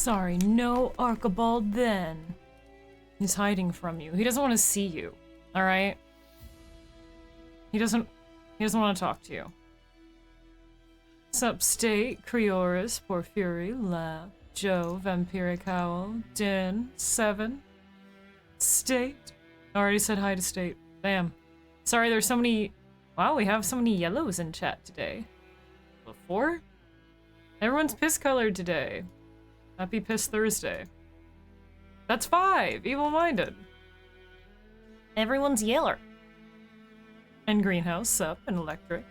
Sorry, no Archibald then. He's hiding from you. He doesn't want to see you, alright? He doesn't want to talk to you. Sup, State, Creoris, Porphyry, Lab, Joe, Vampiric Owl, Din, Seven, State. Already said hi to State. Damn. Sorry, there's so many... Wow, we have so many yellows in chat today. Before? Everyone's piss-colored today. Happy Piss Thursday. That's 5! Evil-minded. Everyone's yeller. And Greenhouse, Sup, and Electric.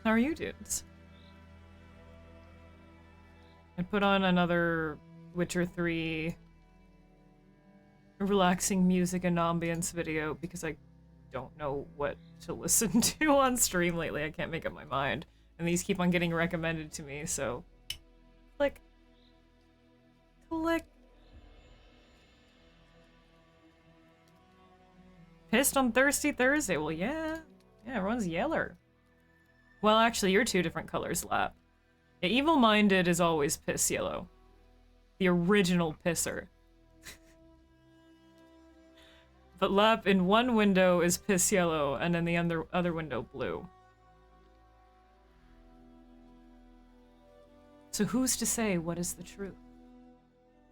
How are you dudes? I put on another Witcher 3 relaxing music and ambience video because I don't know what to listen to on stream lately. I can't make up my mind. And these keep on getting recommended to me, so... Click. Click. Pissed on Thirsty Thursday. Well, yeah. Yeah, everyone's yeller. Well, actually, you're two different colors, Lap. Yeah, Evil-minded is always piss yellow. The original pisser. But Lap in one window is piss yellow, and in the other window blue. So who's to say what is the truth?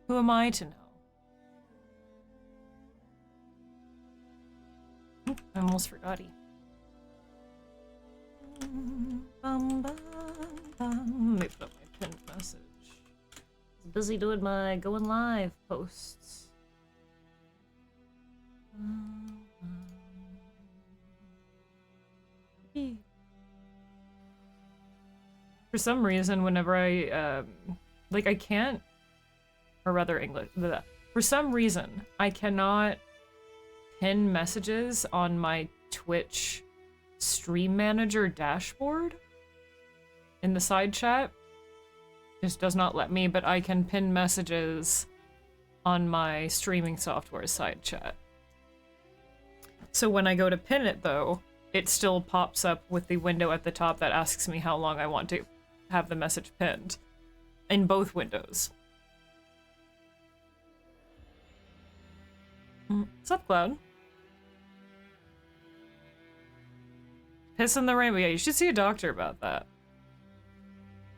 Who am I to know? Oop, I almost forgot it. Let me put up my pinned message. I was busy doing my going live posts. For some reason, whenever I, like I can't, or rather English, bleh. For some reason, I cannot pin messages on my Twitch Stream Manager dashboard in the side chat. Just does not let me, but I can pin messages on my streaming software side chat. So when I go to pin it though, it still pops up with the window at the top that asks me how long I want to have the message pinned in both windows. What's up, Cloud? Piss in the rainbow. Yeah, you should see a doctor about that.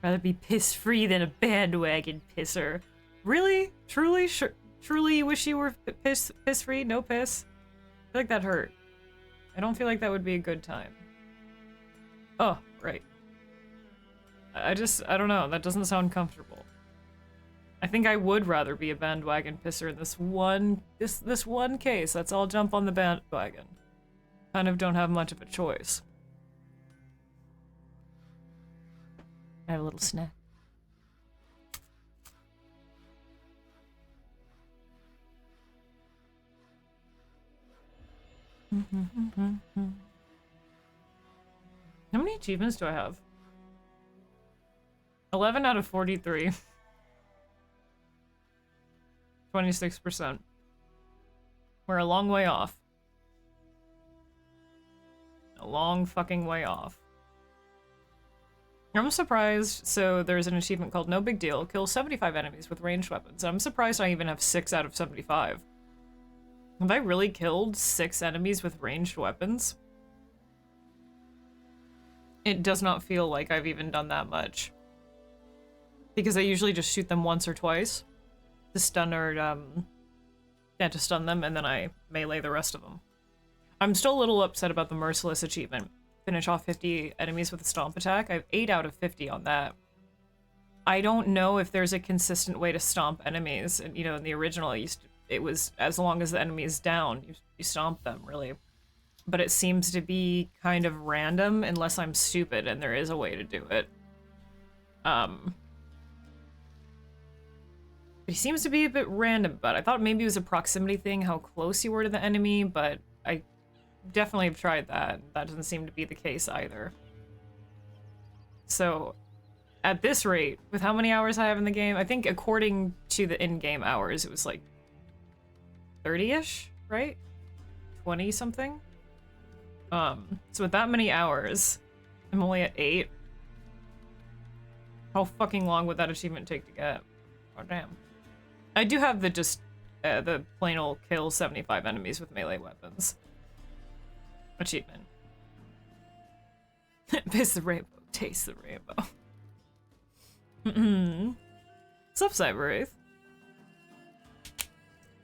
Rather be piss-free than a bandwagon pisser. Really? Truly? Truly you wish you were piss-free? No piss? I feel like that hurt. I don't feel like that would be a good time. Oh, right. I don't know. That doesn't sound comfortable. I think I would rather be a bandwagon pisser in this one case. Let's all jump on the bandwagon. Kind of don't have much of a choice. I have a little snack. How many achievements do I have? 11 out of 43. 26%. We're a long way off. A long fucking way off. I'm surprised, so there's an achievement called No Big Deal, kill 75 enemies with ranged weapons. I'm surprised I even have 6 out of 75. Have I really killed 6 enemies with ranged weapons? It does not feel like I've even done that much. Because I usually just shoot them once or twice. To stun or, yeah, to stun them, and then I melee the rest of them. I'm still a little upset about the Merciless achievement. Finish off 50 enemies with a stomp attack. I have 8 out of 50 on that. I don't know if there's a consistent way to stomp enemies. And, you know, in the original, it was as long as the enemy is down, you stomp them, really. But it seems to be kind of random unless I'm stupid and there is a way to do it. It seems to be a bit random, but I thought maybe it was a proximity thing, how close you were to the enemy, but I definitely have tried that. That doesn't seem to be the case either. So, at this rate, with how many hours I have in the game, I think according to the in-game hours, it was like 30-ish, right? 20-something? So with that many hours, I'm only at 8. How fucking long would that achievement take to get? Oh, damn. I do have the just, the plain old kill 75 enemies with melee weapons achievement. Piss the rainbow, taste the rainbow. What's up, Cyberwraith?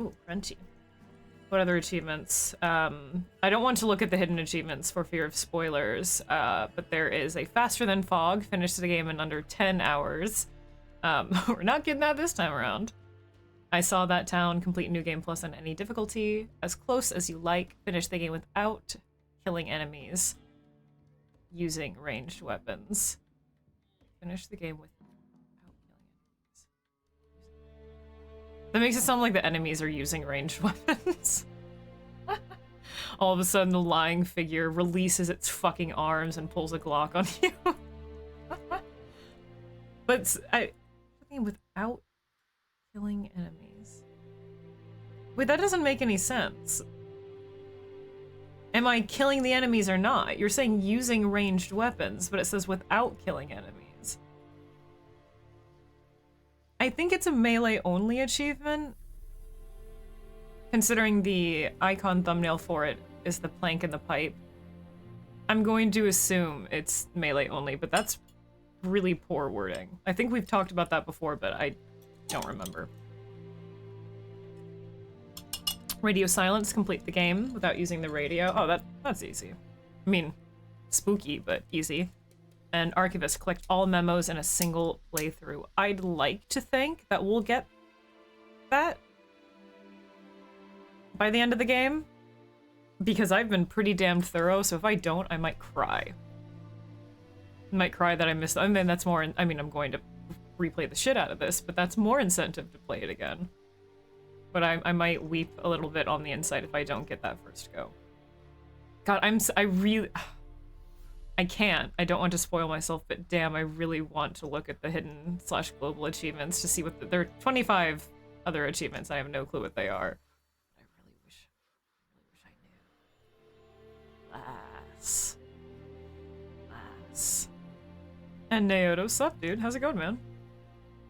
Ooh, crunchy. What other achievements? I don't want to look at the hidden achievements for fear of spoilers, but there is a faster than fog, finish the game in under 10 hours. We're not getting that this time around. I saw that town, complete New Game Plus on any difficulty, as close as you like, finish the game without killing enemies, using ranged weapons. Finish the game without killing enemies. That makes it sound like the enemies are using ranged weapons. All of a sudden, the lying figure releases its fucking arms and pulls a Glock on you. But without killing enemies. Wait, that doesn't make any sense. Am I killing the enemies or not? You're saying using ranged weapons, but it says without killing enemies. I think it's a melee-only achievement, considering the icon thumbnail for it is the plank and the pipe. I'm going to assume it's melee-only, but that's really poor wording. I think we've talked about that before, but I don't remember. Radio silence, complete the game without using the radio. Oh, that's easy. I mean, spooky, but easy. And Archivist, collect all memos in a single playthrough. I'd like to think that we'll get that by the end of the game, because I've been pretty damn thorough, so if I don't, I might cry. I might cry that I missed. I mean, that's more, I mean, I'm going to replay the shit out of this, but that's more incentive to play it again. But I might weep a little bit on the inside if I don't get that first go. God, I can't. I don't want to spoil myself, but damn, I really want to look at the hidden / global achievements to see what there are 25 other achievements. I have no clue what they are. But I really wish I knew. Lass. And Naoto, sup, dude? How's it going, man?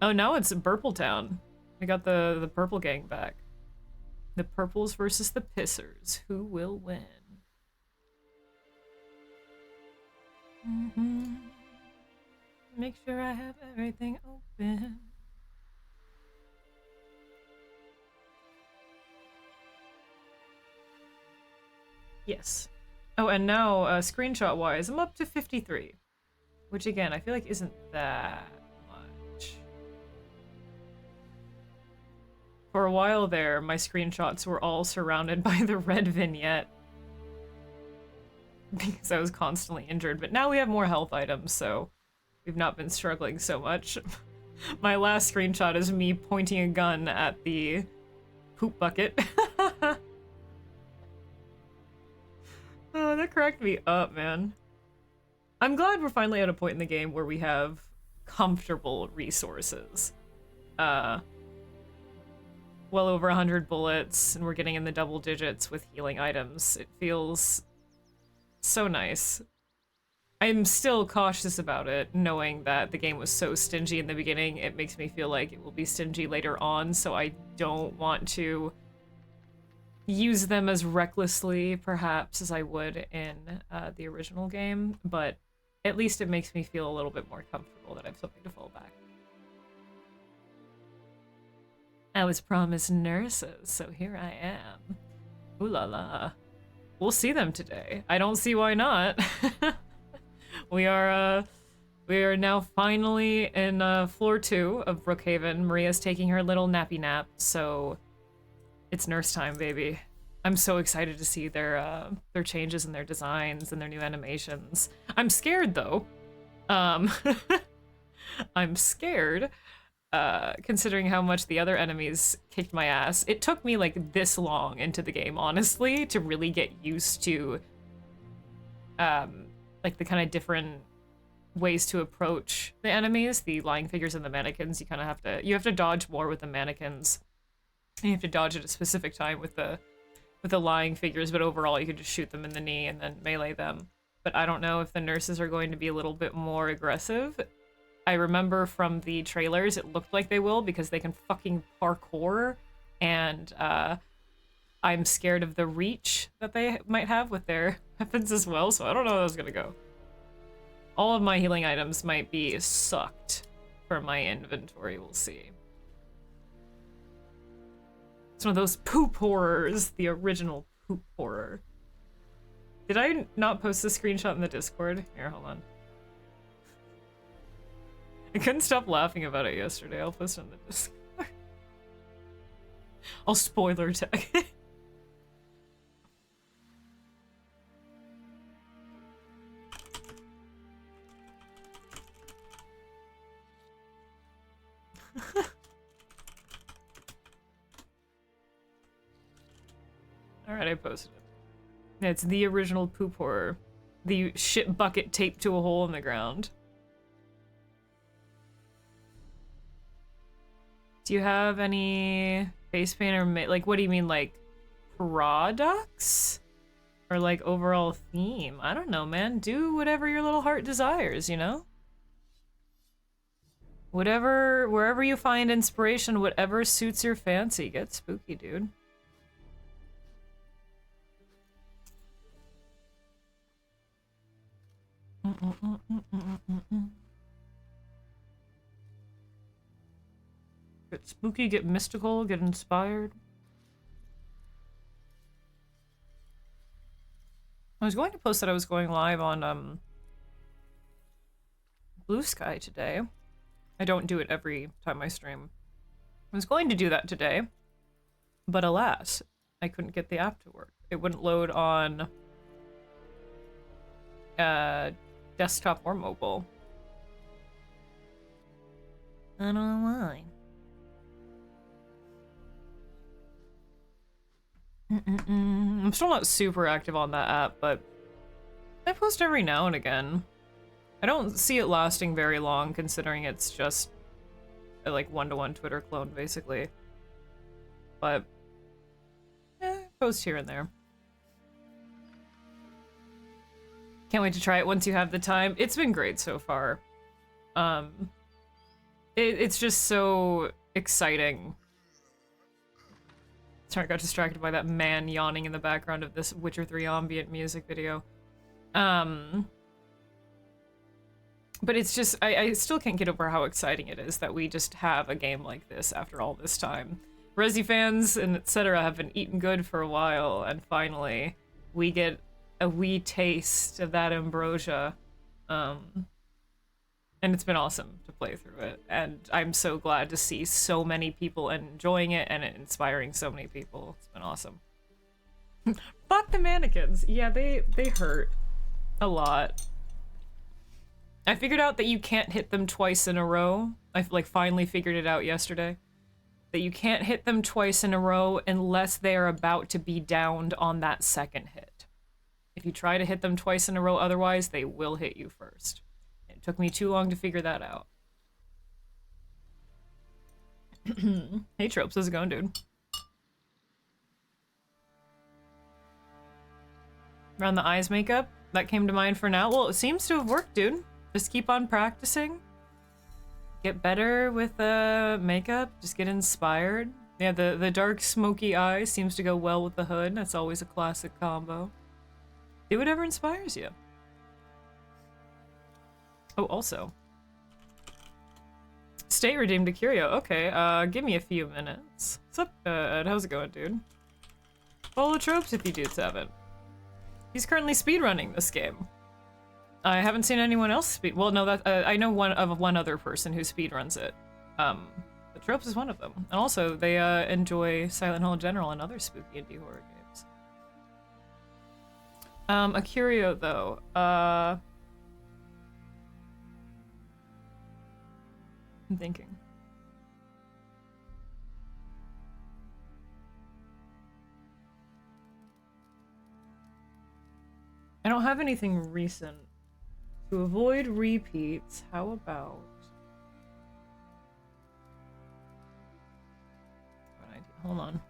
Oh, now it's Burple Town. We got the purple gang back. The purples versus the pissers. Who will win? Make sure I have everything open. Yes. Oh, and now, screenshot-wise, I'm up to 53. Which, again, I feel like isn't that much. For a while there, my screenshots were all surrounded by the red vignette. Because I was constantly injured, but now we have more health items, so we've not been struggling so much. My last screenshot is me pointing a gun at the poop bucket. Oh, that cracked me up, man. I'm glad we're finally at a point in the game where we have comfortable resources. Well over 100 bullets, and we're getting in the double digits with healing items. It feels so nice. I'm still cautious about it, knowing that the game was so stingy in the beginning. It makes me feel like it will be stingy later on, so I don't want to use them as recklessly, perhaps, as I would in the original game, but at least it makes me feel a little bit more comfortable that I have something to fall back. I was promised nurses, so here I am. Ooh la la. We'll see them today. I don't see why not. We are now finally in floor 2 of Brookhaven. Maria's taking her little nappy nap, so it's nurse time, baby. I'm so excited to see their changes and their designs and their new animations. I'm scared though. I'm scared, considering how much the other enemies kicked my ass. It took me like this long into the game, honestly, to really get used to like the kind of different ways to approach the enemies, the lying figures and the mannequins. You kind of have to dodge more with the mannequins, and you have to dodge at a specific time with the lying figures, but overall you could just shoot them in the knee and then melee them. But I don't know if the nurses are going to be a little bit more aggressive I remember from the trailers it looked like they will because they can fucking parkour, and I'm scared of the reach that they might have with their weapons as well, so I don't know how that's gonna go. All of my healing items might be sucked for my inventory, we'll see. It's one of those poop horrors, the original poop horror. Did I not post the screenshot in the Discord? Here, hold on. I couldn't stop laughing about it yesterday. I'll post it in the Discord. I'll spoiler tag. Alright, I posted it. It's the original poop horror. The shit bucket taped to a hole in the ground. Do you have any face paint or like, what do you mean, like products? Or like overall theme? I don't know, man. Do whatever your little heart desires, you know? Whatever, wherever you find inspiration, whatever suits your fancy. Get spooky, dude. Get spooky, get mystical, get inspired. I was going to post that I was going live on Blue Sky today. I don't do it every time I stream. I was going to do that today, but alas, I couldn't get the app to work. It wouldn't load on desktop or mobile. I don't know why. I'm still not super active on that app, but I post every now and again. I don't see it lasting very long, considering it's just a, like, one-to-one Twitter clone, basically. But, post here and there. Can't wait to try it once you have the time. It's been great so far. It's just so exciting. Sorry, I got distracted by that man yawning in the background of this Witcher 3 ambient music video. But it's just, I still can't get over how exciting it is that we just have a game like this after all this time. Resi fans and etc. have been eating good for a while, and finally we get a wee taste of that ambrosia. And it's been awesome to play through it, and I'm so glad to see so many people enjoying it and it inspiring so many people. It's been awesome. Fuck the mannequins. Yeah, they hurt a lot. I figured out that you can't hit them twice in a row. I like finally figured it out yesterday. That you can't hit them twice in a row unless they are about to be downed on that second hit. If you try to hit them twice in a row otherwise, they will hit you first. It took me too long to figure that out. Hey Tropes, how's it going, dude? Around the eyes makeup? That came to mind for now. Well, it seems to have worked, dude. Just keep on practicing. Get better with makeup. Just get inspired. Yeah, the dark smoky eye seems to go well with the hood. That's always a classic combo. Do whatever inspires you. Oh, also. Stay redeemed to Curio. Okay, give me a few minutes. What's up, Ed? How's it going, dude? Follow Tropes if you dudes haven't. He's currently speedrunning this game. I haven't seen anyone else speed. Well, no, that I know one other person who speedruns it. The Tropes is one of them. And also, they enjoy Silent Hill in general and other spooky indie horror games. A Curio though. I'm thinking. I don't have anything recent. To avoid repeats, how about... Hold on.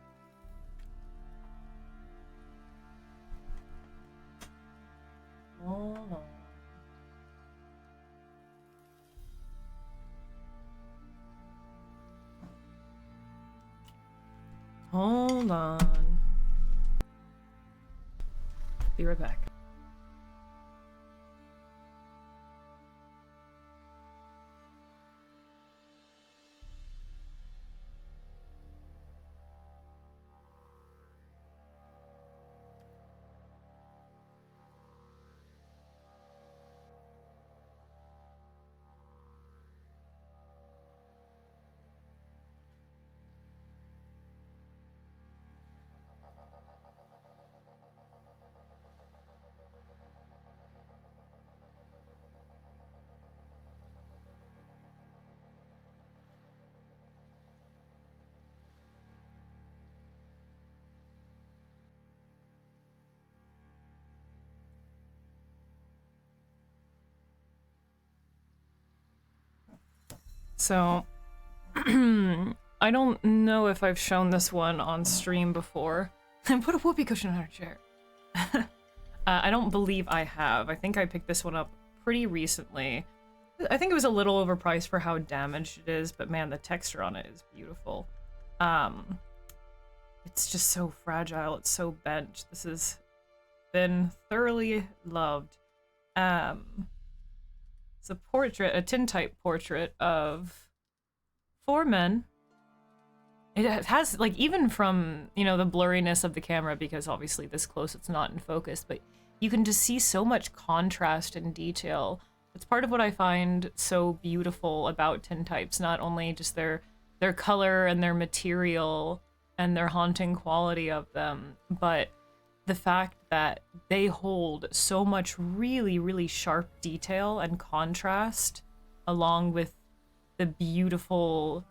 Hold on. Hold on. Be right back. So, I don't know if I've shown this one on stream before. And put a whoopee cushion on her chair. I don't believe I have. I think I picked this one up pretty recently. I think it was a little overpriced for how damaged it is, but man, the texture on it is beautiful. It's just so fragile. It's so bent. This has been thoroughly loved. It's a portrait, a tintype portrait of 4 men. It has, like, even from, you know, the blurriness of the camera, because obviously this close it's not in focus, but you can just see so much contrast and detail. It's part of what I find so beautiful about tintypes, not only just their color and their material and their haunting quality of them, but the fact that they hold so much really, really sharp detail and contrast, along with the beautiful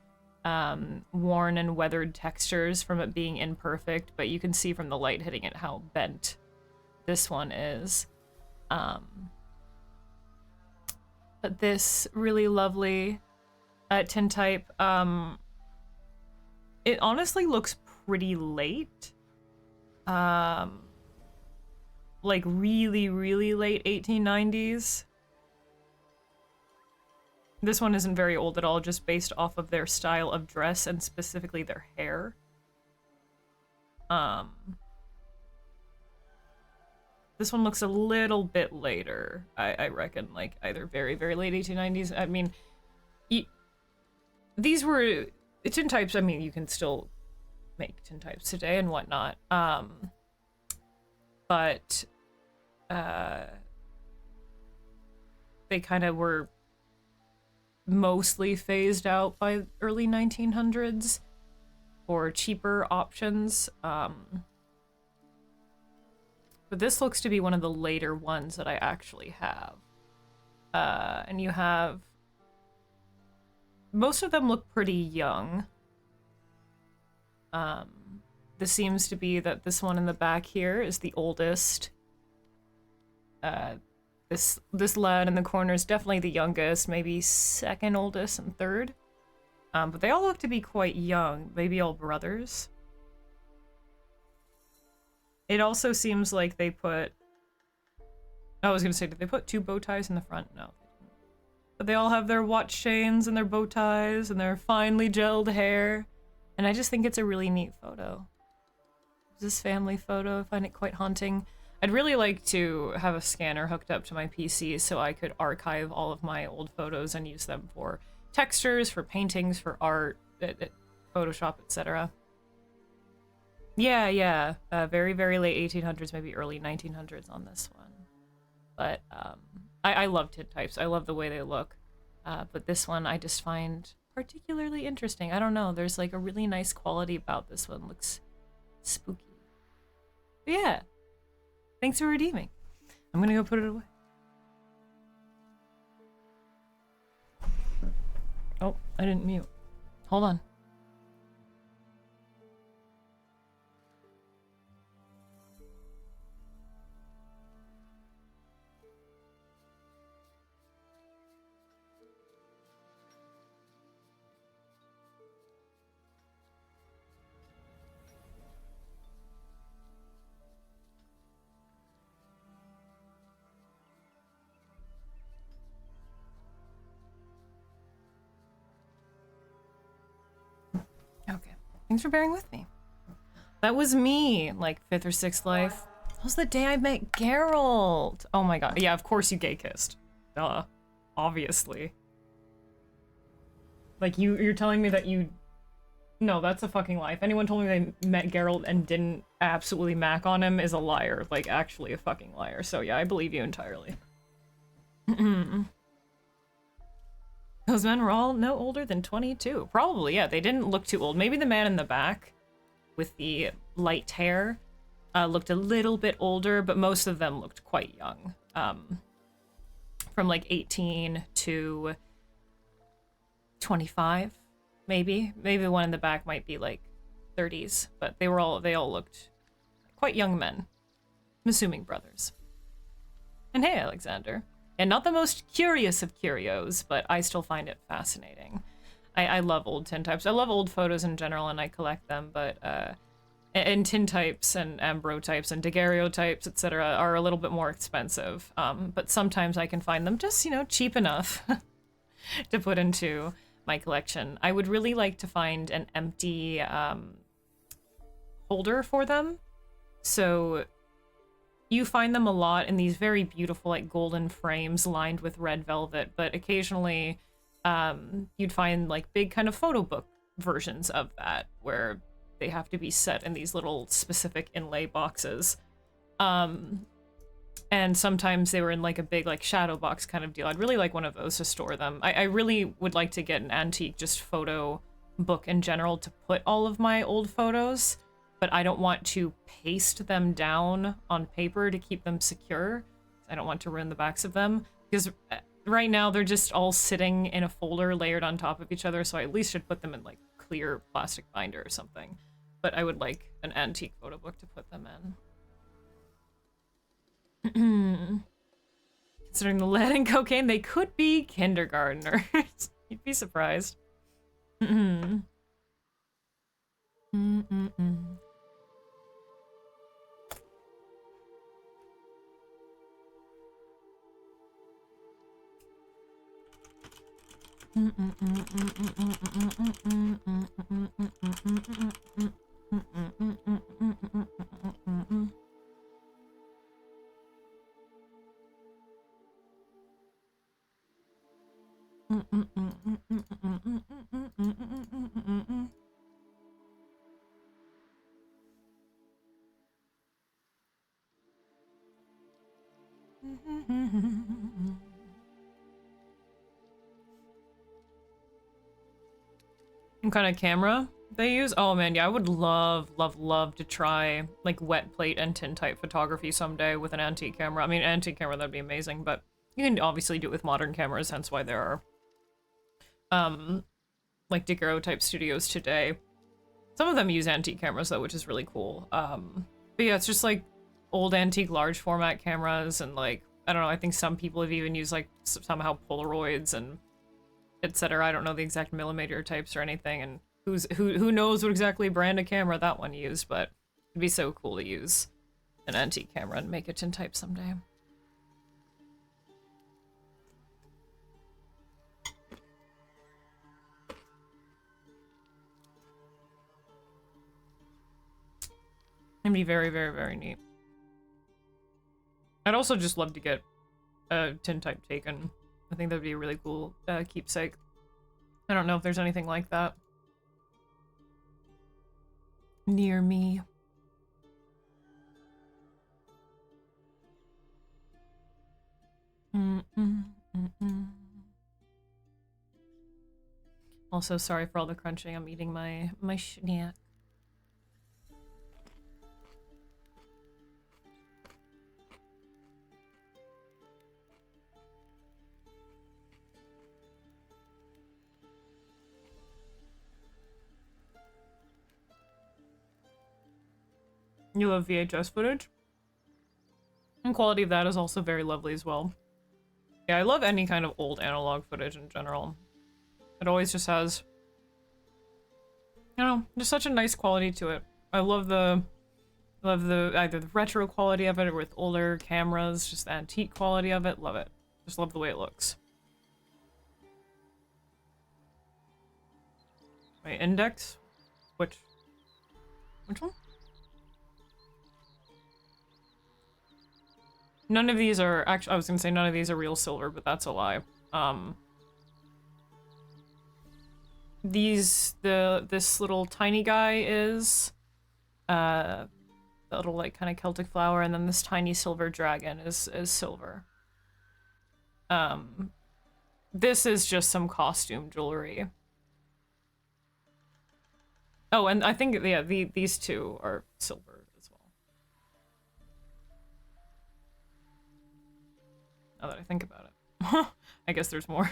worn and weathered textures from it being imperfect, but you can see from the light hitting it how bent this one is. But this really lovely tintype, it honestly looks pretty late. Like really, really late 1890s. This one isn't very old at all, just based off of their style of dress and specifically their hair. This one looks a little bit later, I reckon, like either very, very late 1890s. I mean, these were tintypes. I mean, you can still make tintypes today and whatnot. But they kind of were mostly phased out by early 1900s for cheaper options. But this looks to be one of the later ones that I actually have. And you have... most of them look pretty young. This seems to be that this one in the back here is the oldest. This lad in the corner is definitely the youngest, maybe second oldest and third. But they all look to be quite young, maybe all brothers. It also seems like they put... I was gonna say, did they put 2 bow ties in the front? No, they didn't. But they all have their watch chains and their bow ties and their finely gelled hair. And I just think it's a really neat photo. This family photo, I find it quite haunting. I'd really like to have a scanner hooked up to my PC so I could archive all of my old photos and use them for textures, for paintings, for art, Photoshop, etc. Yeah. Very, very late 1800s, maybe early 1900s on this one. But I love tintypes. I love the way they look. But this one I just find particularly interesting. I don't know. There's like a really nice quality about this one. Looks spooky. But yeah. Thanks for redeeming. I'm gonna go put it away. Oh, I didn't mute. Hold on. Okay. Thanks for bearing with me. That was me, like 5th or 6th life. That was the day I met Geralt. Oh my god. Yeah, of course you gay kissed. Duh. Obviously. Like you're telling me that you... No, that's a fucking lie. If anyone told me they met Geralt and didn't absolutely mac on him is a liar. Like, actually a fucking liar. So yeah, I believe you entirely. Those men were all no older than 22. Probably, yeah. They didn't look too old. Maybe the man in the back with the light hair looked a little bit older, but most of them looked quite young. From like 18 to 25, maybe. Maybe the one in the back might be like 30s, but they all looked quite young men. I'm assuming brothers. And hey, Alexander. And not the most curious of curios, but I still find it fascinating. I love old tintypes. I love old photos in general, and I collect them, but and tintypes and ambrotypes and daguerreotypes, etc. are a little bit more expensive. But sometimes I can find them just, you know, cheap enough to put into my collection. I would really like to find an empty holder for them. So you find them a lot in these very beautiful, like, golden frames lined with red velvet, but occasionally you'd find, like, big kind of photo book versions of that, where they have to be set in these little specific inlay boxes. And sometimes they were in, like, a big, like, shadow box kind of deal. I'd really like one of those to store them. I really would like to get an antique, just photo book in general to put all of my old photos, but I don't want to paste them down on paper to keep them secure. I don't want to ruin the backs of them, because right now they're just all sitting in a folder layered on top of each other, so I at least should put them in, like, clear plastic binder or something. But I would like an antique photo book to put them in. Considering the lead and cocaine, they could be kindergartners. You'd be surprised. What kind of camera they use? Oh man, yeah, I would love to try, like, wet plate and tintype photography someday with an antique camera. I mean, antique camera, that'd be amazing, but you can obviously do it with modern cameras, hence why there are, like, daguerreotype studios today. Some of them use antique cameras, though, which is really cool. But yeah, it's just, like, old antique large format cameras, and, like, I don't know, I think some people have even used, like, somehow Polaroids and etc. I don't know the exact millimeter types or anything, and who knows what exactly brand of camera that one used, but it'd be so cool to use an antique camera and make a tintype someday. It'd be very, very, very neat. I'd also just love to get a tintype taken. I think that'd be a really cool keepsake. I don't know if there's anything like that near me. Also, sorry for all the crunching. I'm eating my snack. You love VHS footage? And quality of that is also very lovely as well. Yeah, I love any kind of old analog footage in general. It always just has, you know, just such a nice quality to it. I love the either the retro quality of it or with older cameras, just the antique quality of it. Love it. Just love the way it looks. My index? Which one? None of these are actually, I was gonna say none of these are real silver, but that's a lie. This little tiny guy is, the little like kind of Celtic flower, and then this tiny silver dragon is silver. This is just some costume jewelry. Oh, and I think, yeah, these two are silver as well. Now that I think about it. I guess there's more.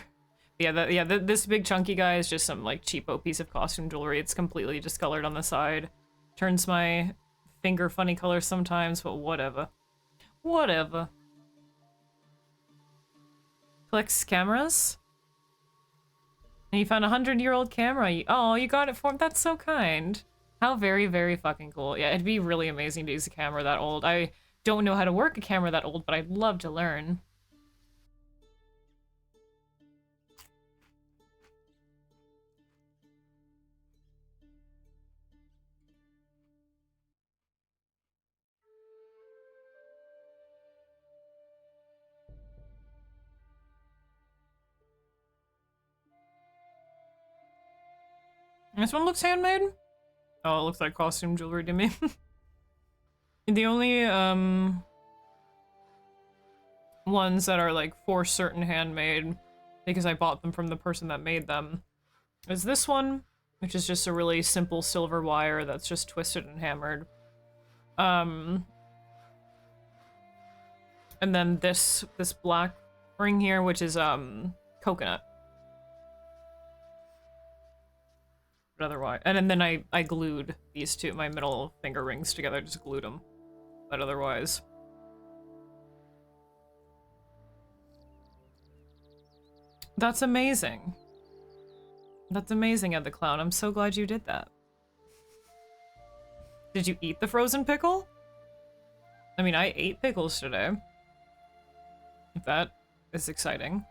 Yeah, this big chunky guy is just some, like, cheapo piece of costume jewelry. It's completely discolored on the side. Turns my finger funny colors sometimes, but whatever. Whatever. Collects cameras? And you found a 100-year-old camera. Oh, you got it for him. That's so kind. How very, very fucking cool. Yeah, it'd be really amazing to use a camera that old. I don't know how to work a camera that old, but I'd love to learn. This one looks handmade? Oh, it looks like costume jewelry to me. The only, ones that are, like, for certain handmade, because I bought them from the person that made them, is this one, which is just a really simple silver wire that's just twisted and hammered. And then this black ring here, which is, coconut. But otherwise, and then I glued these two, my middle finger rings together, just glued them. But otherwise. That's amazing. That's amazing, Ed the Clown. I'm so glad you did that. Did you eat the frozen pickle? I mean, I ate pickles today. That is exciting.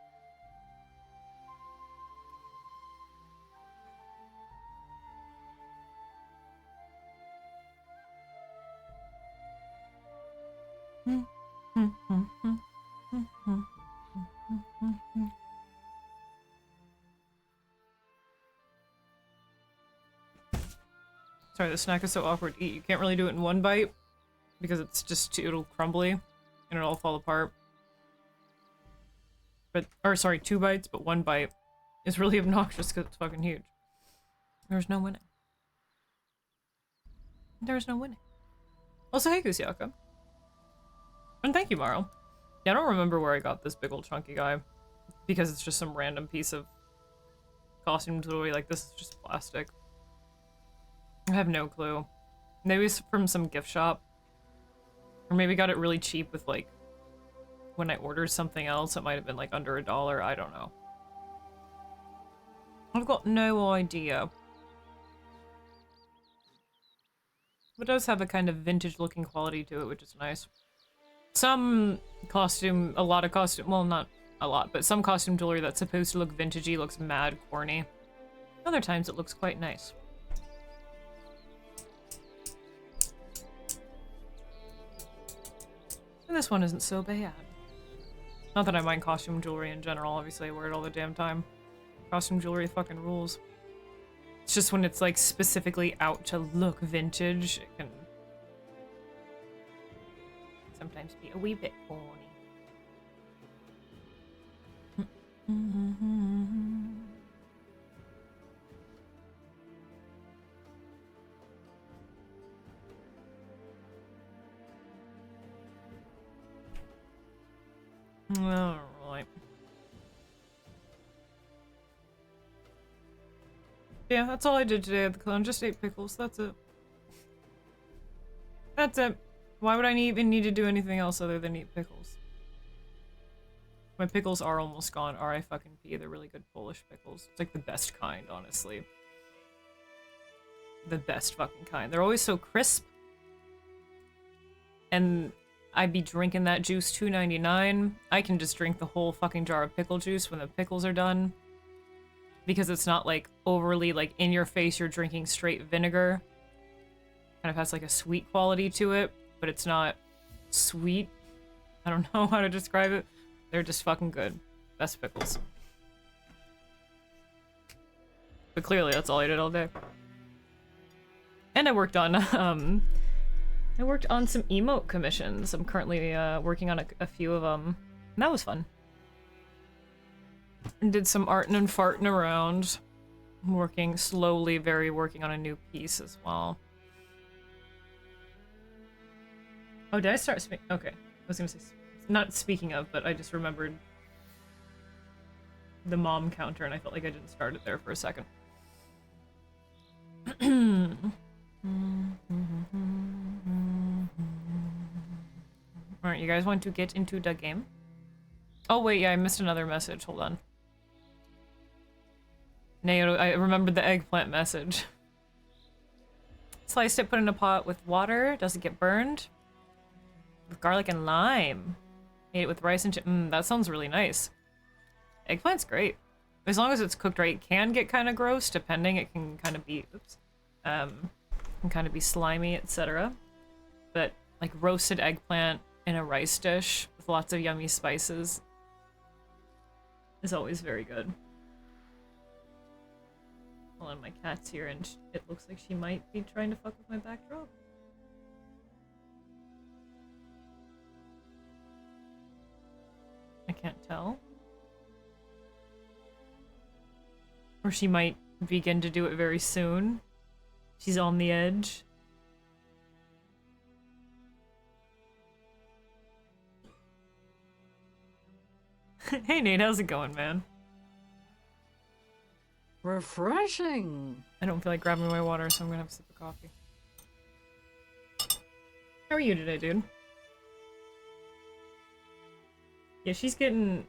Sorry, the snack is so awkward to eat. You can't really do it in one bite because it's just it'll crumbly and it'll all fall apart. But, or sorry, 2 bites, but 1 bite is really obnoxious because it's fucking huge. There's no winning. There's no winning. Also, hey, Kusiaka. And thank you, Marl. Yeah, I don't remember where I got this big old chunky guy because it's just some random piece of costume jewelry. Like, this is just plastic. I have no clue. Maybe it's from some gift shop. Or maybe got it really cheap with, like, when I ordered something else, it might have been, like, under $1. I don't know. I've got no idea. But it does have a kind of vintage-looking quality to it, which is nice. Some costume, a lot of costume, well, not a lot, but some costume jewelry that's supposed to look vintagey looks mad corny. Other times it looks quite nice. And this one isn't so bad. Not that I mind costume jewelry in general, obviously I wear it all the damn time. Costume jewelry fucking rules. It's just when it's like specifically out to look vintage, it can sometimes be a wee bit corny. Alright. Yeah, that's all I did today at the clown. Just ate pickles. That's it. That's it. Why would I even need to do anything else other than eat pickles? My pickles are almost gone. R-I-fucking-P. They're really good Polish pickles. It's like the best kind, honestly. The best fucking kind. They're always so crisp. And I'd be drinking that juice $2.99. I can just drink the whole fucking jar of pickle juice when the pickles are done. Because it's not like overly like in your face, you're drinking straight vinegar. Kind of has like a sweet quality to it, but it's not sweet. I don't know how to describe it. They're just fucking good. Best pickles. But clearly that's all I did all day. And I worked on some emote commissions. I'm currently working on a few of them. And that was fun. And did some arting and farting around. Working on a new piece as well. Oh, did I start speaking? Okay. I was gonna say, not speaking of, but I just remembered the mom counter and I felt like I didn't start it there for a second. Alright, you guys want to get into the game? Oh wait, yeah, I missed another message. Hold on. No, I remembered the eggplant message. Sliced it, put in a pot with water. Doesn't get burned. With garlic and lime. Ate it with rice and that sounds really nice. Eggplant's great. As long as it's cooked right. It can get kind of gross, depending. It can kind of be, can kind of be slimy, etc. But like roasted eggplant in a rice dish with lots of yummy spices is always very good. Hold on, my cat's here and it looks like she might be trying to fuck with my backdrop. I can't tell. Or she might begin to do it very soon. She's on the edge. Hey Nate, how's it going, man? Refreshing. I don't feel like grabbing my water, so I'm gonna have a sip of coffee. How are you today, dude? Yeah, she's getting...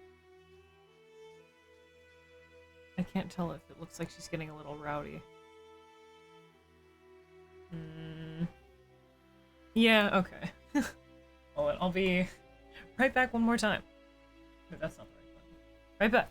I can't tell if it looks like she's getting a little rowdy. Yeah, okay. Hold on, I'll be right back one more time. Wait, that's not the right button. Right back.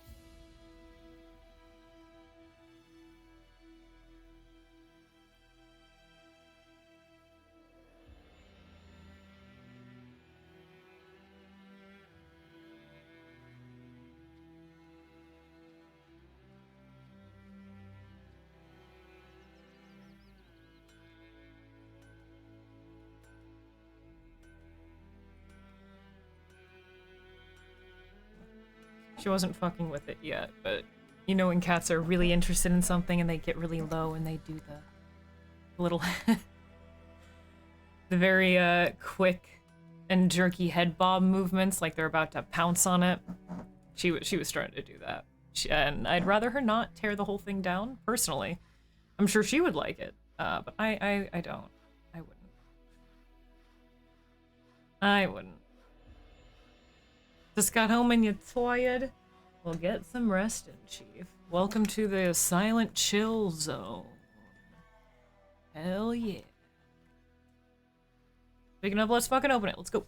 She wasn't fucking with it yet, but you know when cats are really interested in something and they get really low and they do the little the very quick and jerky head bob movements like they're about to pounce on it. She was starting to do that. And I'd rather her not tear the whole thing down, personally. I'm sure she would like it, but I don't. I wouldn't. Just got home and you're tired? Well, get some rest in, Chief. Welcome to the silent chill zone. Hell yeah. Speaking of, let's fucking open it. Let's go.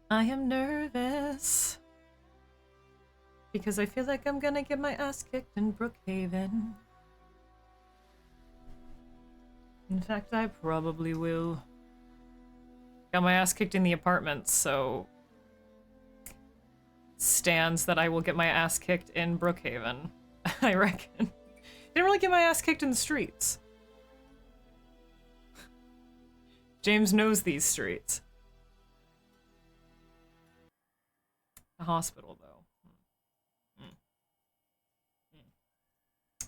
I am nervous. Because I feel like I'm gonna get my ass kicked in Brookhaven. In fact, I probably will. Got my ass kicked in the apartments, so... stands that I will get my ass kicked in Brookhaven, I reckon. Didn't really get my ass kicked in the streets. James knows these streets. The hospital, though.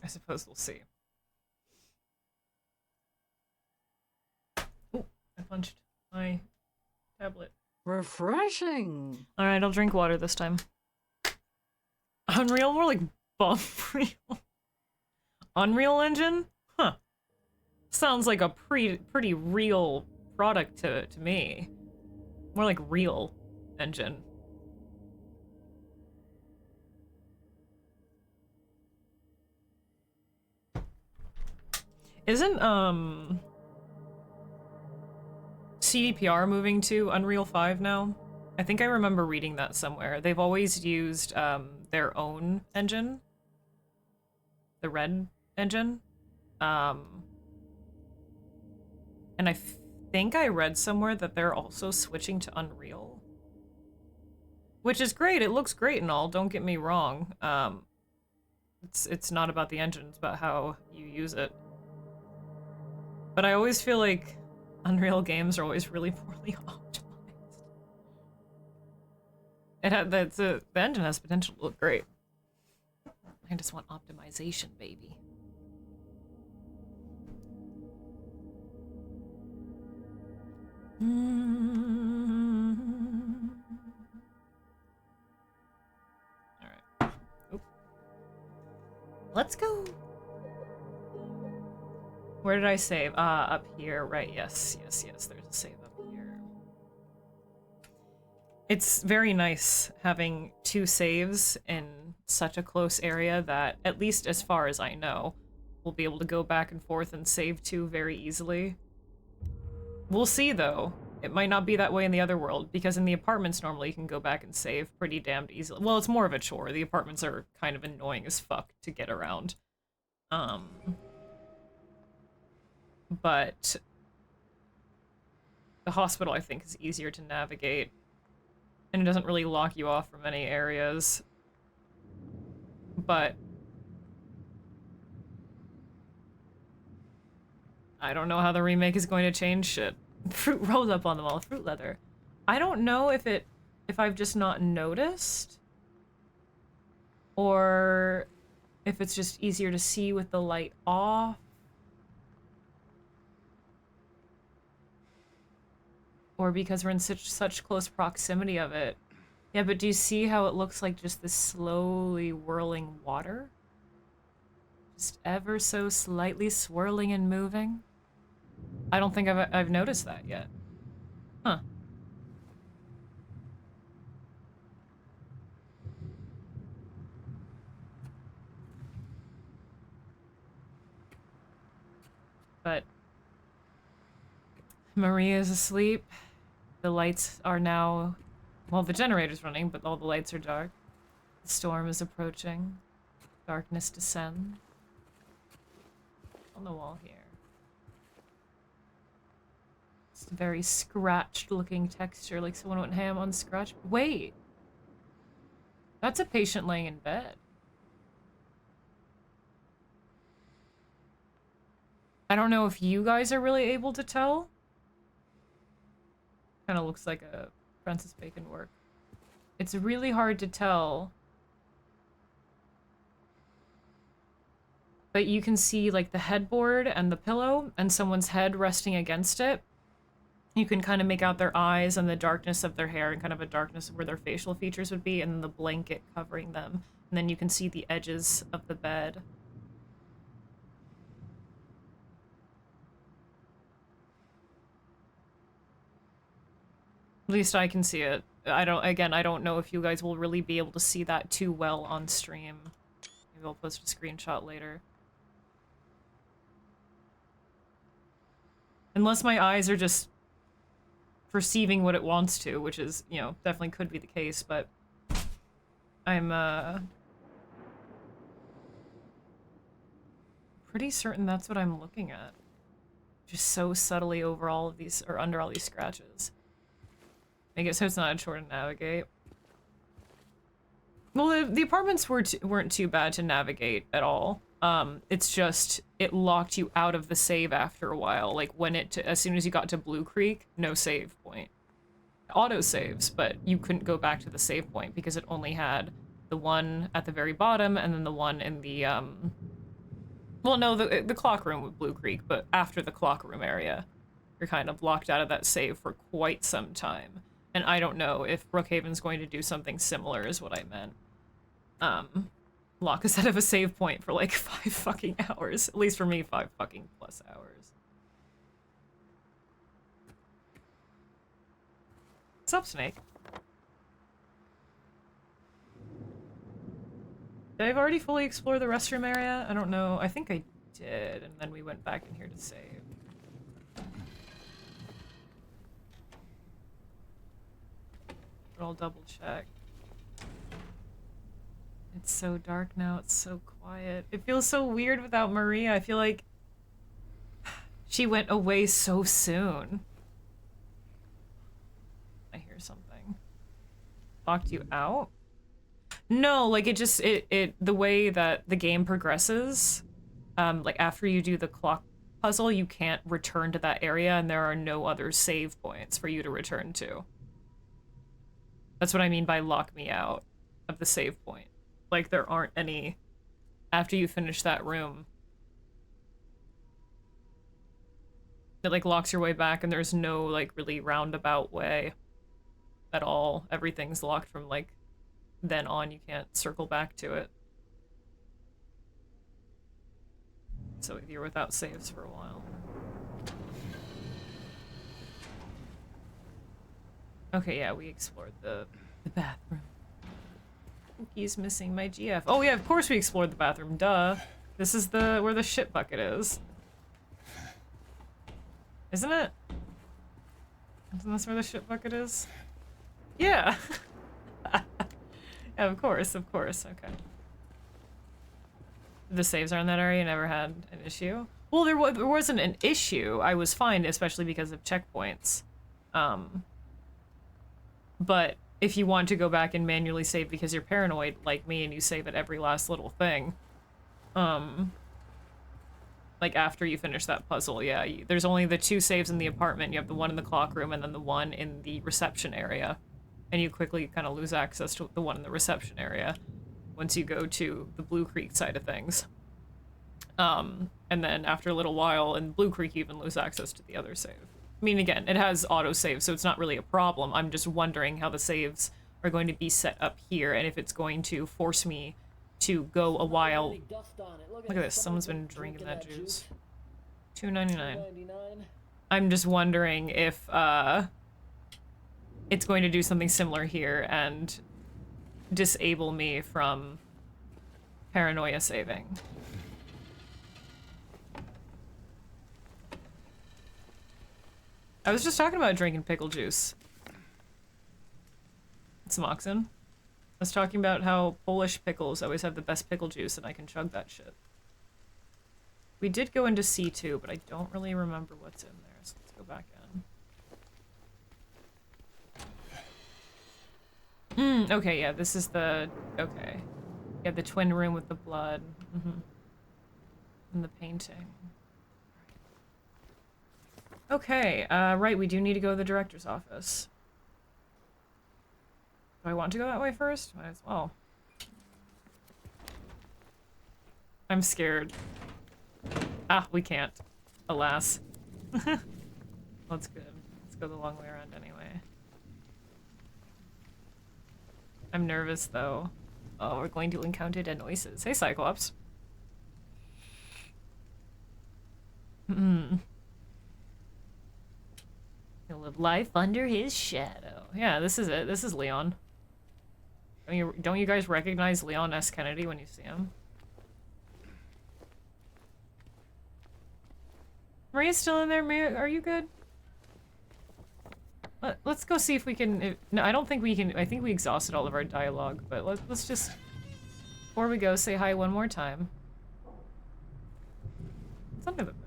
I suppose we'll see. Oh, I punched my tablet. Refreshing. Alright, I'll drink water this time. Unreal? More like Bumreal. Unreal Engine? Huh. Sounds like a pretty real product to me. More like Real Engine. Isn't, CDPR moving to Unreal 5 now? I think I remember reading that somewhere. They've always used their own engine. The Red engine. And think I read somewhere that they're also switching to Unreal. Which is great, it looks great and all, don't get me wrong. It's not about the engine, it's about how you use it. But I always feel like Unreal games are always really poorly optimized. The engine has potential to look great. I just want optimization, baby. Alright. Let's go. Where did I save? Up here, right, yes, there's a save up here. It's very nice having 2 saves in such a close area that, at least as far as I know, we'll be able to go back and forth and save 2 very easily. We'll see, though. It might not be that way in the other world, because in the apartments normally you can go back and save pretty damned easily. Well, it's more of a chore. The apartments are kind of annoying as fuck to get around. But the hospital, I think, is easier to navigate. And it doesn't really lock you off from any areas. But I don't know how the remake is going to change shit. Fruit rolled up on the wall, fruit leather. I don't know if I've just not noticed, or if it's just easier to see with the light off. Or because we're in such close proximity of it. Yeah, but do you see how it looks like just this slowly whirling water? Just ever so slightly swirling and moving? I don't think I've noticed that yet. Huh. But Maria's asleep. The lights are now... Well, the generator's running, but all the lights are dark. The storm is approaching. Darkness descends. On the wall here. It's a very scratched-looking texture, like someone went ham on scratch. Wait! That's a patient laying in bed. I don't know if you guys are really able to tell. Kind of looks like a Francis Bacon work. It's really hard to tell. But you can see like the headboard and the pillow and someone's head resting against it. You can kind of make out their eyes and the darkness of their hair and kind of a darkness of where their facial features would be, and then the blanket covering them. And then you can see the edges of the bed. At least I can see it. I don't know if you guys will really be able to see that too well on stream. Maybe I'll post a screenshot later. Unless my eyes are just perceiving what it wants to, which is, you know, definitely could be the case, but I'm, pretty certain that's what I'm looking at. Just so subtly over all of these, or under all these scratches. Make it so it's not a chore to navigate. Well, the apartments weren't too bad to navigate at all. It's just, it locked you out of the save after a while. Like, as soon as you got to Blue Creek, no save point. Auto saves, but you couldn't go back to the save point because it only had the one at the very bottom and then the one in the, well, no, the clock room with Blue Creek, but after the clock room area, you're kind of locked out of that save for quite some time. And I don't know if Brookhaven's going to do something similar is what I meant. Lock us out of a save point for like 5 fucking hours. At least for me, 5 fucking plus hours. What's up, Snake? Did I already fully explore the restroom area? I don't know. I think I did, and then we went back in here to save. But I'll double check. It's so dark now, it's so quiet. It feels so weird without Maria. I feel like she went away so soon. locked you out? No, like the way that the game progresses, like after you do the clock puzzle, you can't return to that area and there are no other save points for you to return to. That's what I mean by lock me out of the save point. Like there aren't any after you finish that room. It like locks your way back and there's no like really roundabout way at all. Everything's locked from like then on. You can't circle back to it. So you're without saves for a while. Okay, yeah, we explored the bathroom. He's missing my GF. Oh yeah, of course we explored the bathroom. Duh. This is where the shit bucket is. Isn't it? Isn't this where the shit bucket is? Yeah. Yeah, of course, okay. The saves are in that area, never had an issue? Well, there wasn't an issue. I was fine, especially because of checkpoints. But if you want to go back and manually save because you're paranoid, like me, and you save at every last little thing, like after you finish that puzzle, yeah, there's only the 2 saves in the apartment. You have the one in the clock room and then the one in the reception area. And you quickly kind of lose access to the one in the reception area once you go to the Blue Creek side of things. And then after a little while in Blue Creek, you even lose access to the other save. I mean, again, it has autosave, so it's not really a problem. I'm just wondering how the saves are going to be set up here and if it's going to force me to go a while. Look at this, someone's been drinking that juice. $2.99. I'm just wondering if it's going to do something similar here and disable me from paranoia saving. I was just talking about drinking pickle juice. It's Moxon. I was talking about how Polish pickles always have the best pickle juice and I can chug that shit. We did go into C2, but I don't really remember what's in there, so let's go back in. Okay, yeah, this is the... Okay. Yeah, the twin room with the blood. And the painting. Okay, right, we do need to go to the director's office. Do I want to go that way first? Might as well. I'm scared. Ah, we can't. Alas. That's good. Let's go the long way around anyway. I'm nervous, though. Oh, we're going to encounter the noises. Hey, Cyclops. He'll live life under his shadow. Yeah, this is it. This is Leon. Don't you guys recognize Leon S. Kennedy when you see him? Maria's still in there. Maria, are you good? Let's go see if we can... No, I don't think we can... I think we exhausted all of our dialogue, but let's just... Before we go, say hi one more time. It's under the bed.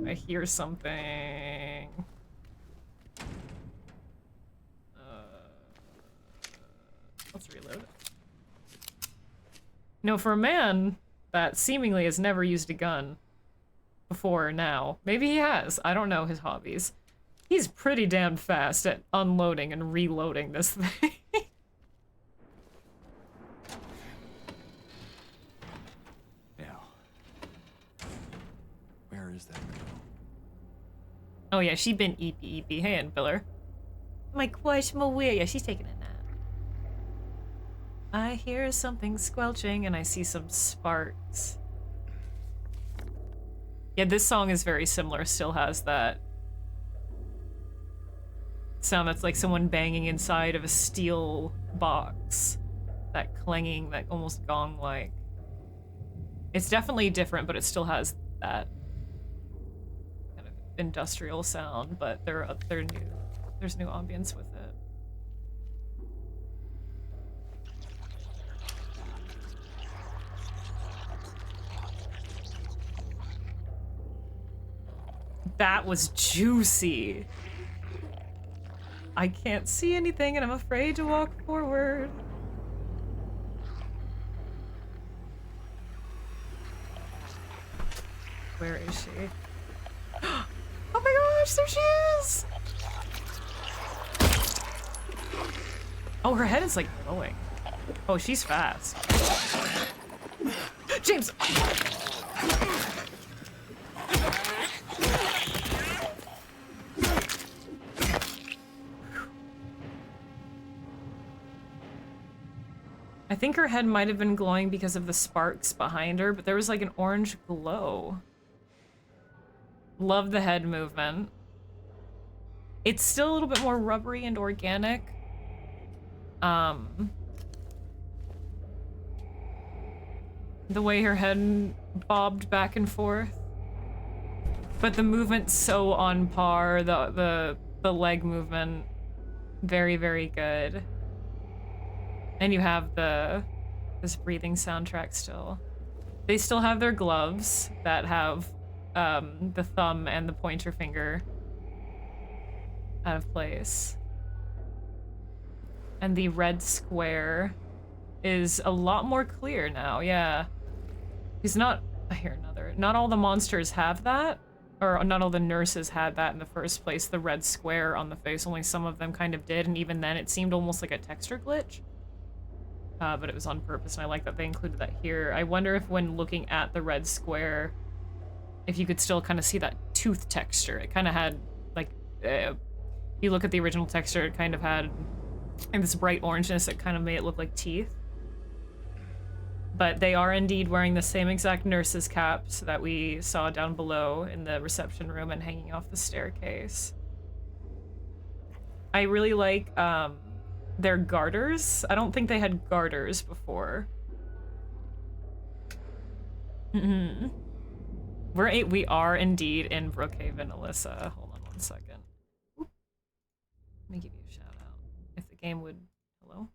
I hear something. Let's reload. No, for a man that seemingly has never used a gun before now. Maybe he has. I don't know his hobbies. He's pretty damn fast at unloading and reloading this thing. Now, where is that girl? Oh yeah, she been eepy. Hey, and Biller. My question, where? Yeah, she's taking a nap. I hear something squelching and I see some sparks. Yeah, this song is very similar. Still has that sound that's like someone banging inside of a steel box. That clanging, that almost gong-like. It's definitely different, but it still has that kind of industrial sound, but they're new. There's new ambience with it. That was juicy. I can't see anything and I'm afraid to walk forward. Where is she? Oh my gosh, there she is! Oh, her head is like glowing. Oh, she's fast. James! I think her head might have been glowing because of the sparks behind her, but there was like an orange glow. Love the head movement. It's still a little bit more rubbery and organic. The way her head bobbed back and forth. But the movement's so on par, the leg movement, very, very good. And you have this breathing soundtrack still. They still have their gloves that have the thumb and the pointer finger out of place. And the red square is a lot more clear now, yeah. He's not, I hear another. Not all the monsters have that, or not all the nurses had that in the first place, the red square on the face. Only some of them kind of did, and even then it seemed almost like a texture glitch. But it was on purpose, and I like that they included that here. I wonder if when looking at the red square, if you could still kind of see that tooth texture. It kind of had, like, you look at the original texture, it kind of had and this bright orangeness that kind of made it look like teeth. But they are indeed wearing the same exact nurse's caps that we saw down below in the reception room and hanging off the staircase. I really like their garters. I don't think they had garters before. We are indeed in Brookhaven, Alyssa. Hold on one second. Oop. Let me give you a shout out. If the game would... Hello?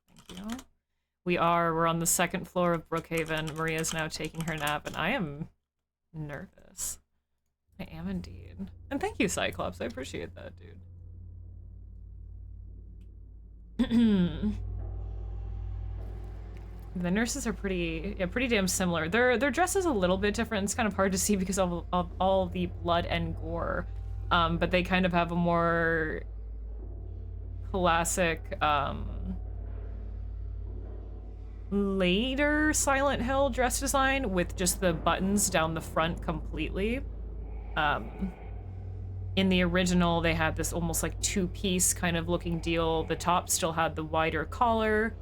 Thank you. We're on the second floor of Brookhaven. Maria's now taking her nap, and I am nervous. I am indeed. And thank you, Cyclops. I appreciate that, dude. The nurses are pretty damn similar. Their dress is a little bit different. It's kind of hard to see because of all the blood and gore. But they kind of have a more classic, later Silent Hill dress design with just the buttons down the front completely. In the original, they had this almost like two-piece kind of looking deal. The top still had the wider collar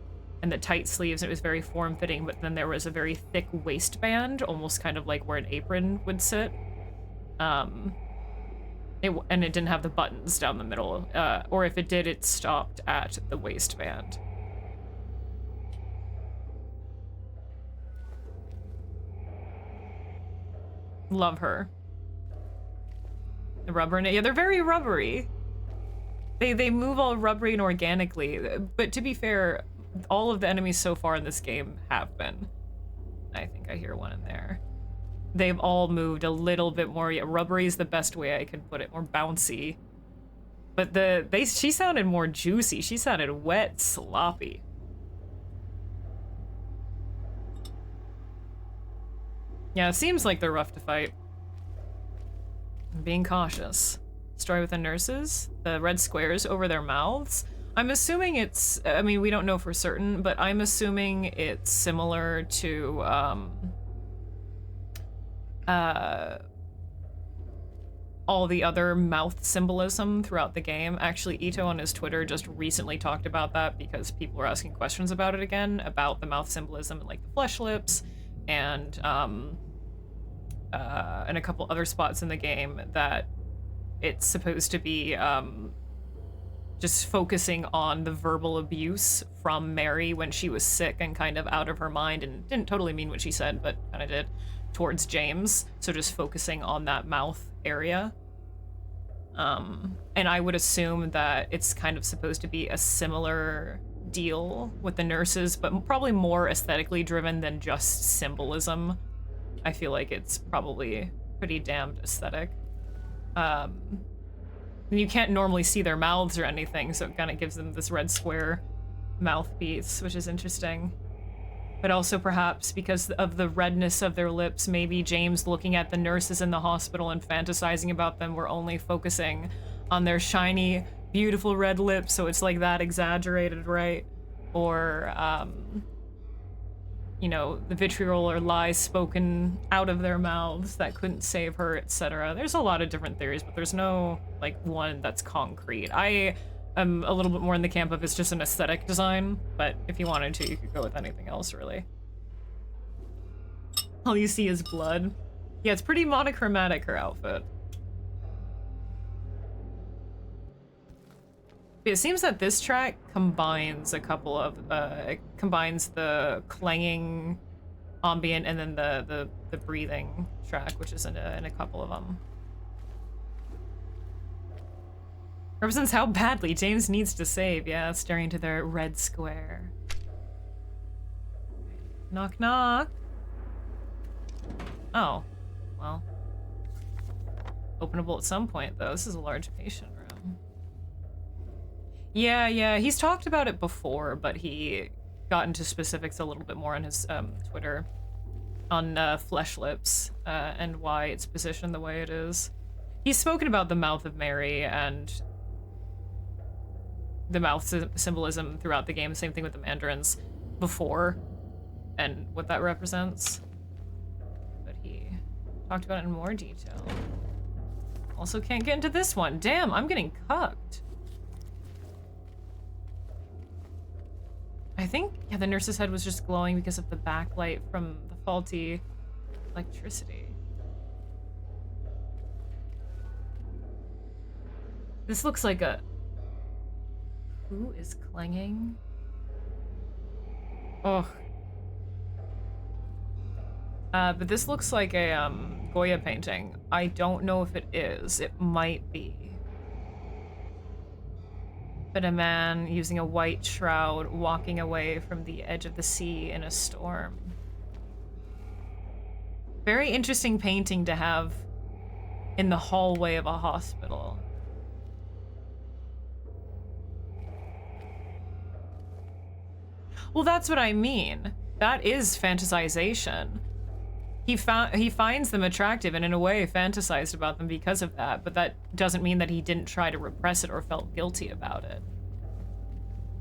and the tight sleeves. It was very form-fitting, but then there was a very thick waistband, almost kind of like where an apron would sit. And it didn't have the buttons down the middle, or if it did, it stopped at the waistband. Love her. The rubber, yeah, they're very rubbery. They move all rubbery and organically, but to be fair, all of the enemies so far in this game have been. I think I hear one in there. They've all moved a little bit more. Yeah, rubbery is the best way I can put it, more bouncy. But she sounded more juicy. She sounded wet, sloppy. Yeah, it seems like they're rough to fight. I'm being cautious. Story with the nurses, the red squares over their mouths. I'm assuming it's, I mean, we don't know for certain, but I'm assuming it's similar to, all the other mouth symbolism throughout the game. Actually, Ito on his Twitter just recently talked about that because people were asking questions about it again, about the mouth symbolism and like the flesh lips and a couple other spots in the game that it's supposed to be just focusing on the verbal abuse from Mary when she was sick and kind of out of her mind and didn't totally mean what she said, but kind of did, towards James. So just focusing on that mouth area. And I would assume that it's kind of supposed to be a similar deal with the nurses, but probably more aesthetically driven than just symbolism. I feel like it's probably pretty damned aesthetic. And you can't normally see their mouths or anything, so it kind of gives them this red square mouthpiece, which is interesting. But also perhaps because of the redness of their lips, maybe James looking at the nurses in the hospital and fantasizing about them were only focusing on their shiny, beautiful red lips, so it's like that exaggerated, right? Or, you know, the vitriol or lies spoken out of their mouths that couldn't save her, etc. There's a lot of different theories, but there's no, like, one that's concrete. I am a little bit more in the camp of it's just an aesthetic design, but if you wanted to, you could go with anything else, really. All you see is blood. Yeah, it's pretty monochromatic, her outfit. It seems that this track combines a couple of, it combines the clanging ambient and then the breathing track, which is in a couple of them. Represents how badly James needs to save, yeah, staring into their red square. Knock, knock. Oh, well. Openable at some point, though. This is a large patient room. Yeah, he's talked about it before, but he got into specifics a little bit more on his Twitter on Flesh Lips and why it's positioned the way it is. He's spoken about the mouth of Mary and the mouth symbolism throughout the game, same thing with the mandarins before and what that represents. But he talked about it in more detail. Also can't get into this one. Damn, I'm getting cucked. I think, yeah, the nurse's head was just glowing because of the backlight from the faulty electricity. This looks like a... Who is clanging? Oh. But this looks like a Goya painting. I don't know if it is. It might be. But a man using a white shroud walking away from the edge of the sea in a storm. Very interesting painting to have in the hallway of a hospital. Well, that's what I mean. That is fantasization. He finds them attractive and in a way fantasized about them because of that, but that doesn't mean that he didn't try to repress it or felt guilty about it.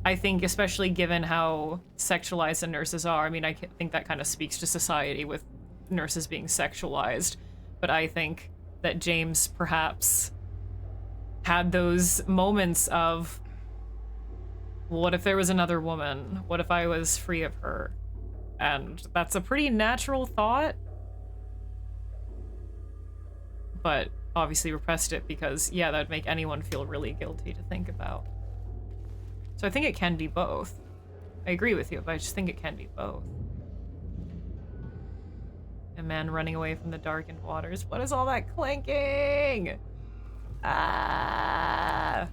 I think especially given how sexualized the nurses are, I mean, I think that kind of speaks to society with nurses being sexualized, but I think that James perhaps had those moments of, what if there was another woman? What if I was free of her? And that's a pretty natural thought. But obviously repressed it because, yeah, that would make anyone feel really guilty to think about. So I think it can be both. I agree with you, but I just think it can be both. A man running away from the darkened waters. What is all that clanking? Ah!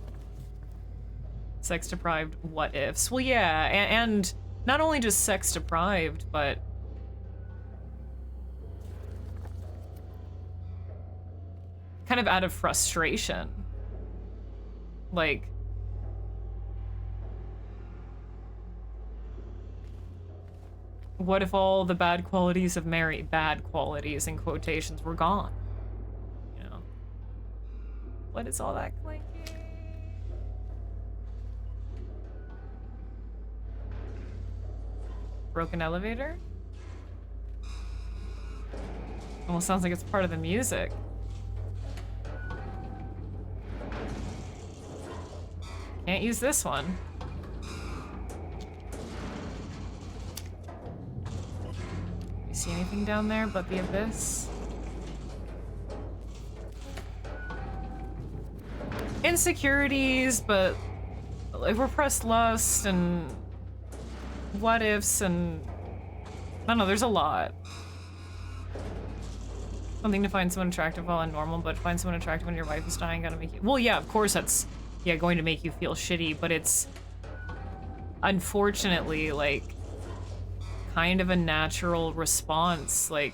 Sex deprived what ifs. Well, yeah, and not only just sex deprived, but kind of out of frustration. Like, what if all the bad qualities of Mary, bad qualities in quotations, were gone? You know? What is all that clanking? Broken elevator? Almost sounds like it's part of the music. Can't use this one. You see anything down there but the abyss? Insecurities, but like repressed lust and what ifs and I don't know, there's a lot. Something to find someone attractive while on normal, but find someone attractive when your wife is dying gotta make you... Well, yeah, of course that's, yeah, going to make you feel shitty, but it's unfortunately, like, kind of a natural response, like,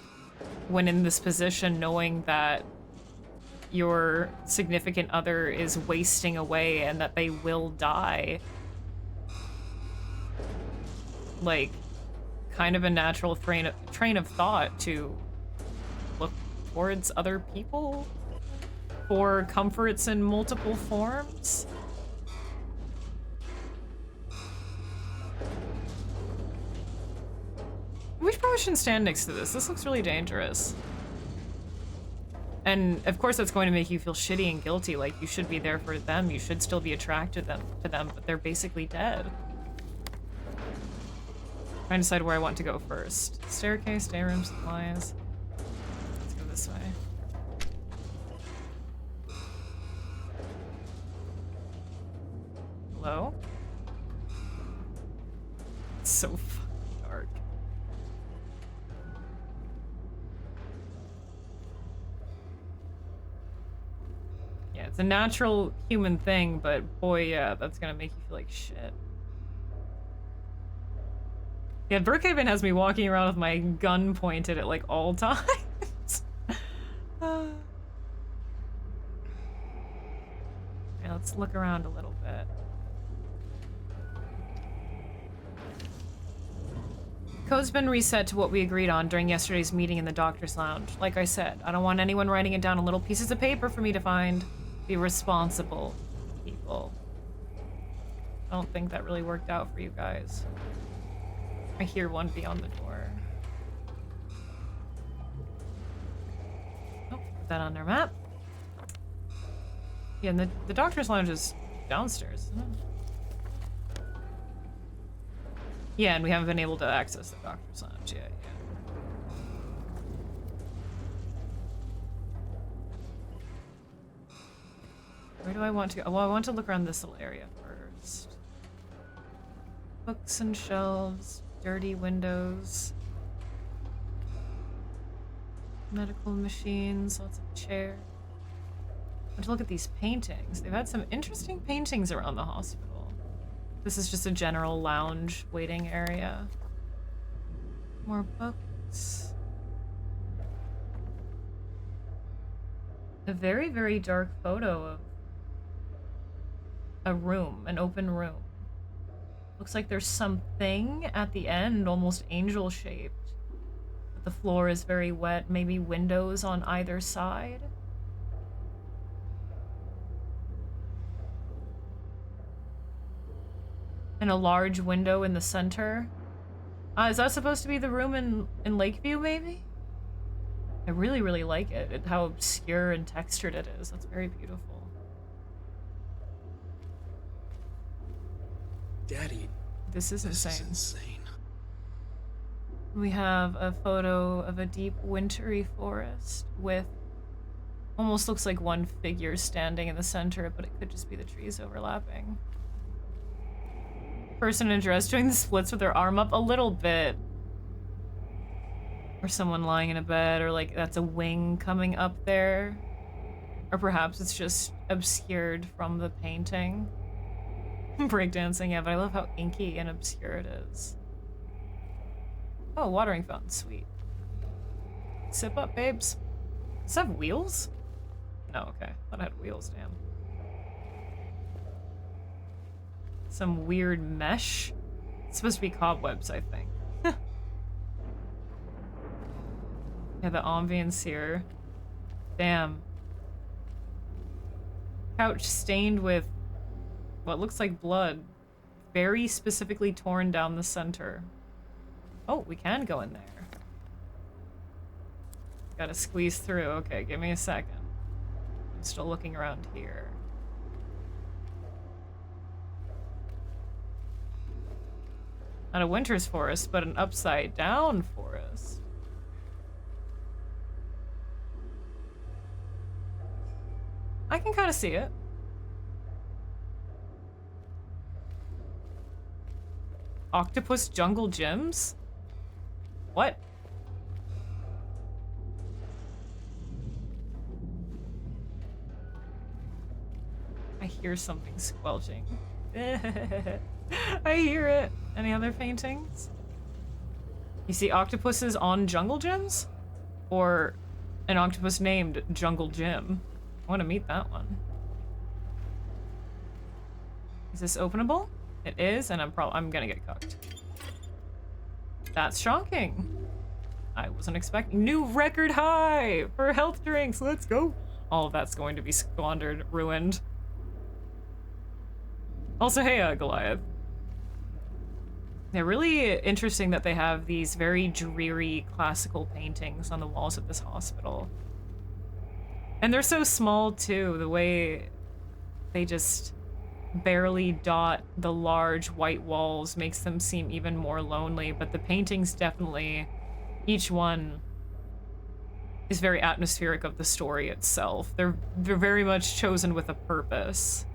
when in this position, knowing that your significant other is wasting away and that they will die. Like, kind of a natural train of thought to look towards other people for comforts in multiple forms. We probably shouldn't stand next to this. This looks really dangerous. And of course that's going to make you feel shitty and guilty, like you should be there for them, you should still be attracted to them, but they're basically dead. Trying to decide where I want to go first. Staircase, day room, supplies. Let's go this way. Hello? It's so fucking dark. Yeah, it's a natural human thing, but boy, yeah, that's gonna make you feel like shit. Yeah, Brookhaven has me walking around with my gun pointed at like all times. Yeah, let's look around a little bit. Code's been reset to what we agreed on during yesterday's meeting in the doctor's lounge. Like I said, I don't want anyone writing it down on little pieces of paper for me to find. Be responsible, people. I don't think that really worked out for you guys. I hear one beyond the door. Oh, put that on their map. Yeah, and the doctor's lounge is downstairs, isn't it? Yeah, and we haven't been able to access the doctor's lounge yet. Where do I want to go? Well, I want to look around this little area first. Books and shelves, dirty windows, medical machines, lots of chairs. I want to look at these paintings. They've had some interesting paintings around the hospital. This is just a general lounge waiting area. More books. A very, very dark photo of a room, an open room. Looks like there's something at the end, almost angel-shaped. But the floor is very wet, maybe windows on either side. And a large window in the center. Is that supposed to be the room in Lakeview, maybe? I really, really like it. How obscure and textured it is. That's very beautiful. Daddy, This is this insane. is insane. We have a photo of a deep wintry forest with almost looks like one figure standing in the center, but it could just be the trees overlapping. Person in a dress doing the splits with their arm up a little bit. Or someone lying in a bed, or like that's a wing coming up there. Or perhaps it's just obscured from the painting. Breakdancing, yeah, but I love how inky and obscure it is. Oh, watering fountain, sweet. Sip up, babes. Does it have wheels? No, okay. I thought it had wheels, damn. Some weird mesh. It's supposed to be cobwebs, I think. Yeah, the ambience here. Damn. Couch stained with what looks like blood. Very specifically torn down the center. Oh, we can go in there. Gotta squeeze through. Okay, give me a second. I'm still looking around here. Not a winter's forest, but an upside down forest. I can kind of see it. Octopus jungle gyms? What? I hear something squelching. I hear it. Any other paintings? You see octopuses on jungle gyms? Or an octopus named Jungle Gym? I want to meet that one. Is this openable? It is, and I'm gonna get cooked. That's shocking. I wasn't expecting. New record high for health drinks. Let's go. All of that's going to be squandered, ruined. Also, hey, Goliath. Yeah, really interesting that they have these very dreary classical paintings on the walls of this hospital. And they're so small, too. The way they just barely dot the large white walls makes them seem even more lonely, but the paintings definitely, each one is very atmospheric of the story itself. They're very much chosen with a purpose.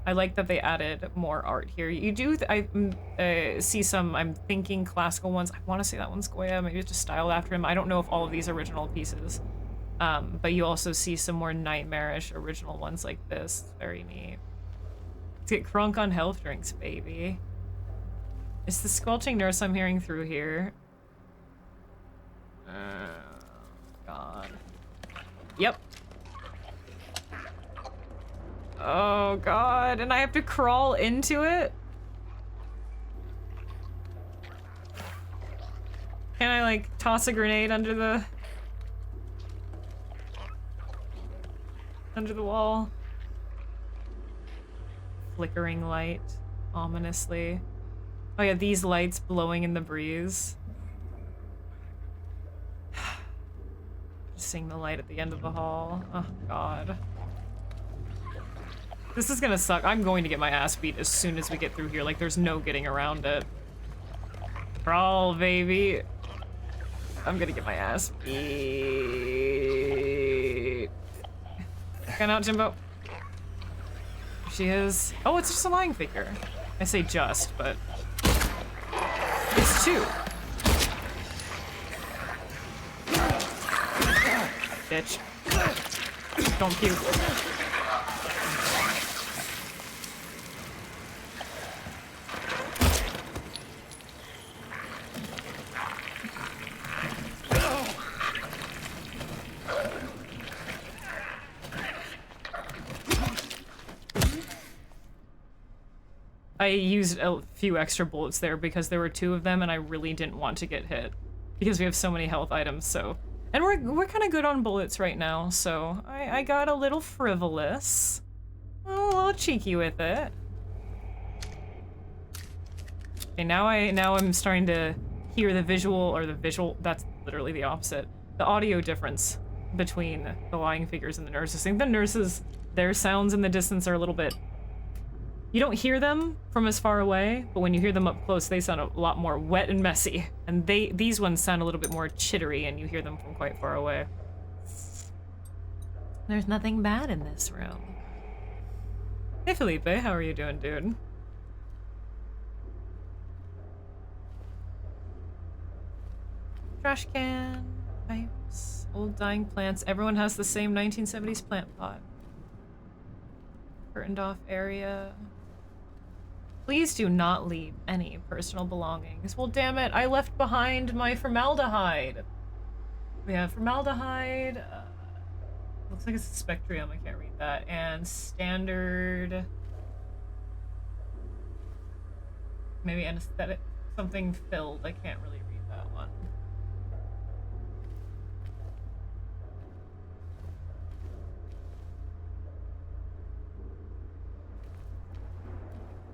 I like that they added more art here. You do, I see some, I'm thinking classical ones. I want to say that one's Goya, maybe it's just styled after him. I don't know if all of these original pieces. But you also see some more nightmarish original ones like this. It's very neat. Let's get crunk on health drinks, baby. It's the squelching nurse I'm hearing through here. God. Yep. Oh god, and I have to crawl into it? Can I like toss a grenade under the wall? Flickering light, ominously. Oh yeah, these lights blowing in the breeze. Seeing the light at the end of the hall. Oh god. This is gonna suck. I'm going to get my ass beat as soon as we get through here. Like, there's no getting around it. Crawl, baby. I'm gonna get my ass beat. Gun out, Jimbo. She is. Oh, it's just a lying figure. I say just, but it's two. Bitch. Don't puke. I used a few extra bullets there because there were two of them and I really didn't want to get hit because we have so many health items, so. And we're kind of good on bullets right now, so I got a little frivolous. A little cheeky with it. Okay, now I'm starting to hear the visual, that's literally the opposite. The audio difference between the lying figures and the nurses. I think the nurses, their sounds in the distance are a little bit. You don't hear them from as far away, but when you hear them up close, they sound a lot more wet and messy. And these ones sound a little bit more chittery, and you hear them from quite far away. There's nothing bad in this room. Hey, Felipe, how are you doing, dude? Trash can, pipes, old dying plants. Everyone has the same 1970s plant pot. Curtained off area. Please do not leave any personal belongings. Well, damn it, I left behind my formaldehyde. We have formaldehyde. Looks like it's a spectrum, I can't read that. And standard. Maybe anesthetic. Something filled, I can't really read that one.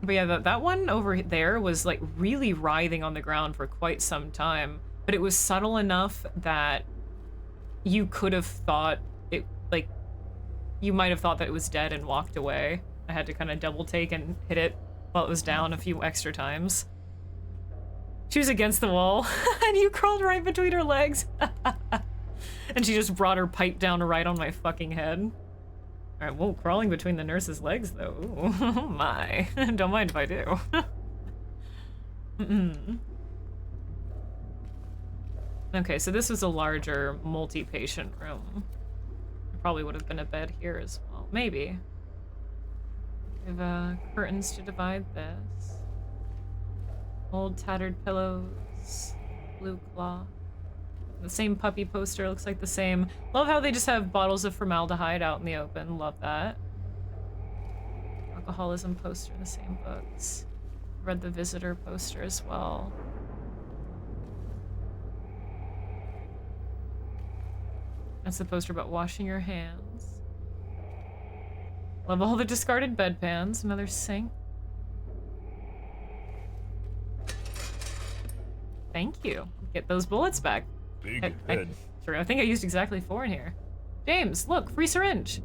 But yeah, that one over there was like really writhing on the ground for quite some time, but it was subtle enough that you could have thought it, like, you might have thought that it was dead and walked away. I had to kind of double take and hit it while it was down a few extra times. She was against the wall and you crawled right between her legs. And she just brought her pipe down right on my fucking head. Alright, well, crawling between the nurse's legs, though. Ooh, oh my. Don't mind if I do. Okay, so this was a larger, multi-patient room. There probably would have been a bed here as well. Maybe. We have curtains to divide this. Old tattered pillows. Blue cloth. The same puppy poster looks like the same. Love how they just have bottles of formaldehyde out in the open. Love that. Alcoholism poster in the same books. Read the visitor poster as well. That's the poster about washing your hands. Love all the discarded bedpans. Another sink. Thank you. Get those bullets back. Big head. Sure, I think I used exactly 4 in here. James, look, free syringe.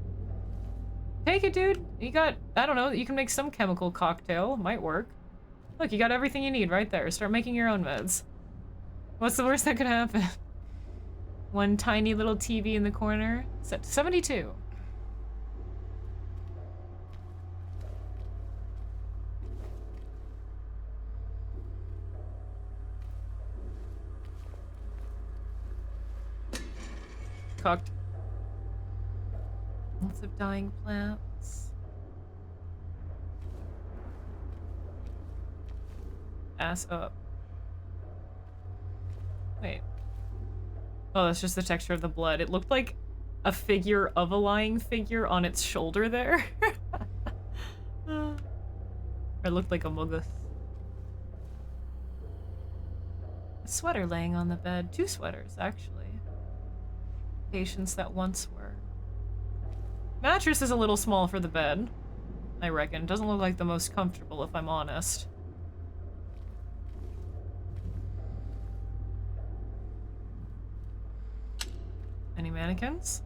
Take it, dude. You got, I don't know, you can make some chemical cocktail. Might work. Look, you got everything you need right there. Start making your own meds. What's the worst that could happen? One tiny little TV in the corner. Set to 72. Cocked. Lots of dying plants. Ass up. Wait. Oh, that's just the texture of the blood. It looked like a figure of a lying figure on its shoulder there. Or it looked like a muggus. A sweater laying on the bed. 2 sweaters, actually. Patients that once were. Mattress is a little small for the bed, I reckon. Doesn't look like the most comfortable, if I'm honest. Any mannequins?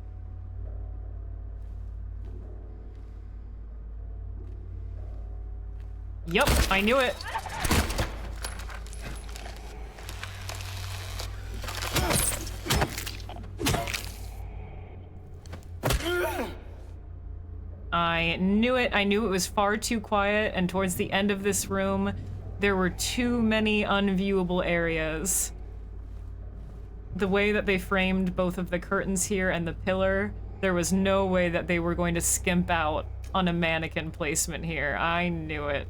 Yup, I knew it! I knew it. I knew it was far too quiet, and towards the end of this room, there were too many unviewable areas. The way that they framed both of the curtains here and the pillar, there was no way that they were going to skimp out on a mannequin placement here. I knew it.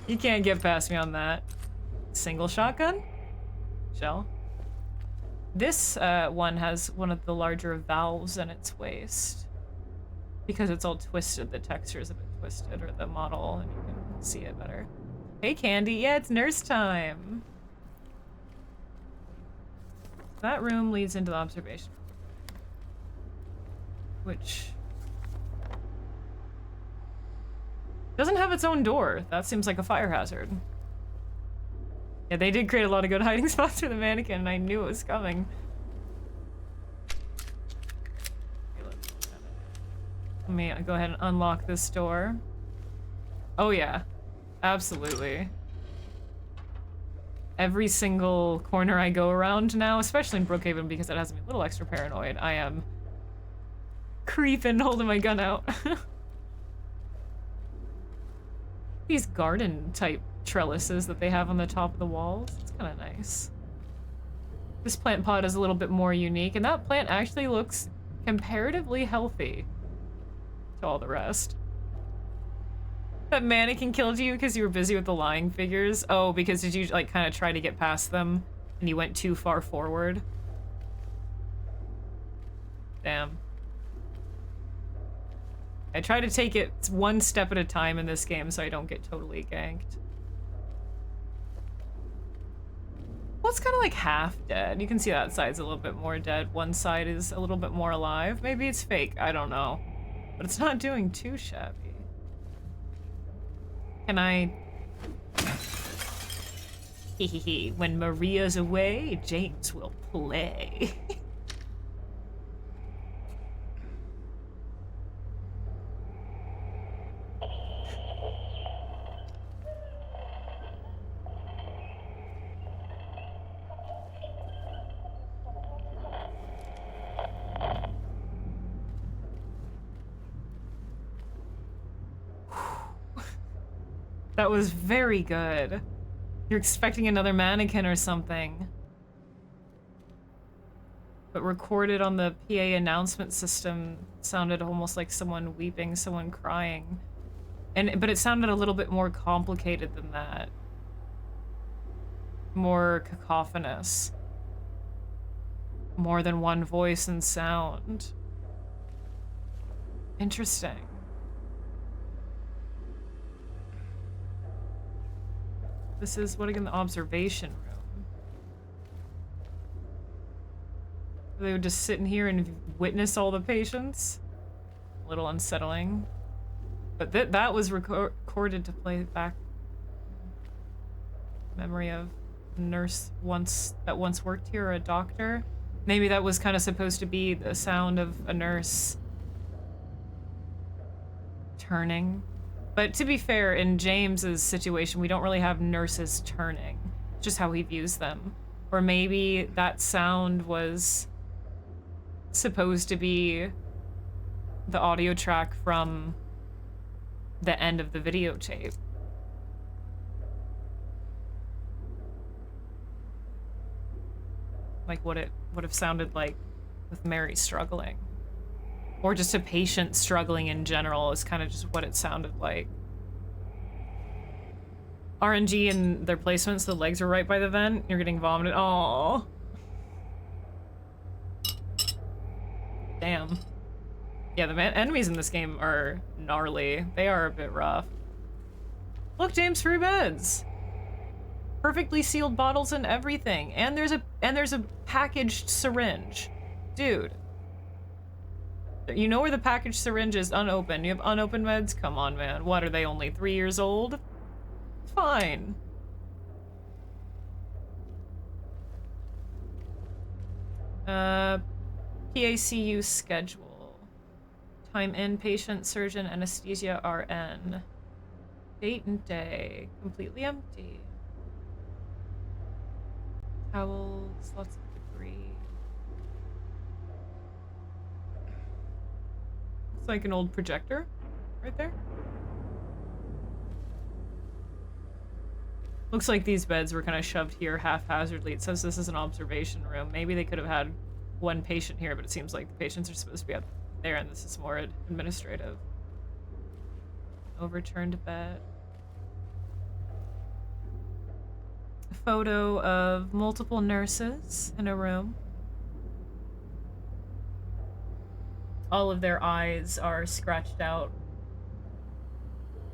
You can't get past me on that. Single shotgun? Shell? This one has one of the larger valves in its waist. Because it's all twisted, the texture is a bit twisted, or the model, and you can see it better. Hey Candy, yeah, it's nurse time! That room leads into the observation room. Which doesn't have its own door. That seems like a fire hazard. Yeah, they did create a lot of good hiding spots for the mannequin, and I knew it was coming. Let me go ahead and unlock this door. Oh yeah, absolutely. Every single corner I go around now, especially in Brookhaven because it has me a little extra paranoid, I am creeping, holding my gun out. These garden type trellises that they have on the top of the walls, it's kind of nice. This plant pot is a little bit more unique, and that plant actually looks comparatively healthy to all the rest. That mannequin killed you because you were busy with the lying figures? Oh, because did you like kind of try to get past them and you went too far forward? Damn. I try to take it one step at a time in this game so I don't get totally ganked. Well, it's kind of like half dead. You can see that side's a little bit more dead. One side is a little bit more alive. Maybe it's fake, I don't know. But it's not doing too shabby. Can I... Hehehe, when Maria's away, James will play. That was very good. You're expecting another mannequin or something. But recorded on the PA announcement system sounded almost like someone weeping, someone crying. But it sounded a little bit more complicated than that. more cacophonous. More than one voice and sound. Interesting. This is, what again, the observation room. They would just sit in here and witness all the patients. A little unsettling. But that was recorded to play back. Memory of a nurse that once worked here, or a doctor. Maybe that was kind of supposed to be the sound of a nurse turning. But to be fair, in James's situation, we don't really have nurses turning. It's just how he views them. Or maybe that sound was supposed to be the audio track from the end of the videotape. Like what it would have sounded like with Mary struggling. Or just a patient struggling in general is kind of just what it sounded like. RNG and their placements, the legs are right by the vent. You're getting vomited. Aww. Damn. Yeah, the enemies in this game are gnarly. They are a bit rough. Look, James, free beds. Perfectly sealed bottles and everything. And there's a packaged syringe. Dude. You know where the packaged syringe is unopened. You have unopened meds? Come on, man. What, are they only 3 years old? Fine. PACU schedule. Time in, patient, surgeon, anesthesia, RN. Date and day. Completely empty. Towels, lots of debris. It's like an old projector right there. Looks like these beds were kind of shoved here haphazardly. It says this is an observation room. Maybe they could have had one patient here, but it seems like the patients are supposed to be up there and this is more administrative. Overturned bed. A photo of multiple nurses in a room. All of their eyes are scratched out.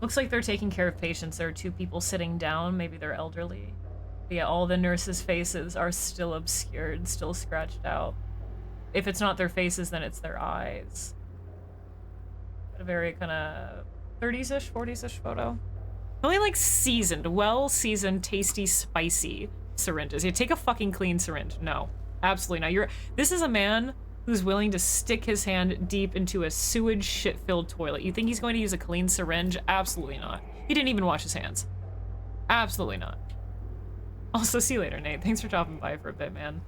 Looks like they're taking care of patients. There are 2 people sitting down. Maybe they're elderly. But yeah, all the nurses' faces are still obscured, still scratched out. If it's not their faces, then it's their eyes. A very kind of 30s-ish, 40s-ish photo. Really like seasoned, well-seasoned, tasty, spicy syringes. You take a fucking clean syringe. No, absolutely not. This is a man who's willing to stick his hand deep into a sewage shit-filled toilet. You think he's going to use a clean syringe? Absolutely not. He didn't even wash his hands. Absolutely not. Also, see you later, Nate. Thanks for dropping by for a bit, man.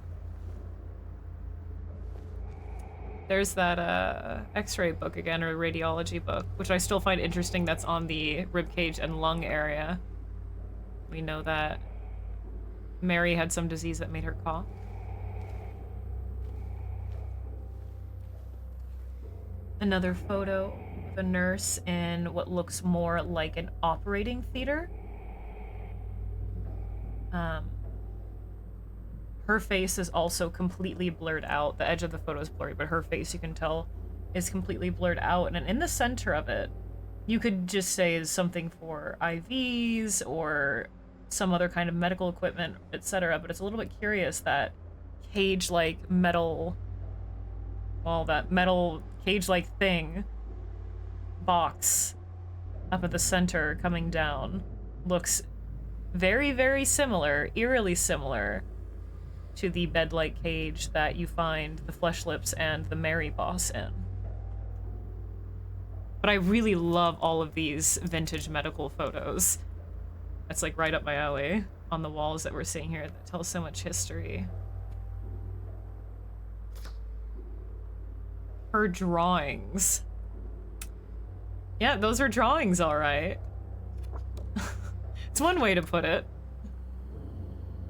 There's that x-ray book again, or radiology book, which I still find interesting. That's on the ribcage and lung area. We know that Mary had some disease that made her cough. Another photo of a nurse in what looks more like an operating theater. Her face is also completely blurred out. The edge of the photo is blurry, but her face, you can tell, is completely blurred out. And in the center of it, you could just say is something for IVs or some other kind of medical equipment, etc. But it's a little bit curious that cage-like metal, well, that metal cage-like thing, box up at the center coming down, looks very, very similar, eerily similar to the bed-like cage that you find the Flesh Lips and the Mary boss in. But I really love all of these vintage medical photos. That's like right up my alley on the walls that we're seeing here that tell so much history. Her drawings. Yeah, those are drawings, all right. It's one way to put it.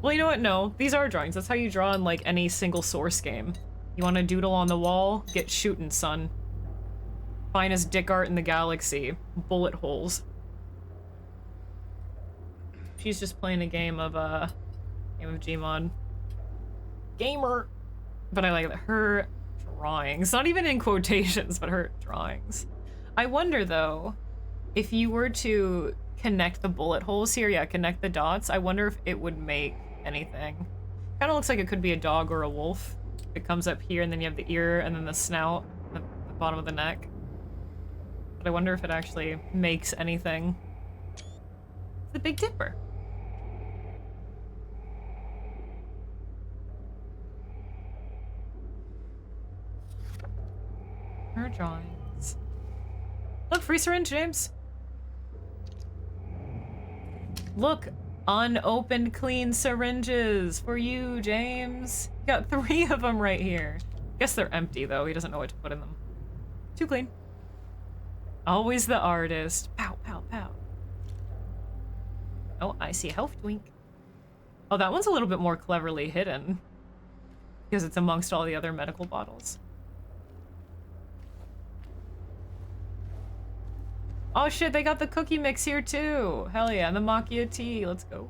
Well, you know what? No, these are drawings. That's how you draw in, like, any single Source game. You want to doodle on the wall? Get shooting, son. Finest dick art in the galaxy. Bullet holes. She's just playing a game of, Game of Gmod. Gamer! But I like her drawings. Not even in quotations, but her drawings. I wonder, though, if you were to connect the bullet holes here, yeah, connect the dots, I wonder if it would make anything. Kind of looks like it could be a dog or a wolf. It comes up here, and then you have the ear, and then the snout, the bottom of the neck. But I wonder if it actually makes anything. It's the Big Dipper. Her drawings. Look, free syringe, James. Look, unopened clean syringes for you, James. You got 3 of them right here. Guess they're empty, though. He doesn't know what to put in them. Too clean. Always the artist. Pow, pow, pow. Oh, I see a health twink. Oh, that one's a little bit more cleverly hidden. Because it's amongst all the other medical bottles. Oh shit, they got the cookie mix here too. Hell yeah, and the macchia tea. Let's go.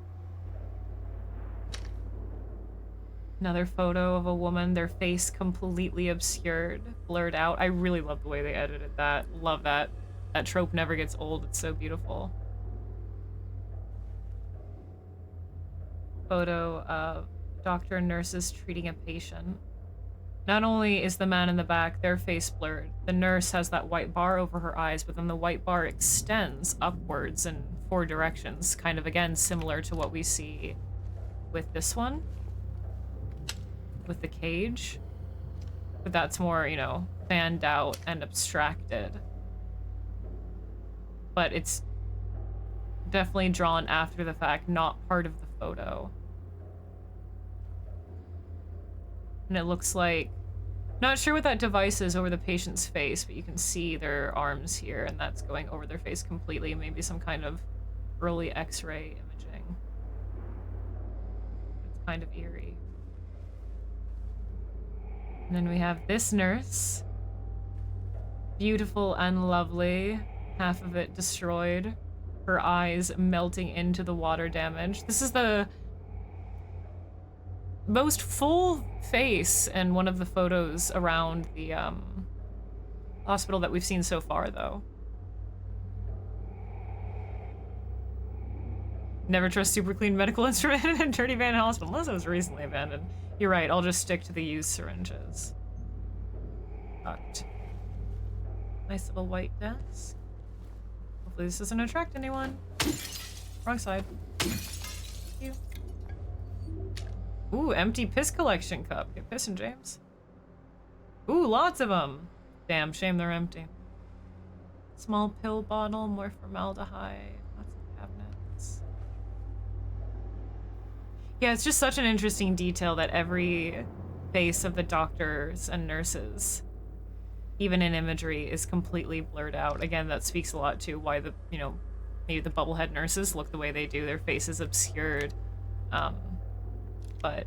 Another photo of a woman, their face completely obscured, blurred out. I really love the way they edited that. Love that. That trope never gets old. It's so beautiful. Photo of doctor and nurses treating a patient. Not only is the man in the back, their face blurred, the nurse has that white bar over her eyes, but then the white bar extends upwards in 4 directions, kind of, again, similar to what we see with this one. With the cage. But that's more, you know, fanned out and abstracted. But it's definitely drawn after the fact, not part of the photo. And it looks like, not sure what that device is over the patient's face, but you can see their arms here, and that's going over their face completely. Maybe some kind of early X-ray imaging. It's kind of eerie. And then we have this nurse. Beautiful and lovely. Half of it destroyed. Her eyes melting into the water damage. This is the most full face in one of the photos around the hospital that we've seen so far, though. Never trust super clean medical instrument in dirty abandoned hospital unless it was recently abandoned. You're right, I'll just stick to the used syringes. Tucked. Nice little white desk. Hopefully this doesn't attract anyone. Wrong side. Thank you. Ooh, empty piss collection cup. Get pissing, James. Ooh, lots of them. Damn, shame they're empty. Small pill bottle, more formaldehyde. Lots of cabinets. Yeah, it's just such an interesting detail that every face of the doctors and nurses, even in imagery, is completely blurred out. Again, that speaks a lot to why the, you know, maybe the bubblehead nurses look the way they do. Their face is obscured. But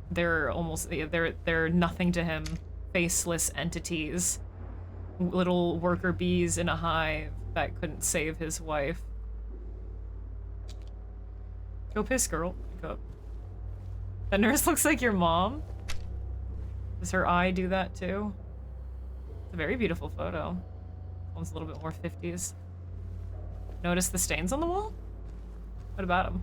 they're almost, they're nothing to him. Faceless entities. Little worker bees in a hive that couldn't save his wife. Go piss, girl. Go. That nurse looks like your mom. Does her eye do that too? It's a very beautiful photo. One's a little bit more 50s. Notice the stains on the wall? What about them?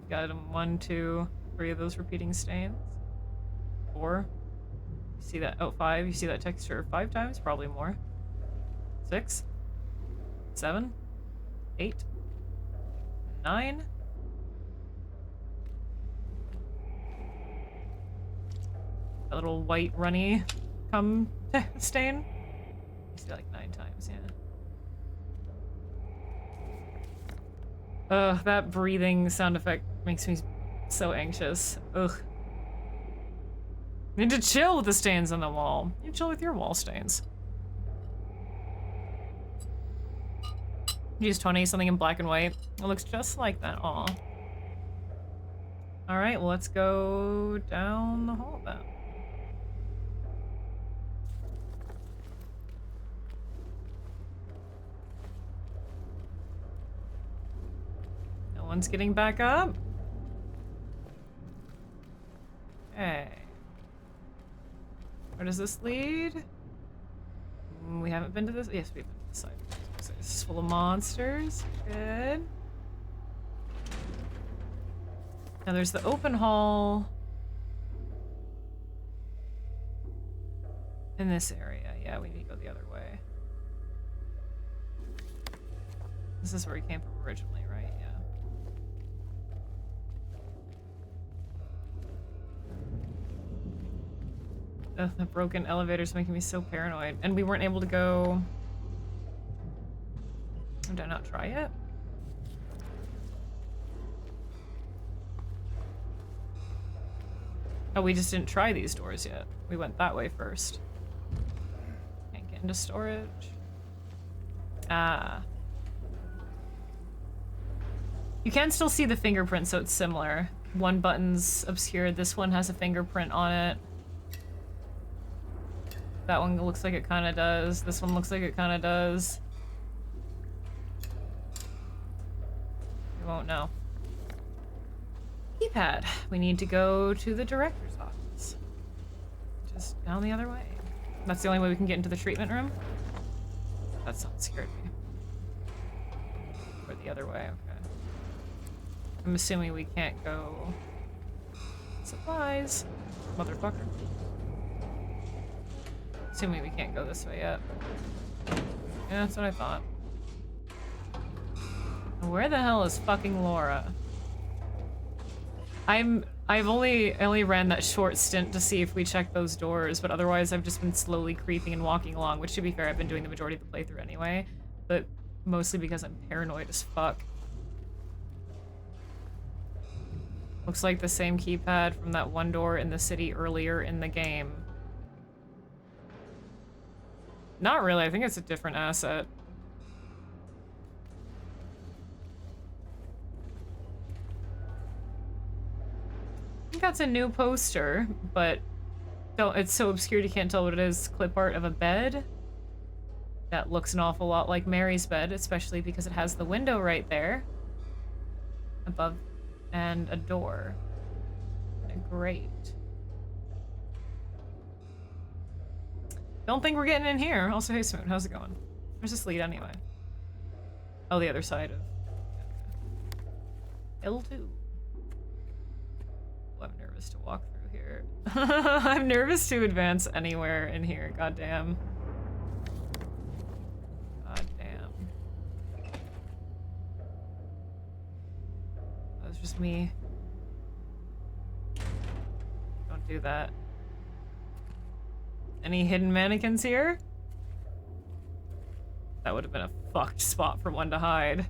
Got them 1, 2, 3 of those repeating stains. 4. You see that? Oh, 5. You see that texture 5 times? Probably more. 6. 7. 8. 9. A little white runny cum stain. You see that like 9 times, yeah. Ugh, that breathing sound effect makes me so anxious. Ugh. You need to chill with the stains on the wall. You chill with your wall stains. Use 20, something in black and white. It looks just like that. Aw. Alright, well, let's go down the hall then. One's getting back up. Okay. Where does this lead? We haven't been to this. Yes, we've been to this side. So this is full of monsters. Good. Now there's the open hall in this area. Yeah, we need to go the other way. This is where we came from originally, right? Yeah. Ugh, the broken elevator's making me so paranoid. And we weren't able to go... Did I not try it? Oh, we just didn't try these doors yet. We went that way first. Can't get into storage. Ah. You can still see the fingerprint, so it's similar. One button's obscured, this one has a fingerprint on it. That one looks like it kinda does. This one looks like it kinda does. You won't know. Keypad. We need to go to the director's office. Just down the other way. That's the only way we can get into the treatment room? That sound scared me. Or the other way, okay. I'm assuming we can't go... Supplies. Motherfucker. Assuming we can't go this way yet. Yeah, that's what I thought. Where the hell is fucking Laura? I only ran that short stint to see if we checked those doors, but otherwise I've just been slowly creeping and walking along, which to be fair, I've been doing the majority of the playthrough anyway, but mostly because I'm paranoid as fuck. Looks like the same keypad from that one door in the city earlier in the game. Not really, I think it's a different asset. I think that's a new poster, but it's so obscured you can't tell what it is. Clip art of a bed. That looks an awful lot like Mary's bed, especially because it has the window right there. Above, and a door. And a grate. Don't think we're getting in here. Also, hey Smoot, how's it going? Where's this lead anyway? Oh, the other side of... L2. I'm nervous to walk through here. I'm nervous to advance anywhere in here. Goddamn. Goddamn. That was just me. Don't do that. Any hidden mannequins here? That would have been a fucked spot for one to hide.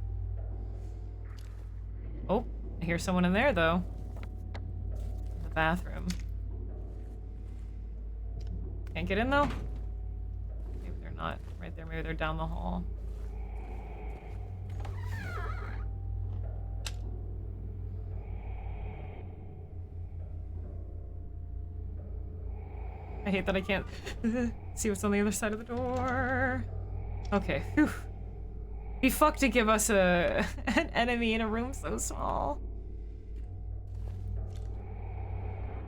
Oh, I hear someone in there though. Bathroom. Can't get in though? Maybe they're not right there, maybe they're down the hall. I hate that I can't see what's on the other side of the door. Okay, whew. Be fucked to give us an enemy in a room so small.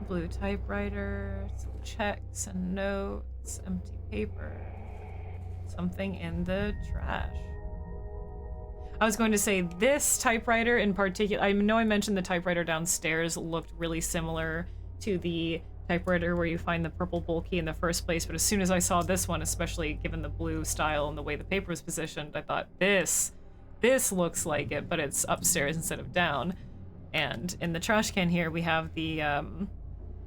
Blue typewriter, some checks and notes, empty paper, something in the trash. I was going to say this typewriter in particular, I know I mentioned the typewriter downstairs looked really similar to the typewriter where you find the purple bulky in the first place, but as soon as I saw this one, especially given the blue style and the way the paper was positioned, I thought this looks like it, but it's upstairs instead of down. And in the trash can here, we have the,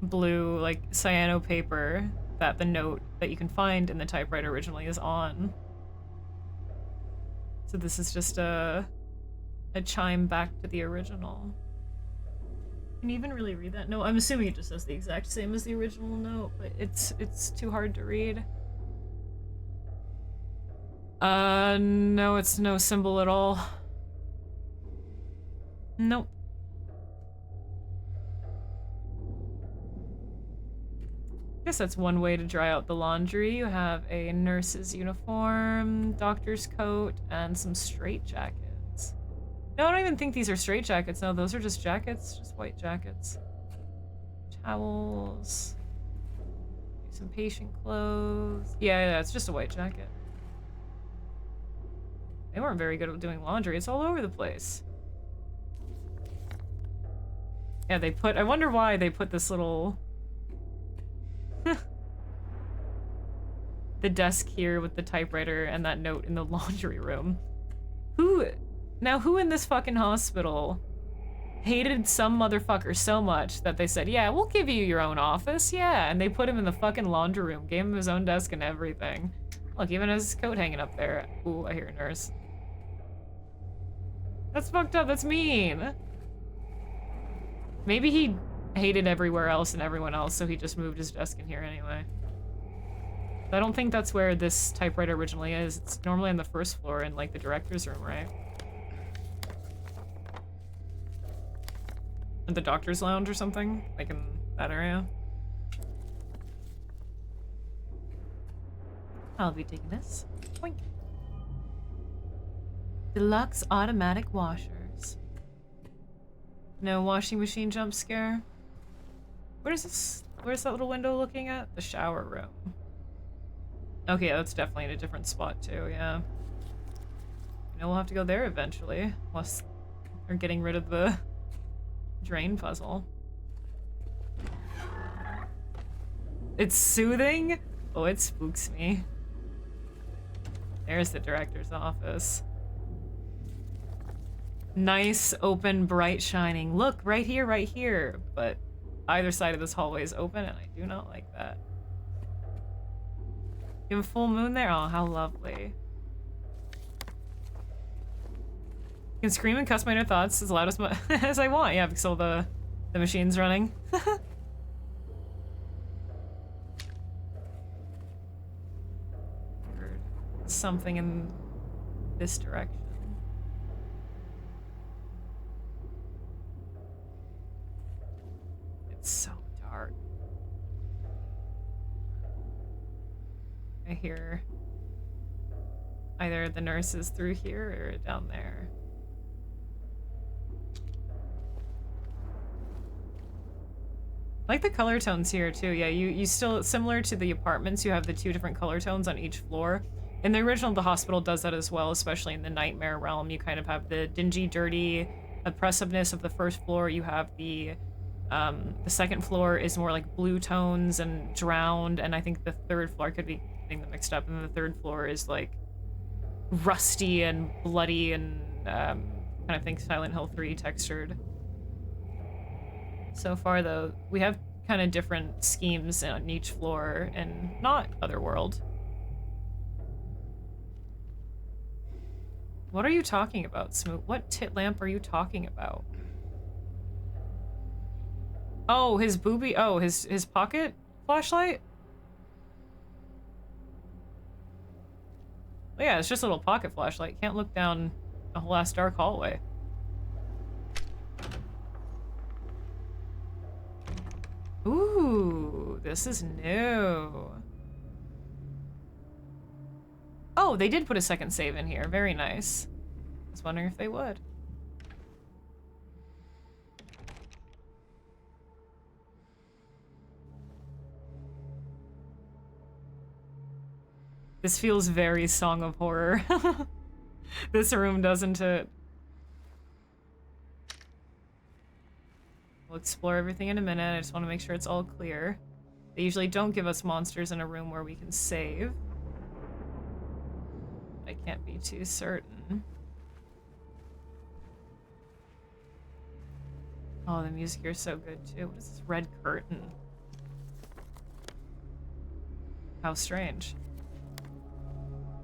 blue, like, cyano paper that the note that you can find in the typewriter originally is on. So this is just a chime back to the original. Can you even really read that? No, I'm assuming it just says the exact same as the original note, but it's too hard to read. No, it's no symbol at all. Nope. I guess that's one way to dry out the laundry. You have a nurse's uniform, doctor's coat, and some straitjackets. No, I don't even think these are straight jackets. No, those are just jackets. Just white jackets. Towels. Some patient clothes. Yeah, it's just a white jacket. They weren't very good at doing laundry. It's all over the place. Yeah, they put... I wonder why they put this little... the desk here with the typewriter and that note in the laundry room. Who... Now, who in this fucking hospital hated some motherfucker so much that they said, yeah, we'll give you your own office, yeah. And they put him in the fucking laundry room, gave him his own desk and everything. Look, even his coat hanging up there. Ooh, I hear a nurse. That's fucked up, that's mean. Maybe he hated everywhere else and everyone else, so he just moved his desk in here anyway. I don't think that's where this typewriter originally is. It's normally on the first floor in, like, the director's room, right? In the doctor's lounge or something? Like in that area? I'll be taking this. Boink. Deluxe automatic washers. No washing machine jump scare. Where's this? Where's that little window looking at? The shower room. Okay, that's definitely in a different spot too, yeah. You know, we'll have to go there eventually. Unless they're getting rid of the drain puzzle. It's soothing? Oh, it spooks me. There's the director's office. Nice, open, bright, shining. Look, right here, right here. But either side of this hallway is open, and I do not like that. You have a full moon there? Oh, how lovely. I can scream and cuss my inner thoughts as loud as, as I want. Yeah, because all the machine's running. Heard something in this direction. It's so dark. I hear either the nurses through here or down there. I like the color tones here too. Yeah, you still, similar to the apartments, you have the two different color tones on each floor. In the original, the hospital does that as well, especially in the nightmare realm. You kind of have the dingy, dirty oppressiveness of the first floor. You have the second floor is more like blue tones and drowned, and I think the third floor, I could be getting them mixed up, and the third floor is like rusty and bloody and kind of think Silent Hill 3 textured. So far, though, we have kind of different schemes on each floor and not Otherworld. What are you talking about, Smoot? What tit lamp are you talking about? Oh, his booby. Oh, his pocket flashlight? Oh, yeah, it's just a little pocket flashlight. Can't look down a whole ass dark hallway. Ooh, this is new. Oh, they did put a second save in here. Very nice. I was wondering if they would. This feels very Song of Horror. This room, doesn't it? We'll explore everything in a minute. I just want to make sure it's all clear. They usually don't give us monsters in a room where we can save. I can't be too certain. Oh, the music here is so good too. What is this red curtain? How strange.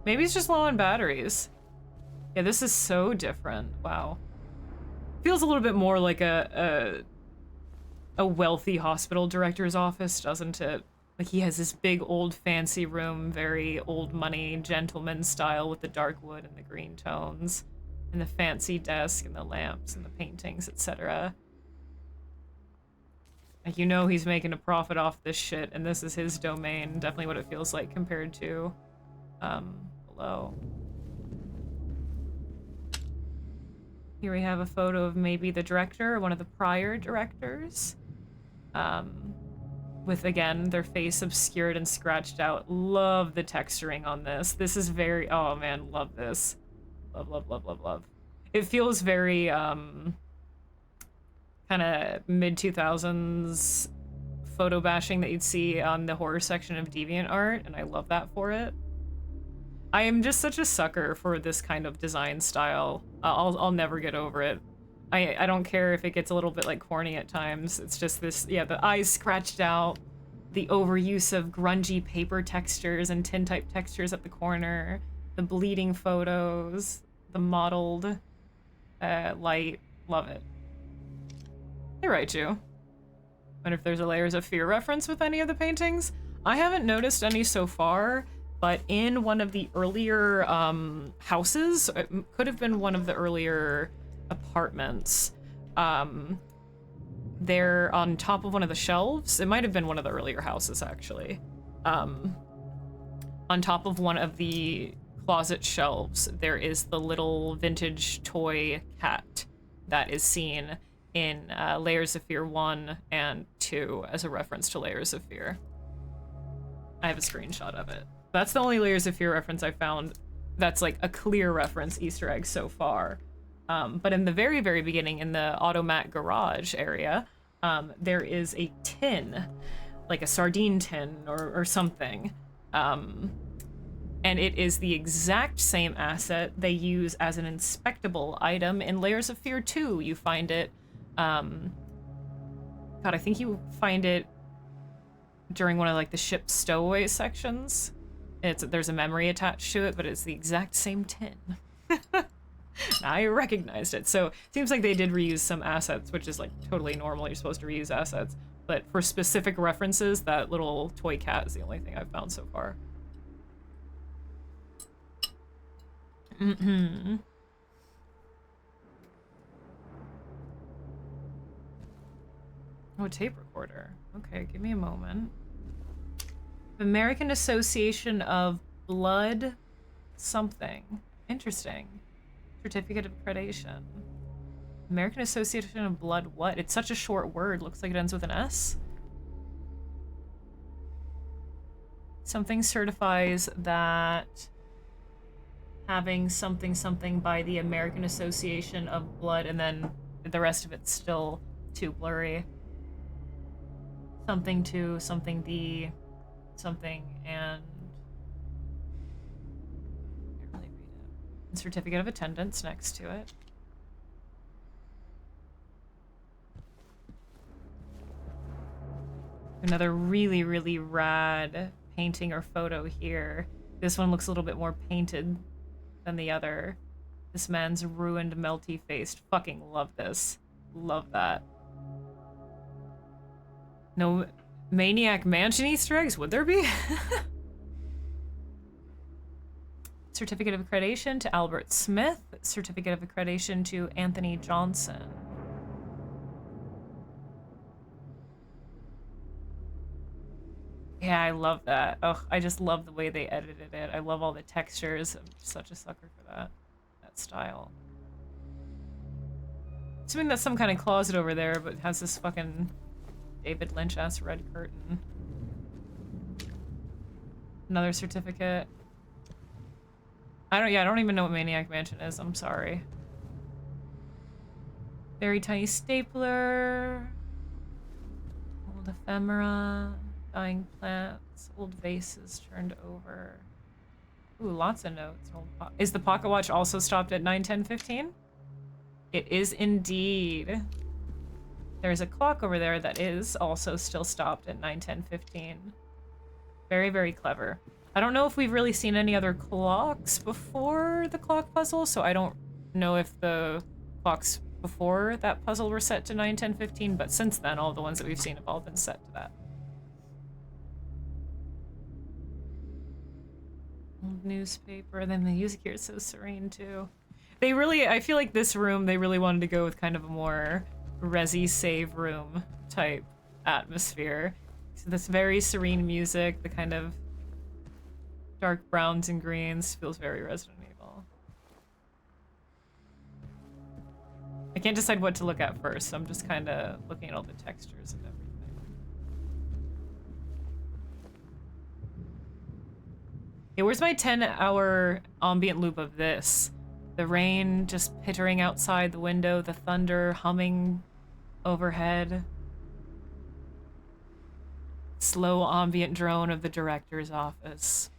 Maybe it's just low on batteries. Yeah, this is so different. Wow. Feels a little bit more like a wealthy hospital director's office, doesn't it? Like he has this big old fancy room, very old money, gentleman style with the dark wood and the green tones, and the fancy desk and the lamps and the paintings, etc. Like, you know he's making a profit off this shit, and this is his domain. Definitely what it feels like compared to below. Here we have a photo of maybe the director or one of the prior directors. With, again, their face obscured and scratched out. Love the texturing on this. This is very... Oh, man, love this. Love, love, love, love, love. It feels very, kind of mid-2000s photo bashing that you'd see on the horror section of DeviantArt, and I love that for it. I am just such a sucker for this kind of design style. I'll never get over it. I don't care if it gets a little bit like corny at times. It's just this, yeah, the eyes scratched out, the overuse of grungy paper textures and tintype textures at the corner, the bleeding photos, the mottled light. Love it. They write you. Wonder if there's a Layers of Fear reference with any of the paintings. I haven't noticed any so far, but in one of the earlier houses, it could have been one of the earlier apartments, they're on top of one of the shelves. It might have been one of the earlier houses, actually. On top of one of the closet shelves, there is the little vintage toy cat that is seen in Layers of Fear 1 and 2 as a reference to Layers of Fear. I have a screenshot of it. That's the only Layers of Fear reference I found that's like a clear reference Easter egg so far. But in the very, very beginning, in the Automat garage area, there is a tin, like a sardine tin or something. And it is the exact same asset they use as an inspectable item in Layers of Fear 2. You find it, God, I think you find it during one of like the ship's stowaway sections. There's a memory attached to it, but it's the exact same tin. I recognized it. So it seems like they did reuse some assets, which is like totally normal. You're supposed to reuse assets. But for specific references, that little toy cat is the only thing I've found so far. Oh, tape recorder. Okay, give me a moment. American Association of Blood something. Interesting. Certificate of accreditation. American Association of Blood what? It's such a short word. Looks like it ends with an S. Something certifies that having something something by the American Association of Blood, and then the rest of it's still too blurry. Something to something the something and can't really read it. And certificate of attendance next to it. Another really, really rad painting or photo here. This one looks a little bit more painted than the other. This man's ruined, melty-faced. Fucking love this. Love that. No Maniac Mansion Easter eggs? Would there be? Certificate of accreditation to Albert Smith. Certificate of accreditation to Anthony Johnson. Yeah, I love that. Ugh, I just love the way they edited it. I love all the textures. I'm such a sucker for that style. Assuming that's some kind of closet over there, but has this fucking David Lynch-ass red curtain. Another certificate. I don't even know what Maniac Mansion is. I'm sorry. Very tiny stapler. Old ephemera. Dying plants. Old vases turned over. Ooh, lots of notes. Is the pocket watch also stopped at 9:10:15? It is indeed. There's a clock over there that is also still stopped at 9:10:15. Very, very clever. I don't know if we've really seen any other clocks before the clock puzzle, so I don't know if the clocks before that puzzle were set to 9:10:15, but since then, all the ones that we've seen have all been set to that. Old newspaper, then the music here is so serene too. They really, I feel like this room, they really wanted to go with kind of a more resi save room type atmosphere. So this very serene music, the kind of dark browns and greens, feels very Resident Evil. I can't decide what to look at first, so I'm just kind of looking at all the textures and everything. Okay, where's my 10-hour ambient loop of this? The rain just pittering outside the window, the thunder humming overhead. Slow ambient drone of the director's office.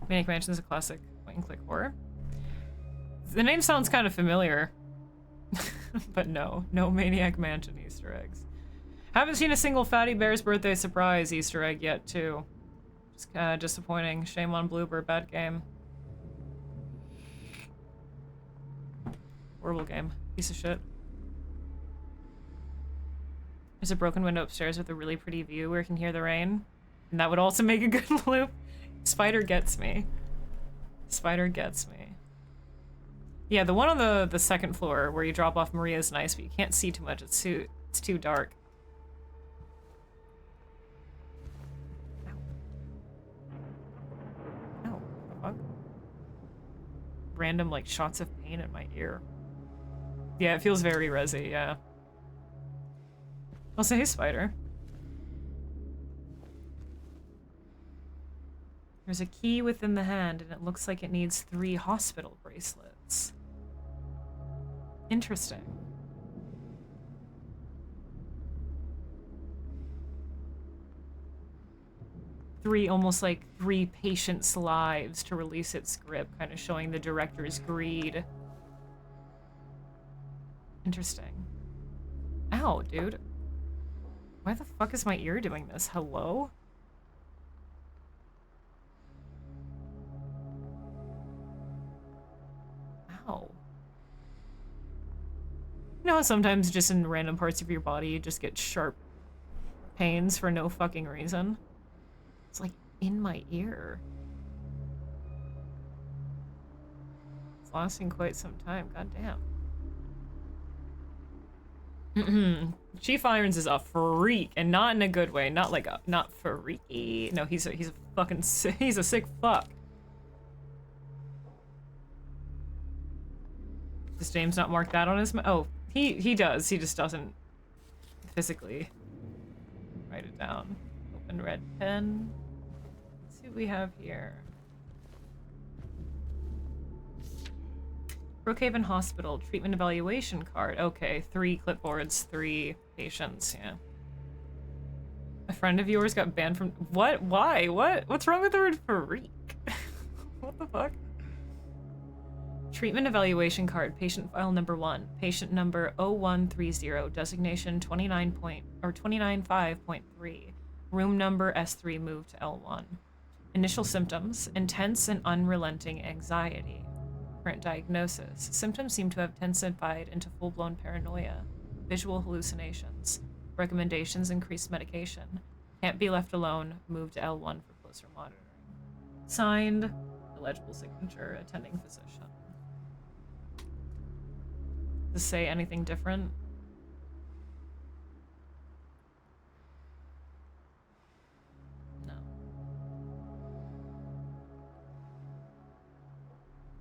Maniac Mansion is a classic point-and-click horror. The name sounds kind of familiar. But no Maniac Mansion Easter eggs. Haven't seen a single Fatty Bear's birthday surprise Easter egg yet, too. Just disappointing. Shame on Bloober. Bad game. Horrible game. Piece of shit. There's a broken window upstairs with a really pretty view where you can hear the rain. And that would also make a good loop. Spider gets me. Spider gets me. Yeah, the one on the second floor where you drop off Maria is nice, but you can't see too much. It's too dark. Ow. Ow. What the fuck? Random, like, shots of pain in my ear. Yeah, it feels very resi, yeah. I'll say, hey, Spider. There's a key within the hand, and it looks like it needs 3 hospital bracelets. Interesting. Almost like 3 patients' lives to release its grip, kind of showing the director's greed. Interesting. Ow, dude. Why the fuck is my ear doing this? Hello? Ow. You know how sometimes just in random parts of your body you just get sharp pains for no fucking reason? It's like in my ear. It's lasting quite some time, goddamn. Chief Irons is a freak, and not in a good way. Not like not freaky. No, he's a fucking he's a sick fuck. Does James not mark that on his oh, he does. He just doesn't physically write it down. Open red pen. Let's see what we have here. Brookhaven Hospital treatment evaluation card. Okay, 3 clipboards, 3 patients, yeah. A friend of yours got banned from what? Why? What? What's wrong with the word freak? What the fuck? Treatment evaluation card, patient file number 1, patient number 0130, designation 295.3, room number S3 moved to L1. Initial symptoms, intense and unrelenting anxiety. Current diagnosis, symptoms seem to have intensified into full-blown paranoia, visual hallucinations. Recommendations, increased medication. Can't be left alone, move to L1 for closer monitoring. Signed, illegible signature, attending physician. Does this say anything different? No.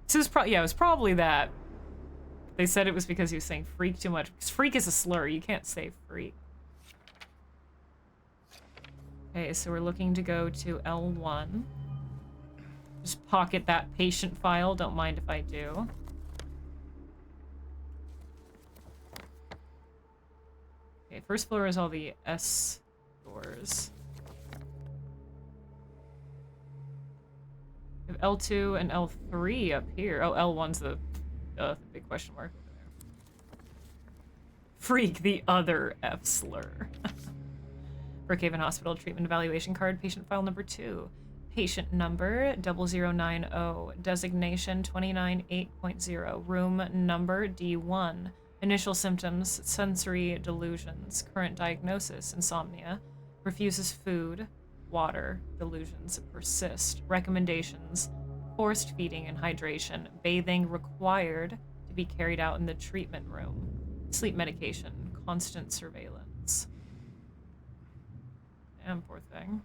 So it was yeah, it was probably that. They said it was because he was saying freak too much. Because freak is a slur, you can't say freak. Okay, so we're looking to go to L1. Just pocket that patient file, don't mind if I do. Okay, first floor is all the S doors. We have L2 and L3 up here. Oh, L1's the big question mark over there. Freak, the other F slur. Brookhaven Hospital treatment evaluation card, patient file number 2. Patient number 0090, designation 298.0, room number D1. Initial symptoms, sensory delusions. Current diagnosis, insomnia. Refuses food, water, delusions persist. Recommendations, forced feeding and hydration. Bathing required to be carried out in the treatment room. Sleep medication, constant surveillance. Damn, poor thing.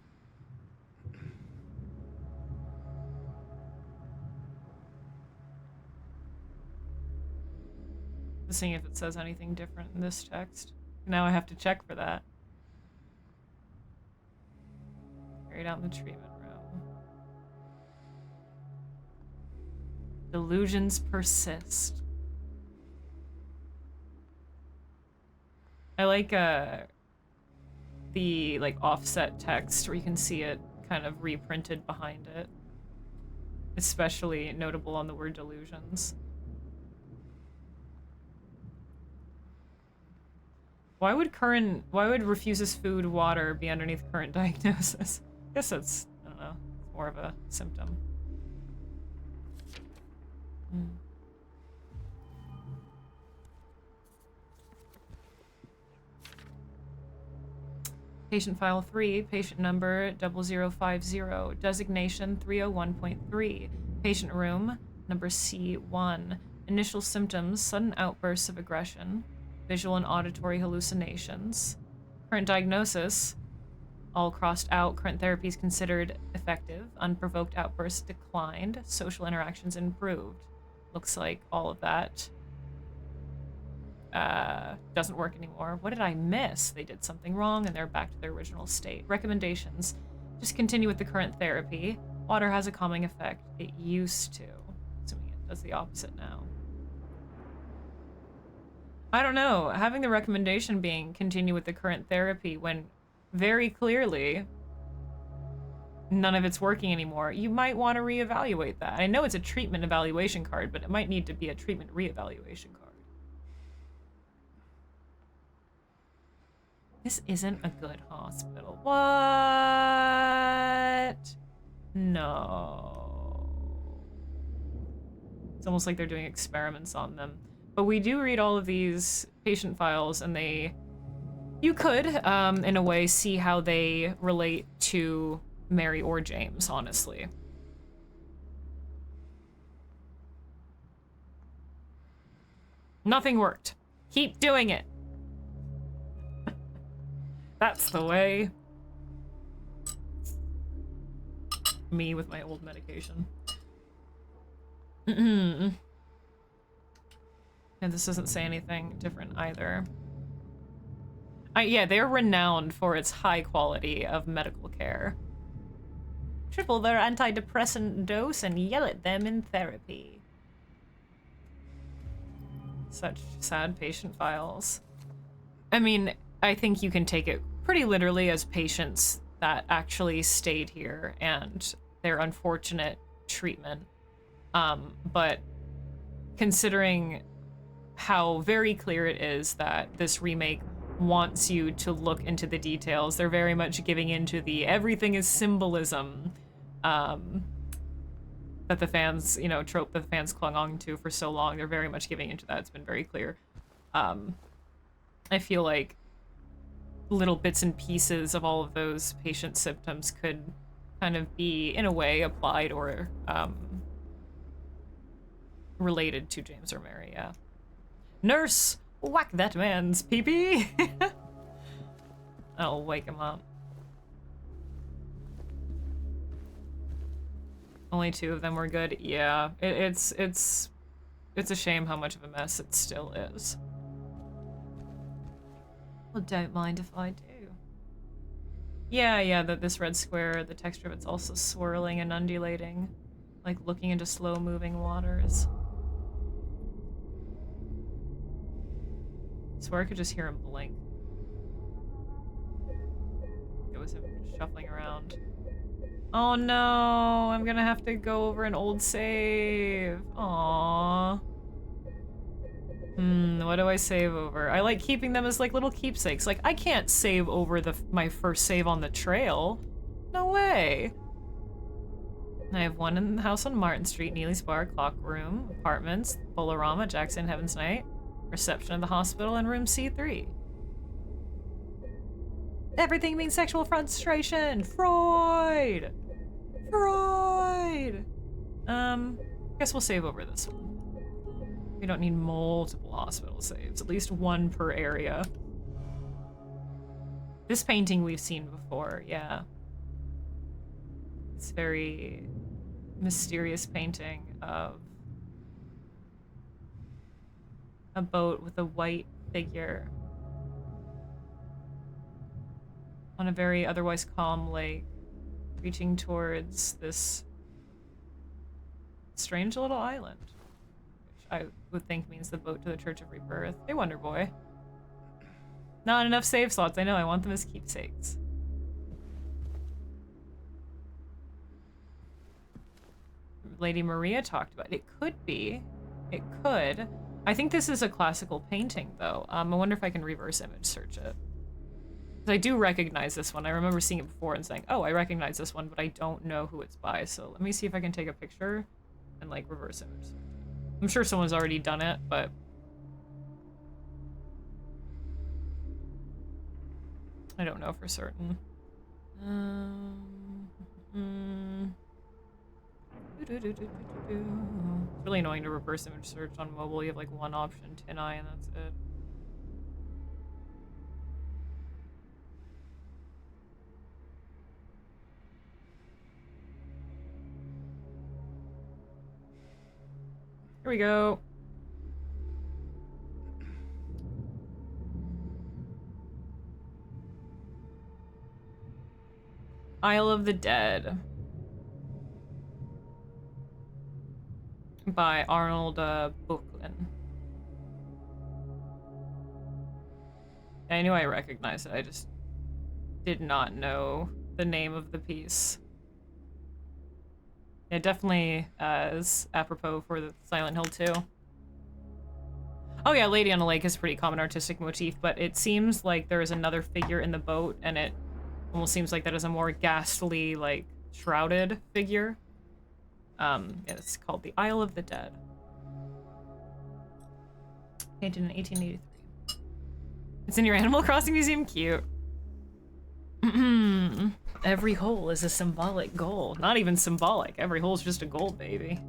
Just seeing if it says anything different in this text. Now I have to check for that. Carried out in the treatment room. Delusions persist. I like the like offset text where you can see it kind of reprinted behind it. Especially notable on the word delusions. Why would refuses food, water be underneath current diagnosis? I guess that's, I don't know, it's more of a symptom. Patient file 3, patient number 0050, designation 301.3, patient room number C1, initial symptoms, sudden outbursts of aggression, visual and auditory hallucinations, current diagnosis, all crossed out, current therapy is considered effective, unprovoked outbursts declined, social interactions improved. Looks like all of that doesn't work anymore. What did I miss? They did something wrong and they're back to their original state. Recommendations. Just continue with the current therapy. Water has a calming effect. It used to. Assuming it does the opposite now. I don't know. Having the recommendation being continue with the current therapy when very clearly none of it's working anymore, you might want to reevaluate that. I know it's a treatment evaluation card, but it might need to be a treatment reevaluation card. This isn't a good hospital. What? No. It's almost like they're doing experiments on them. But we do read all of these patient files, and you could, in a way, see how they relate to Mary or James, honestly. Nothing worked. Keep doing it. That's the way. Me with my old medication. And this doesn't say anything different either. Yeah, they're renowned for its high quality of medical care. Triple their antidepressant dose and yell at them in therapy. Such sad patient files. I mean, I think you can take it pretty literally as patients that actually stayed here and their unfortunate treatment. But considering how very clear it is that this remake wants you to look into the details, they're very much giving into the everything is symbolism that the fans, trope that the fans clung on to for so long. They're very much giving into that. It's been very clear. I feel like little bits and pieces of all of those patient symptoms could kind of be, in a way, applied or related to James or Mary, yeah. Nurse, whack that man's pee-pee! I'll wake him up. Only 2 of them were good. Yeah, it's a shame how much of a mess it still is. Well, don't mind if I do. Yeah, that this red square, the texture of it's also swirling and undulating, like looking into slow-moving waters. I swear I could just hear him blink. It was him shuffling around. Oh no, I'm gonna have to go over an old save. Aww. What do I save over? I like keeping them as like little keepsakes. Like, I can't save over my first save on the trail. No way. I have one in the house on Martin Street, Neely's Bar, Clock Room, Apartments, Bolorama, Jackson, Heaven's Night, Reception of the Hospital, and Room C3. Everything means sexual frustration! Freud! Freud! Guess we'll save over this one. We don't need multiple hospital saves, at least one per area. This painting we've seen before, yeah. It's very mysterious painting of a boat with a white figure on a very otherwise calm lake, reaching towards this strange little island, which I would think means the boat to the Church of Rebirth. Hey, Wonder Boy. Not enough save slots. I know, I want them as keepsakes. Lady Maria talked about. It could be. It could. I think this is a classical painting, though. I wonder if I can reverse image search it. Because I do recognize this one. I remember seeing it before and saying, oh, I recognize this one, but I don't know who it's by. So let me see if I can take a picture and, like, reverse image search it. I'm sure someone's already done it, but... I don't know for certain. It's really annoying to reverse image search on mobile. You have like one option, tin eye, and that's it. Here we go. Isle of the Dead by Arnold Böcklin. I knew I recognized it, I just did not know the name of the piece. It definitely is apropos for the Silent Hill 2. Oh yeah, Lady on a Lake is a pretty common artistic motif, but it seems like there is another figure in the boat, and it almost seems like that is a more ghastly, like, shrouded figure. Yeah, it's called The Isle of the Dead. Painted in 1883. It's in your Animal Crossing museum? Cute. Every hole is a symbolic goal. Not even symbolic. Every hole's just a goal, baby.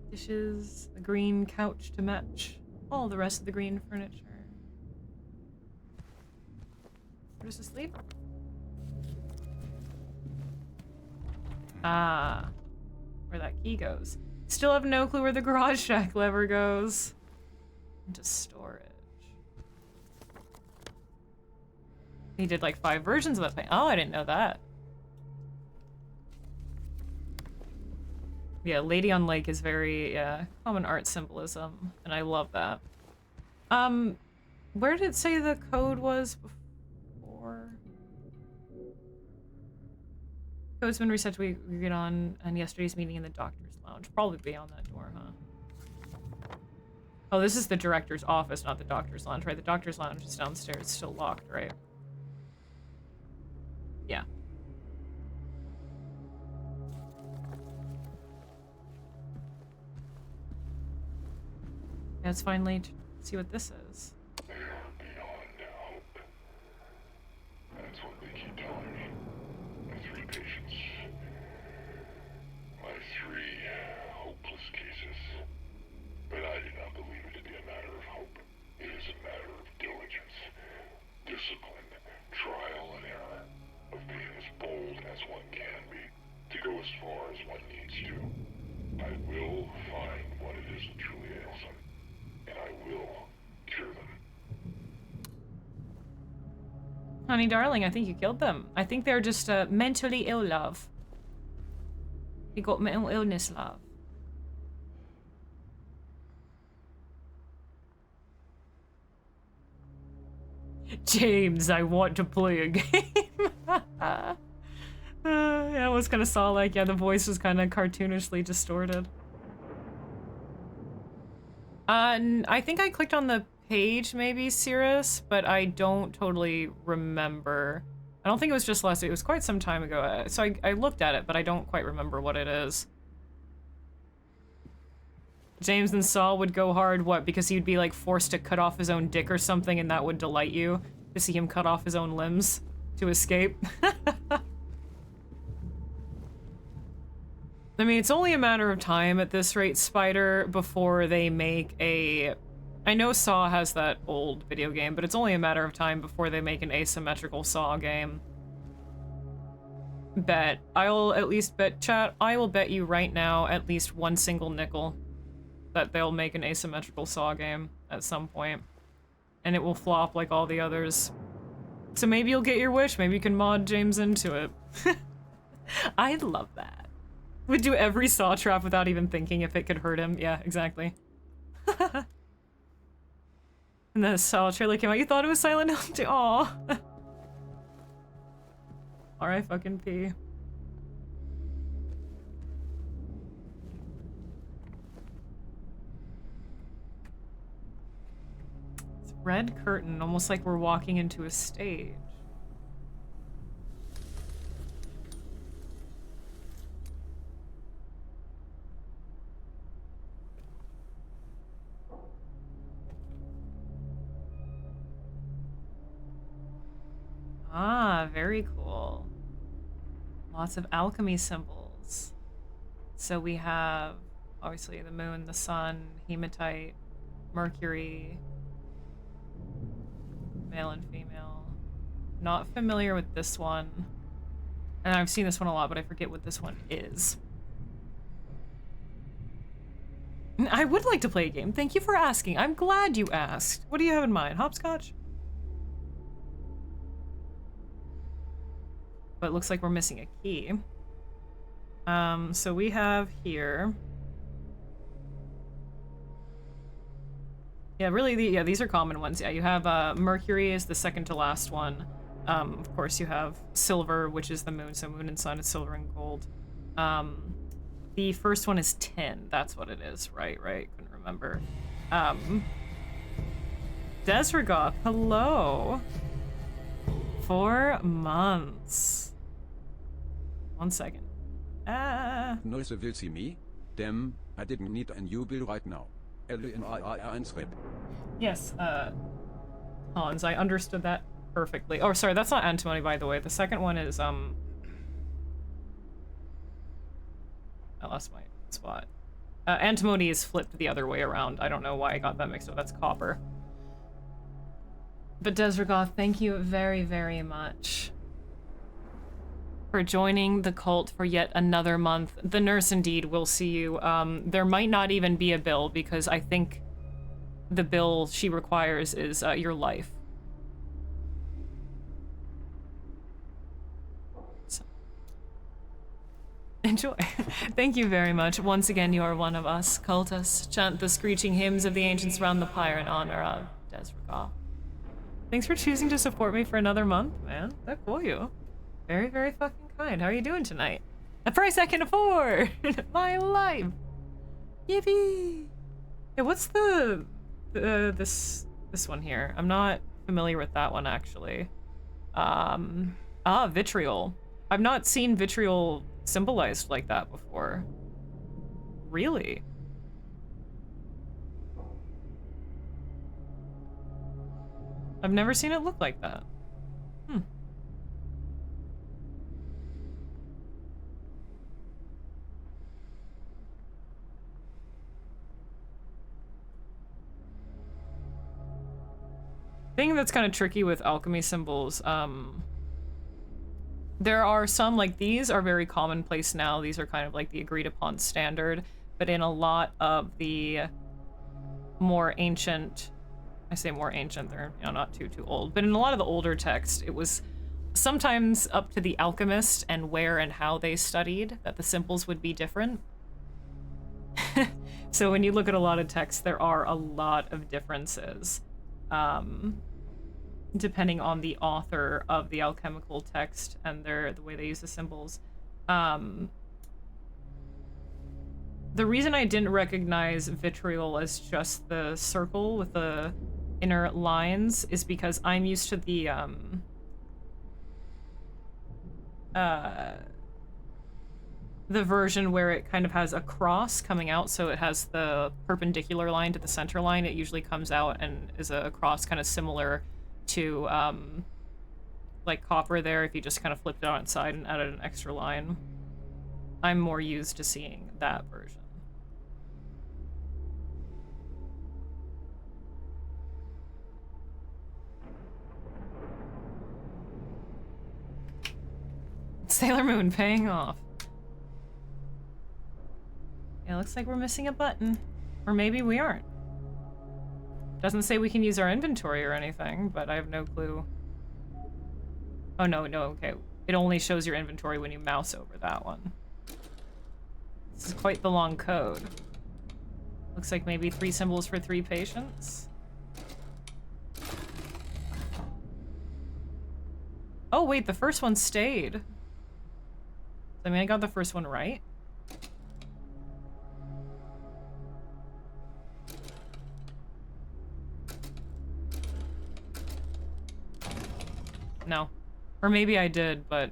Dishes, a green couch to match all the rest of the green furniture. Where does this lead? Ah, where that key goes. Still have no clue where the garage shack lever goes. Into storage. He did like 5 versions of that paint. Oh, I didn't know that. Yeah, Lady on Lake is very common art symbolism, and I love that. Where did it say the code was before? Code's been reset. We get on yesterday's meeting in the doctor's lounge. Probably beyond that door, huh? Oh, this is the director's office, not the doctor's lounge, right? The doctor's lounge is downstairs, still locked, right? Yeah. Let's finally see what this is. They are beyond hope. That's what they keep telling me. My 3 patients. My 3 hopeless cases. But I do not believe it to be a matter of hope. It is a matter of diligence, discipline, trial and error, of being as bold as one can be, to go as far as one needs to. I will find what it is that truly ails them. And I will cure them. Honey darling, I think you killed them. I think they're just mentally ill, love. You got mental illness, love. James, I want to play a game. Yeah, it was kind of saw like, yeah, the voice was kind of cartoonishly distorted. I think I clicked on the page, maybe, Cirrus, but I don't totally remember. I don't think it was just last week. It was quite some time ago. So I looked at it, but I don't quite remember what it is. James and Saul would go hard, what? Because he'd be, like, forced to cut off his own dick or something, and that would delight you to see him cut off his own limbs to escape. I mean, it's only a matter of time at this rate, Spider, before they make a... I know Saw has that old video game, but it's only a matter of time before they make an asymmetrical Saw game. bet. I'll at least bet, chat, I will bet you right now at least one single nickel that they'll make an asymmetrical Saw game at some point. And it will flop like all the others. So maybe you'll get your wish. Maybe you can mod James into it. I'd love that. Would do every Saw trap without even thinking if it could hurt him. Yeah, exactly. And the Saw trailer came out. You thought it was Silent Hill too? Aw. R.I. fucking P. It's red curtain, almost like we're walking into a stage. Ah, very cool. Lots of alchemy symbols. So we have, obviously, the moon, the sun, hematite, Mercury, male and female. Not familiar with this one. And I've seen this one a lot, but I forget what this one is. I would like to play a game. Thank you for asking. I'm glad you asked. What do you have in mind? Hopscotch? But it looks like we're missing a key. So we have here. Yeah, really, these are common ones. Yeah, you have Mercury is the second to last one. Of course, you have silver, which is the moon. So moon and sun is silver and gold. The first one is 10. That's what it is. Right. Couldn't remember. Desregoth, hello. 4 months. 1 second. Noise will see me? Damn, I didn't need a new bill right now. LNIR1 Yes, Hans, I understood that perfectly. Oh, sorry, that's not antimony, by the way. The second one is, I lost my spot. Antimony is flipped the other way around. I don't know why I got that mixed up. That's copper. But Desregoth, thank you very, very much for joining the cult for yet another month. The nurse indeed will see you. There might not even be a bill because I think the bill she requires is your life. So. Enjoy. Thank you very much. Once again, you are one of us. Cultists, chant the screeching hymns of the ancients round the pyre in honor of Desregoth. Thanks for choosing to support me for another month, man. That for you. Very, very fucking kind. How are you doing tonight? A price I can afford! My life! Yippee! Yeah, what's this one here? I'm not familiar with that one, actually. Vitriol. I've not seen vitriol symbolized like that before. Really? I've never seen it look like that. Thing that's kind of tricky with alchemy symbols, there are some, like these are very commonplace now. These are kind of like the agreed upon standard, but in a lot of the more ancient, I say more ancient, they're not too old, but in a lot of the older text, it was sometimes up to the alchemist and where and how they studied that the symbols would be different. So when you look at a lot of texts, there are a lot of differences. Depending on the author of the alchemical text and the way they use the symbols. The reason I didn't recognize vitriol as just the circle with the inner lines is because I'm used to the version where it kind of has a cross coming out, so it has the perpendicular line to the center line. It usually comes out and is a cross kind of similar to like copper there if you just kind of flipped it on its side and added an extra line. I'm more used to seeing that version. Sailor Moon paying off. Yeah, looks like we're missing a button. Or maybe we aren't. Doesn't say we can use our inventory or anything, but I have no clue. Oh, no, okay. It only shows your inventory when you mouse over that one. This is quite the long code. Looks like maybe 3 symbols for 3 patients. Oh, wait, the first one stayed. I mean, I got the first one right. No. Or maybe I did, but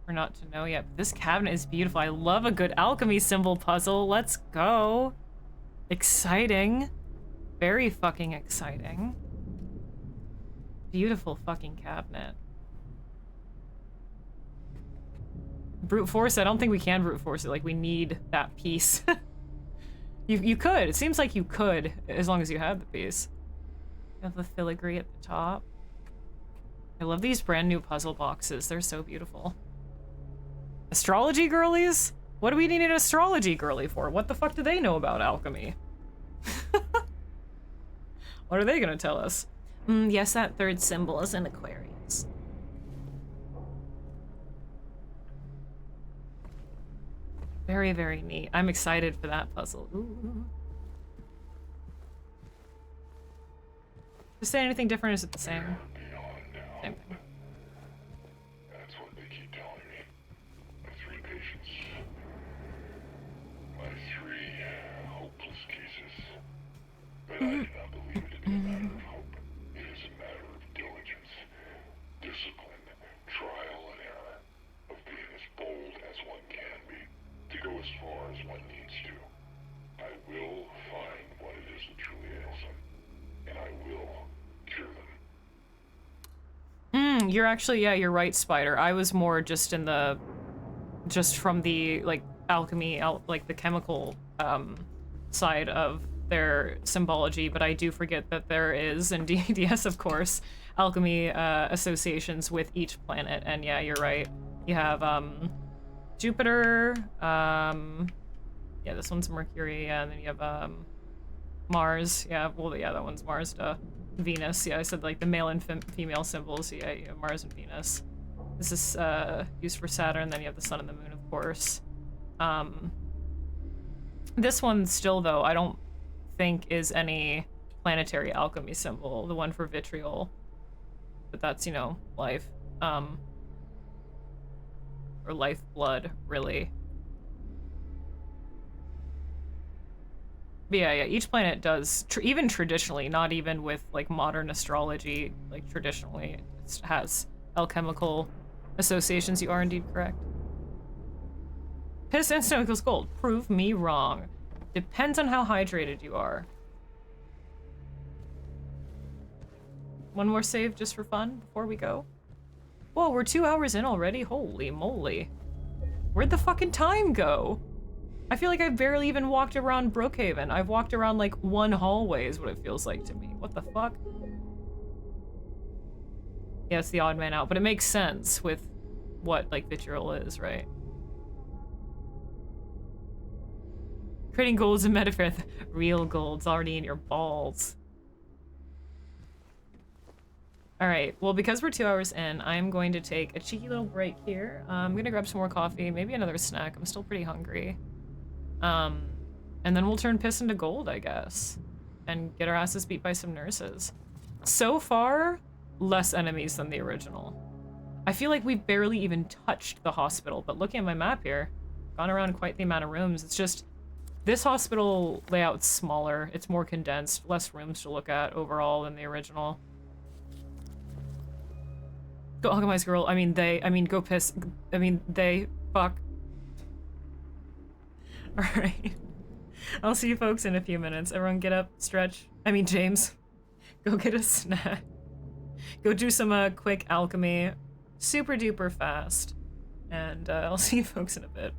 we're not to know yet. This cabinet is beautiful. I love a good alchemy symbol puzzle. Let's go. Exciting. Very fucking exciting. Beautiful fucking cabinet. Brute force? I don't think we can brute force it. Like, we need that piece. You could. It seems like you could, as long as you have the piece. You have the filigree at the top. I love these brand new puzzle boxes. They're so beautiful. Astrology girlies? What do we need an astrology girly for? What the fuck do they know about alchemy? What are they gonna tell us? Yes, that third symbol is an Aquarius. Very, very neat. I'm excited for that puzzle. Ooh. Just say anything different, or is it the same? Same thing. That's what they keep telling me. My 3 patients. My 3 hopeless cases. But I do not believe it to be a matter of hope. It is a matter of diligence, discipline, trial and error, of being as bold as one can be, to go as far as one needs to. I will find what it is that truly ails them, and I will cure them. You're actually, yeah, you're right, Spider. I was more just in the, just from the, like, alchemy, like, the chemical, side of their symbology, but I do forget that there is, indeed, yes, of course, alchemy, associations with each planet, and yeah, you're right. You have, Jupiter, yeah, this one's Mercury, yeah, and then you have, Mars, yeah, well, yeah, that one's Mars, duh. Venus, yeah, I said, like, the male and female symbols, yeah, you have Mars and Venus. This is, used for Saturn, then you have the sun and the moon, of course. This one still, though, I don't think is any planetary alchemy symbol, the one for vitriol. But that's, you know, life. Or lifeblood, really. But yeah, each planet does, even traditionally, not even with, like, modern astrology, like, traditionally, it has alchemical associations. You are indeed correct. Piss instant equals gold. Prove me wrong. Depends on how hydrated you are. One more save just for fun before we go. Whoa, we're 2 hours in already? Holy moly. Where'd the fucking time go? I feel like I've barely even walked around Brookhaven. I've walked around like 1 hallway is what it feels like to me. What the fuck? Yeah, it's the odd man out, but it makes sense with what, like, vitriol is, right? Creating gold's a metaphor. Real gold's already in your balls. Alright, well, because we're 2 hours in, I'm going to take a cheeky little break here. I'm gonna grab some more coffee, maybe another snack. I'm still pretty hungry. And then we'll turn piss into gold, I guess. And get our asses beat by some nurses. So far, less enemies than the original. I feel like we've barely even touched the hospital, but looking at my map here, gone around quite the amount of rooms. It's just, this hospital layout's smaller, it's more condensed, less rooms to look at overall than the original. Go alchemize girl, I mean go piss, they, fuck. Alright. I'll see you folks in a few minutes. Everyone get up, stretch. James, go get a snack. Go do some quick alchemy, super duper fast. And I'll see you folks in a bit.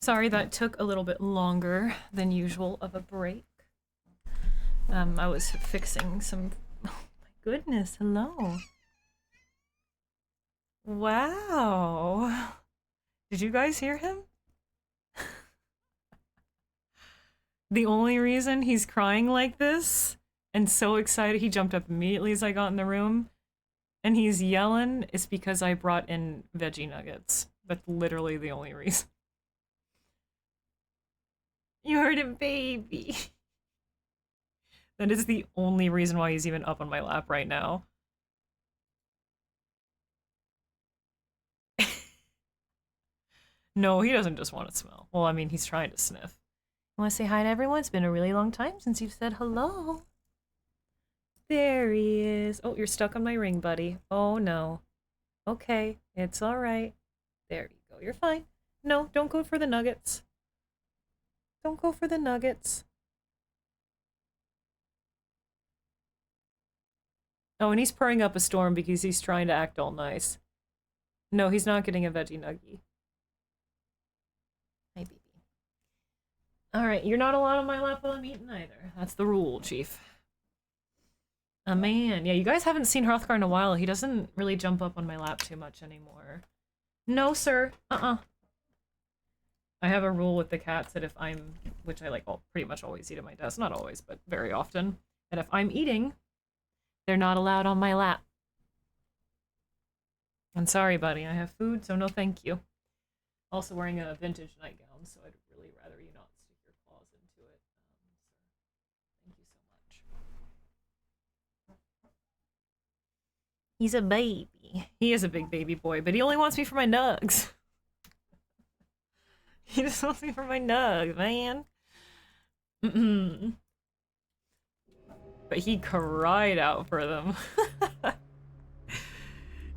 Sorry that took a little bit longer than usual of a break. I was fixing some... Oh my goodness, hello. Wow. Did you guys hear him? The only reason he's crying like this and so excited, he jumped up immediately as I got in the room, and he's yelling, is because I brought in veggie nuggets. That's literally the only reason. You heard him, baby. That is the only reason why he's even up on my lap right now. No, he doesn't just want to smell. Well, I mean, he's trying to sniff. I want to say hi to everyone. It's been a really long time since you've said hello. There he is. Oh, you're stuck on my ring, buddy. Oh, no. Okay, it's all right. There you go. You're fine. No, don't go for the nuggets. Don't go for the nuggets. Oh, and he's purring up a storm because he's trying to act all nice. No, he's not getting a veggie nuggie. Hi, baby. Alright, you're not allowed on my lap while I'm eating either. That's the rule, Chief. Oh, man. Yeah, you guys haven't seen Hrothgar in a while. He doesn't really jump up on my lap too much anymore. No, sir. I have a rule with the cats that if I'm... Which I, like, pretty much always eat at my desk. Not always, but very often. That if I'm eating, they're not allowed on my lap. I'm sorry, buddy. I have food, so no thank you. Also wearing a vintage nightgown, so I'd really rather you not stick your claws into it. So thank you so much. He's a baby. He is a big baby boy, but he only wants me for my nugs. He just wants me for my nugs, man. But he cried out for them.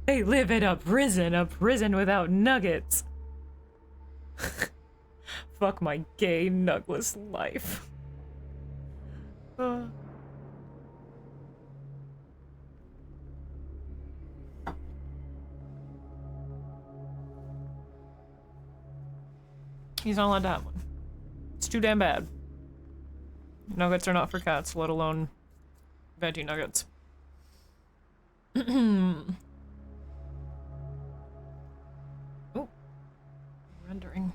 They live in a prison without nuggets. Fuck my gay, nugless life. He's not allowed to have one. It's too damn bad. Nuggets are not for cats, let alone veggie nuggets. Oh. Rendering.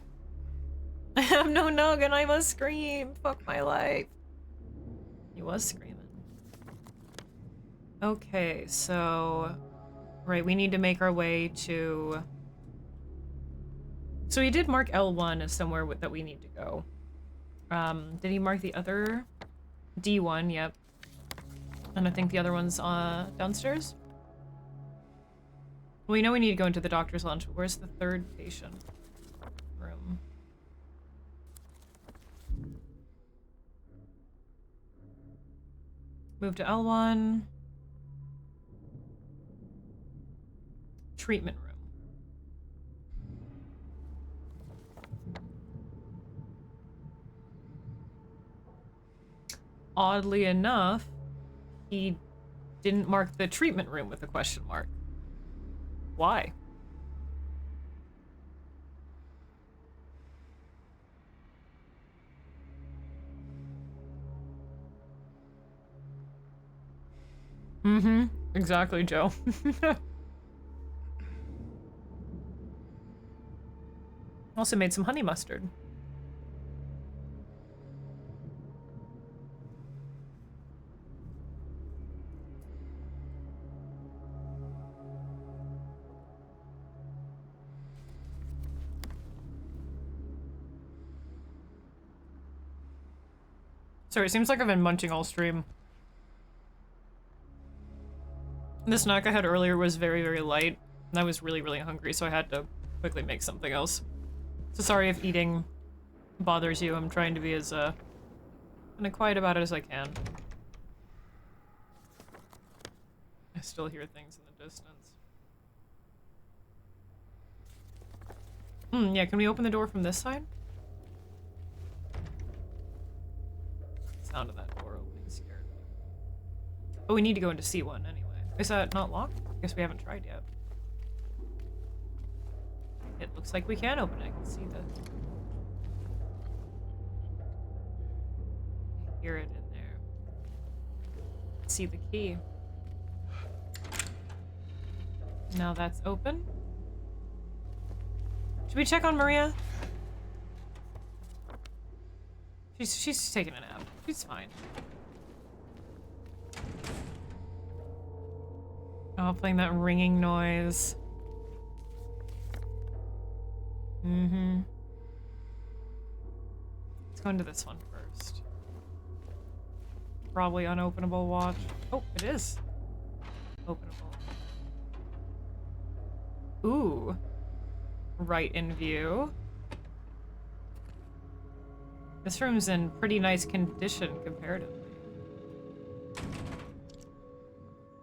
I have no nug and I must scream. Fuck my life. He was screaming. Okay, so... Right, we need to make our way to... So he did mark L1 as somewhere that we need to go. Did he mark the other? D1, yep. And I think the other one's downstairs? Well, we know we need to go into the doctor's lounge, but where's the third patient room? Move to L1. Treatment room. Oddly enough, he didn't mark the treatment room with a question mark. Why? Mm-hmm. Exactly, Joe. Also made some honey mustard. Sorry, it seems like I've been munching all stream. The snack I had earlier was very, very light, and I was really, really hungry, so I had to quickly make something else. So sorry if eating bothers you. I'm trying to be as kind of quiet about it as I can. I still hear things in the distance. Yeah, can we open the door from this side? Sound of that door opening scared me. Oh, we need to go into C1 anyway. Is that not locked? I guess we haven't tried yet. It looks like we can open it. I can see the hear it in there. See the key. Now that's open. Should we check on Maria? She's taking a nap. She's fine. Oh, playing that ringing noise. Mm-hmm. Let's go into this one first. Probably unopenable watch. Oh, it is. Openable. Ooh. Right in view. This room's in pretty nice condition comparatively.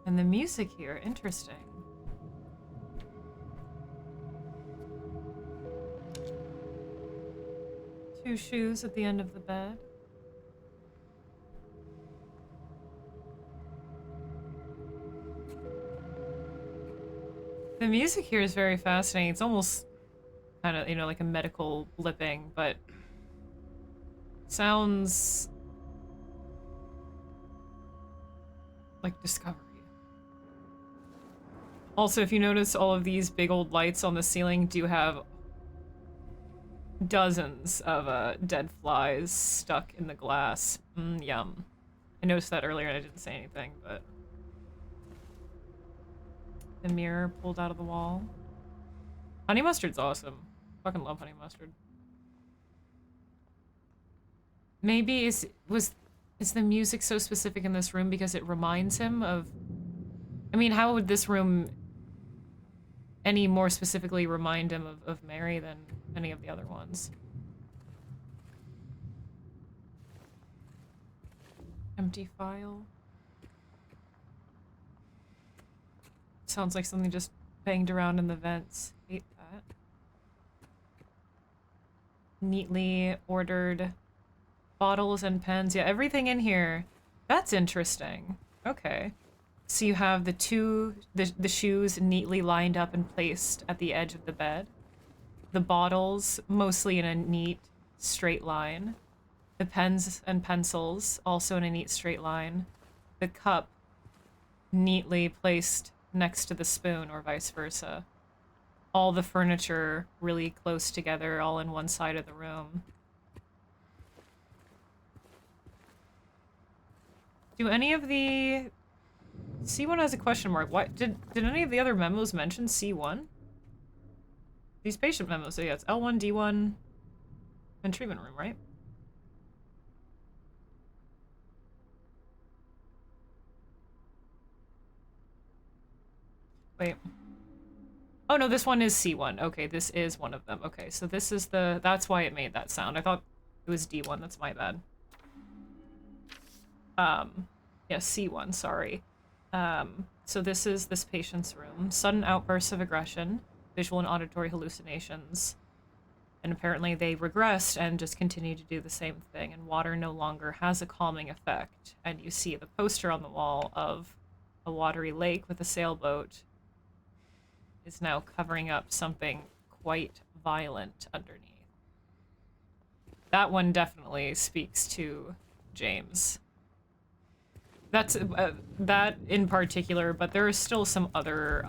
And the music here, interesting. Two shoes at the end of the bed. The music here is very fascinating. It's almost kind of, you know, like a medical blipping, but sounds like discovery. Also, if you notice, all of these big old lights on the ceiling do have dozens of dead flies stuck in the glass. Yum. I noticed that earlier and I didn't say anything, but... The mirror pulled out of the wall. Honey mustard's awesome. Fucking love honey mustard. Maybe is the music so specific in this room because it reminds him of... I mean, how would this room any more specifically remind him of Mary than any of the other ones? Empty file. Sounds like something just banged around in the vents. Hate that. Neatly ordered bottles and pens. Yeah, everything in here. That's interesting. Okay. So you have the shoes neatly lined up and placed at the edge of the bed. The bottles mostly in a neat straight line. The pens and pencils also in a neat straight line. The cup neatly placed next to the spoon or vice versa. All the furniture really close together, all in one side of the room. Do any of the... C1 has a question mark. Why did any of the other memos mention C1? These patient memos, so yeah, it's L1, D1, and treatment room, right? Wait. Oh no, this one is C1. Okay, this is one of them. Okay, so this is the... That's why it made that sound. I thought it was D1. That's my bad. Yeah, C1, sorry. So this is this patient's room. Sudden outbursts of aggression, visual and auditory hallucinations. And apparently they regressed and just continue to do the same thing, and water no longer has a calming effect. And you see the poster on the wall of a watery lake with a sailboat is now covering up something quite violent underneath. That one definitely speaks to James. That's that in particular, but there are still some other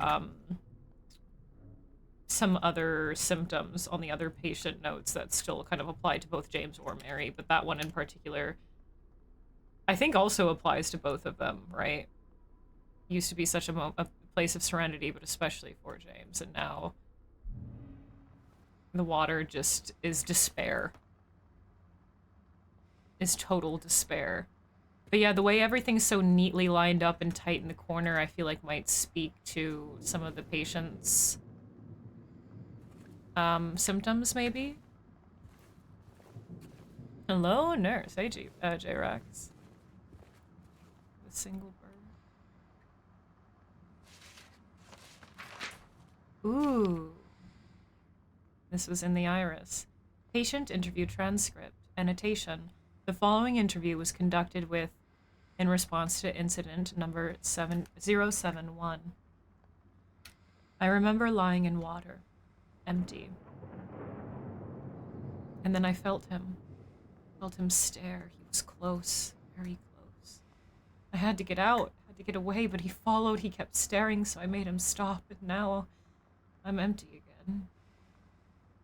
symptoms on the other patient notes that still kind of apply to both James or Mary, but that one in particular I think also applies to both of them, right? Used to be such a place of serenity, but especially for James, and now the water just is despair. Is total despair. But yeah, the way everything's so neatly lined up and tight in the corner, I feel like might speak to some of the patient's symptoms, maybe? Hello, nurse. Hey, J-Rex. The single bird. Ooh. This was in the iris. Patient interview transcript. Annotation. The following interview was conducted with in response to incident number 7071. I remember lying in water, empty. And then I felt him stare. He was close. very close. I had to get out, had to get away, but he followed, he kept staring, so I made him stop, and now I'm empty again.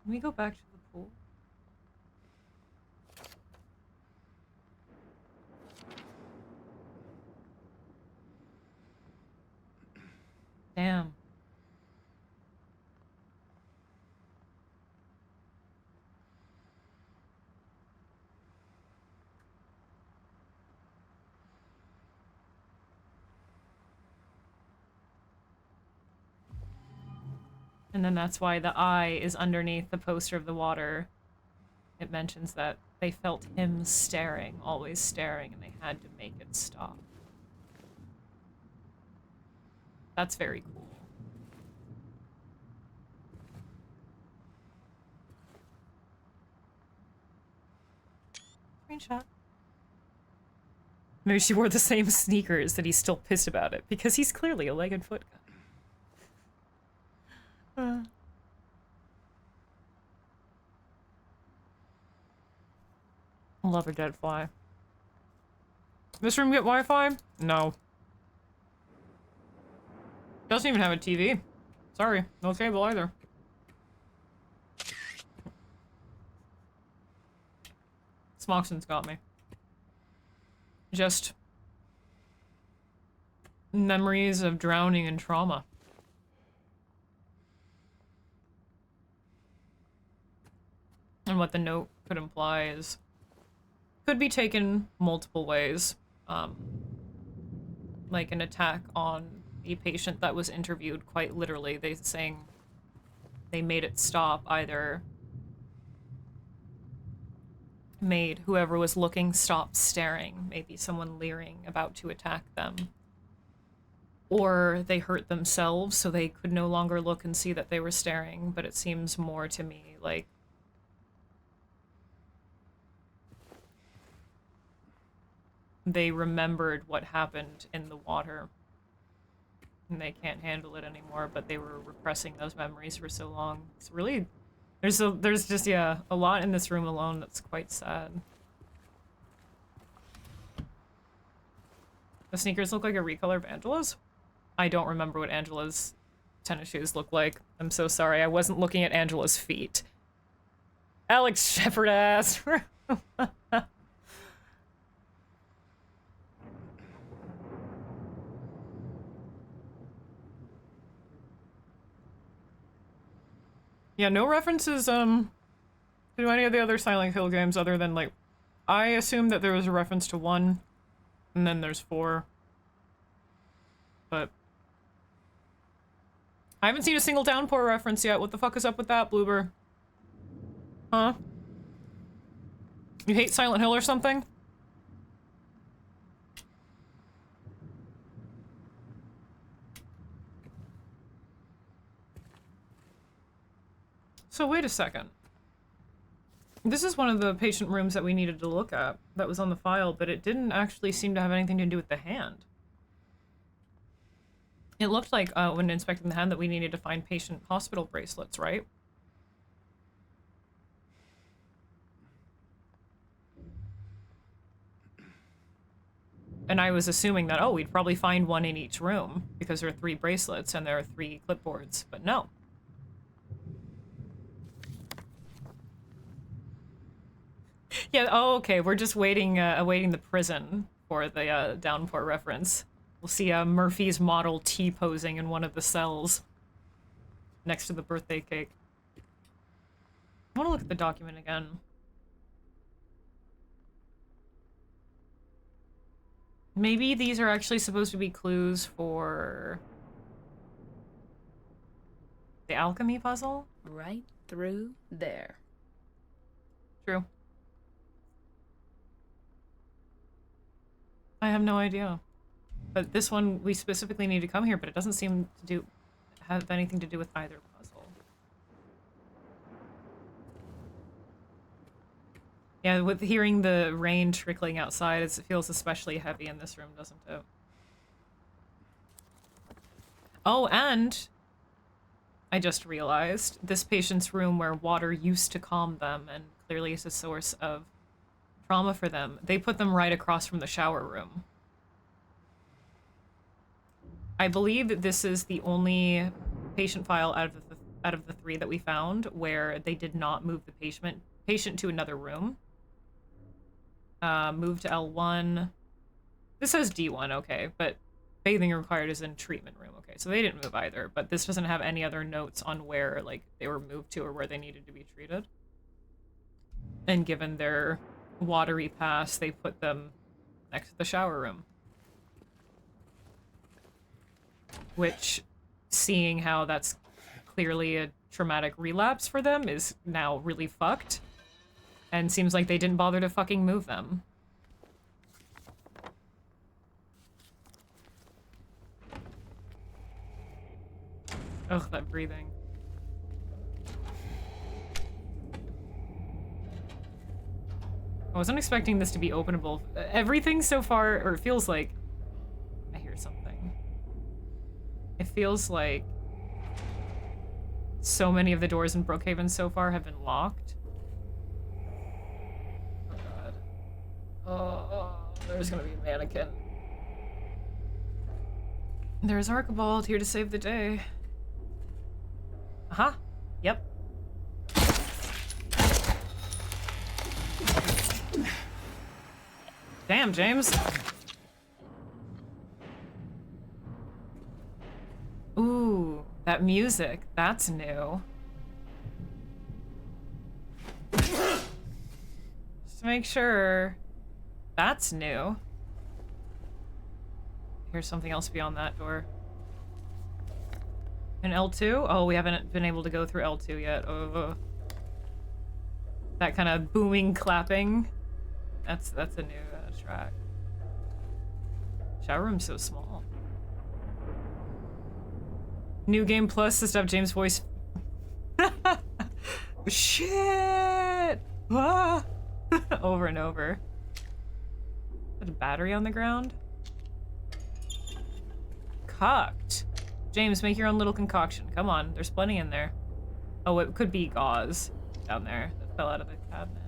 Can we go back to the pool? Damn. And then that's why the eye is underneath the poster of the water. It mentions that they felt him staring, always staring, and they had to make it stop. That's very cool. Screenshot. Maybe she wore the same sneakers that he's still pissed about it, because he's clearly a leg and foot guy. Love a dead fly. This room get Wi-Fi? No. Doesn't even have a TV. Sorry, no cable either. Smoxon's got me. Just memories of drowning and trauma. And what the note could imply is, could be taken multiple ways. Like an attack on a patient that was interviewed, quite literally. They saying they made it stop, either made whoever was looking stop staring, maybe someone leering about to attack them. Or they hurt themselves so they could no longer look and see that they were staring, but it seems more to me like they remembered what happened in the water and they can't handle it anymore, but they were repressing those memories for so long. It's really, there's just, yeah, a lot in this room alone that's quite sad. The sneakers look like a recolor of Angela's? I don't remember what Angela's tennis shoes look like. I'm so sorry, I wasn't looking at Angela's feet. Alex Shepard ass. Yeah, no references, to any of the other Silent Hill games other than, like, I assumed that there was a reference to 1, and then there's 4. But I haven't seen a single downpour reference yet. What the fuck is up with that, Bloober? Huh? You hate Silent Hill or something? So wait a second. This is one of the patient rooms that we needed to look at that was on the file, but it didn't actually seem to have anything to do with the hand. It looked like when inspecting the hand that we needed to find patient hospital bracelets, right? And I was assuming that, oh, we'd probably find one in each room because there are 3 bracelets and there are 3 clipboards, but no. Yeah, oh, okay, we're just waiting, awaiting the prison for the downpour reference. We'll see Murphy's model T-posing in one of the cells next to the birthday cake. I want to look at the document again. Maybe these are actually supposed to be clues for the alchemy puzzle? Right through there. True. I have no idea. But this one, we specifically need to come here, but it doesn't seem to have anything to do with either puzzle. Yeah, with hearing the rain trickling outside, it feels especially heavy in this room, doesn't it? Oh, and I just realized this patient's room where water used to calm them and clearly is a source of trauma for them. They put them right across from the shower room. I believe that this is the only patient file out of the 3 that we found where they did not move the patient to another room. Move to L1. This says D1, okay, but bathing required is in treatment room. Okay, so they didn't move either, but this doesn't have any other notes on where, like, they were moved to or where they needed to be treated. And given their watery past, they put them next to the shower room. Which, seeing how that's clearly a traumatic relapse for them, is now really fucked. And seems like they didn't bother to fucking move them. Ugh, that breathing. I wasn't expecting this to be openable. Everything so far, or it feels like... I hear something. It feels like so many of the doors in Brookhaven so far have been locked. Oh god. Oh, there's gonna be a mannequin. There's Archibald here to save the day. Uh-huh. Yep. Damn, James. Ooh, that music. That's new. Just to make sure. That's new. Here's something else beyond that door. An L2? Oh, we haven't been able to go through L2 yet. Oh. That kind of booming clapping. That's a new track. Shower room's so small. New game plus to stop James' voice. Shit! Ah! Over and over. Is a battery on the ground? Cocked. James, make your own little concoction. Come on, there's plenty in there. Oh, it could be gauze down there that fell out of the cabinet.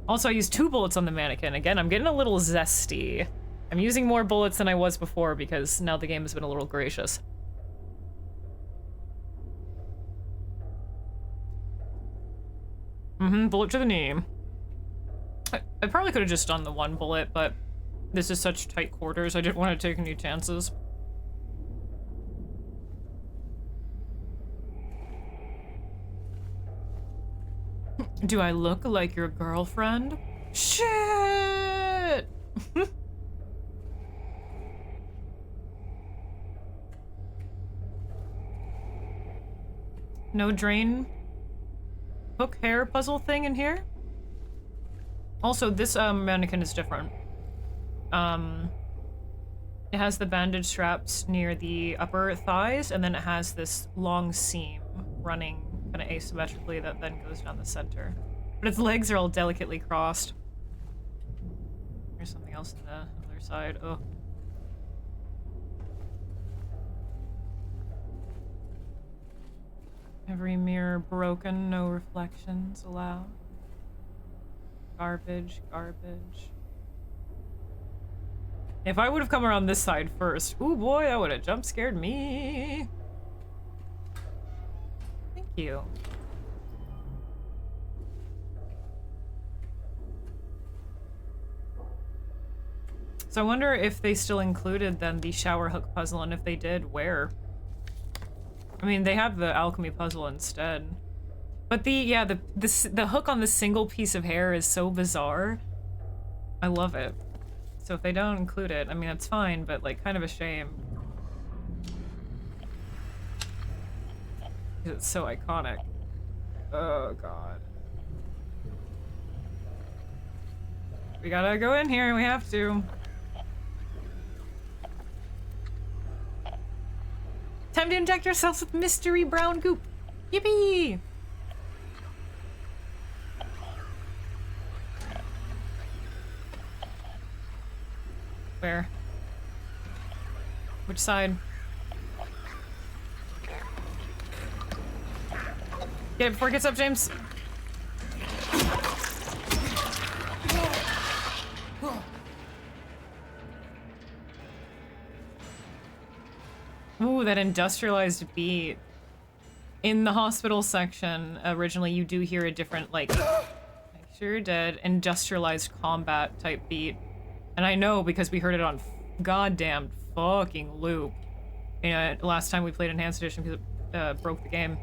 Also, I used 2 bullets on the mannequin. Again, I'm getting a little zesty. I'm using more bullets than I was before because now the game has been a little gracious. Bullet to the knee. I probably could have just done the 1 bullet, but this is such tight quarters, I didn't want to take any chances. Do I look like your girlfriend? Shit! No drain hook hair puzzle thing in here? Also, this mannequin is different. It has the bandage straps near the upper thighs, and then it has this long seam running kind of asymmetrically that then goes down the center. But its legs are all delicately crossed. There's something else on the other side. Oh. Every mirror broken, no reflections allowed. Garbage, garbage. If I would have come around this side first, ooh boy, that would have jump scared me. Thank you. So I wonder if they still included then the shower hook puzzle, and if they did, where? I mean, they have the alchemy puzzle instead. But the hook on the single piece of hair is so bizarre. I love it. So if they don't include it, I mean, that's fine, but like, kind of a shame. It's so iconic. Oh, God. We gotta go in here, we have to. Time to inject ourselves with mystery brown goop. Yippee! Where? Which side? Get it before it gets up, James. Ooh, that industrialized beat. In the hospital section, originally you do hear a different, like, make sure you're dead, industrialized combat type beat. And I know because we heard it on goddamn fucking loop. You know, last time we played Enhanced Edition because it broke the game.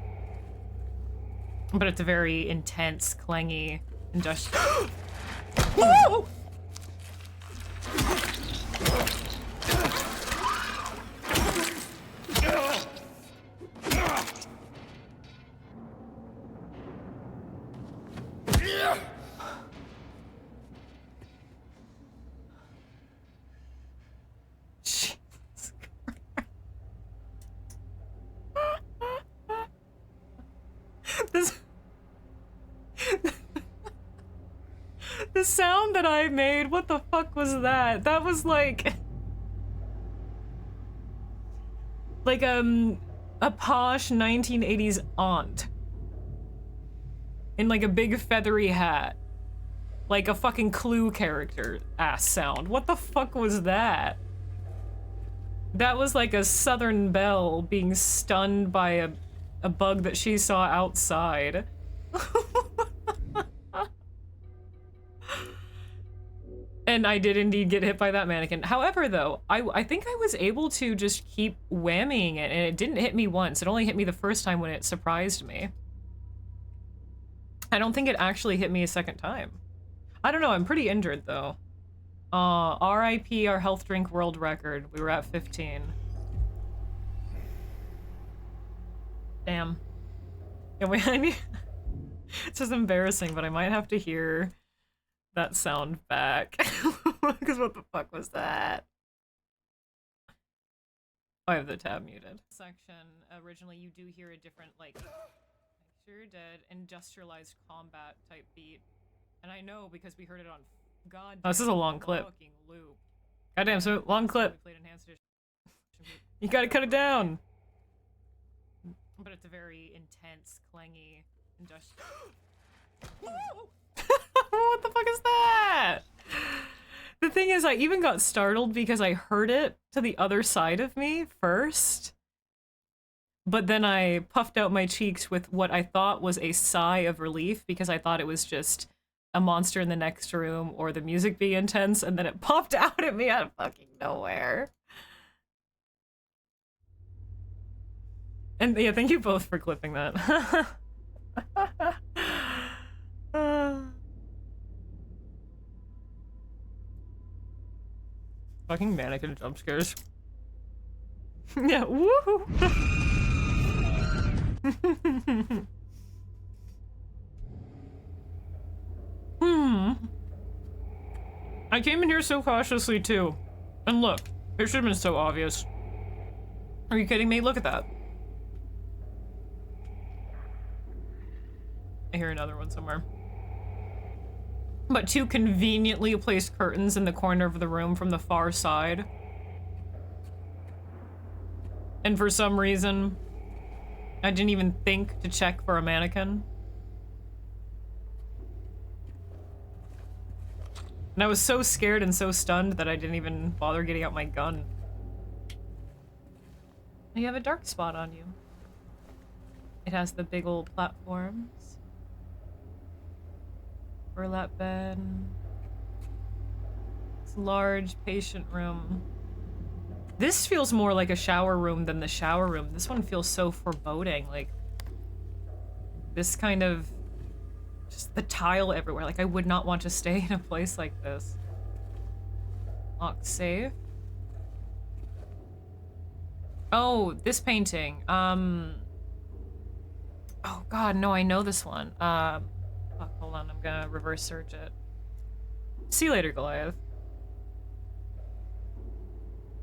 But it's a very intense, clangy, industrial. Woo! This the sound that I made, what the fuck was that? That was like a posh 1980s aunt in like a big feathery hat, like a fucking Clue character ass sound. What the fuck was that? That was like a Southern belle being stunned by a bug that she saw outside. And I did indeed get hit by that mannequin. However, though, I think I was able to just keep whammying it, and it didn't hit me once. It only hit me the first time when it surprised me. I don't think it actually hit me a second time. I don't know, I'm pretty injured, though. RIP our health drink world record. We were at 15. Damn. Yeah, I need... It's just embarrassing, but I might have to hear that sound back. Because what the fuck was that? I have the tab muted. Section, originally you do hear a different, like, make sure you're dead, industrialized combat type beat. And I know because we heard it on God. Oh, this is a long clip. Loop. Goddamn, so long clip. You gotta cut it down. But it's a very intense, clangy, industrial. What the fuck is that? The thing is, I even got startled because I heard it to the other side of me first. But then I puffed out my cheeks with what I thought was a sigh of relief because I thought it was just a monster in the next room or the music being intense, and then it popped out at me out of fucking nowhere. And yeah, thank you both for clipping that. Fucking mannequin jump scares. Yeah, woohoo! I came in here so cautiously too. And look, it should have been so obvious. Are you kidding me? Look at that. I hear another one somewhere. But two conveniently placed curtains in the corner of the room from the far side. And for some reason, I didn't even think to check for a mannequin. And I was so scared and so stunned that I didn't even bother getting out my gun. You have a dark spot on you. It has the big old platforms. Burlap bed. It's a large patient room. This feels more like a shower room than the shower room. This one feels so foreboding. Like, this kind of, just the tile everywhere. Like, I would not want to stay in a place like this. Locked safe. Oh, this painting. Oh god, no, I know this one. Fuck, hold on, I'm gonna reverse search it. See you later, Goliath.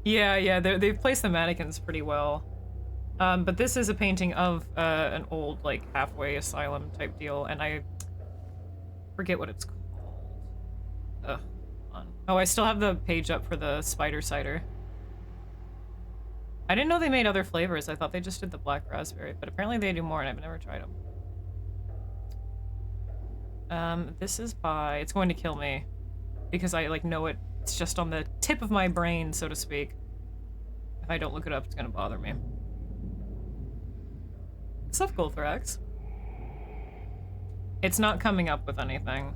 Yeah, they've placed the mannequins pretty well. But this is a painting of an old, like, halfway asylum type deal, and I forget what it's called. Ugh, hold on. Oh, I still have the page up for the spider cider. I didn't know they made other flavors. I thought they just did the black raspberry, but apparently they do more, and I've never tried them. This is by... It's going to kill me. Because I, like, know it's just on the tip of my brain, so to speak. If I don't look it up, it's gonna bother me. Stuff Golthrax. It's not coming up with anything.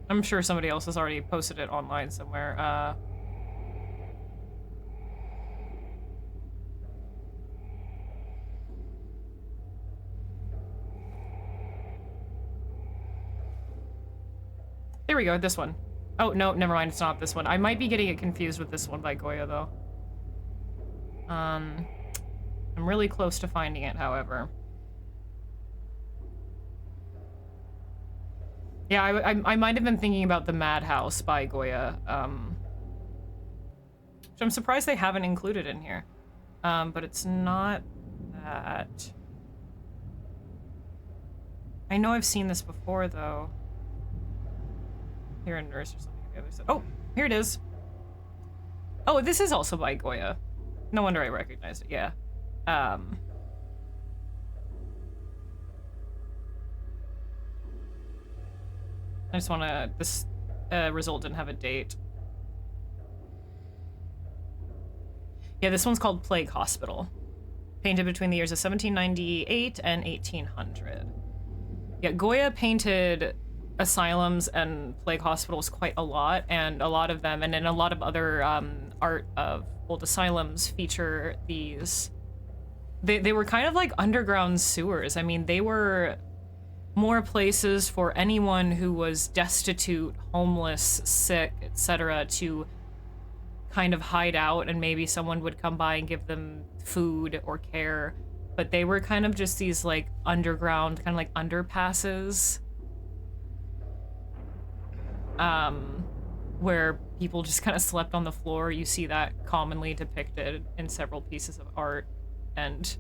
I'm sure somebody else has already posted it online somewhere. There we go, this one. Oh, no, never mind, it's not this one. I might be getting it confused with this one by Goya, though. I'm really close to finding it, however. Yeah, I might have been thinking about the Madhouse by Goya, which I'm surprised they haven't included in here. But it's not that. I know I've seen this before, though. Here a nurse or something on the other side. Oh, here it is. Oh, this is also by Goya. No wonder I recognized it, yeah. I just wanna... This result didn't have a date. Yeah, this one's called Plague Hospital. Painted between the years of 1798 and 1800. Yeah, Goya painted asylums and plague hospitals quite a lot, and a lot of them, and then a lot of other art of old asylums feature these. They were kind of like underground sewers. I mean, they were more places for anyone who was destitute, homeless, sick, etc. to kind of hide out, and maybe someone would come by and give them food or care. But they were kind of just these like underground, kind of like underpasses. Where people just kind of slept on the floor. You see that commonly depicted in several pieces of art. And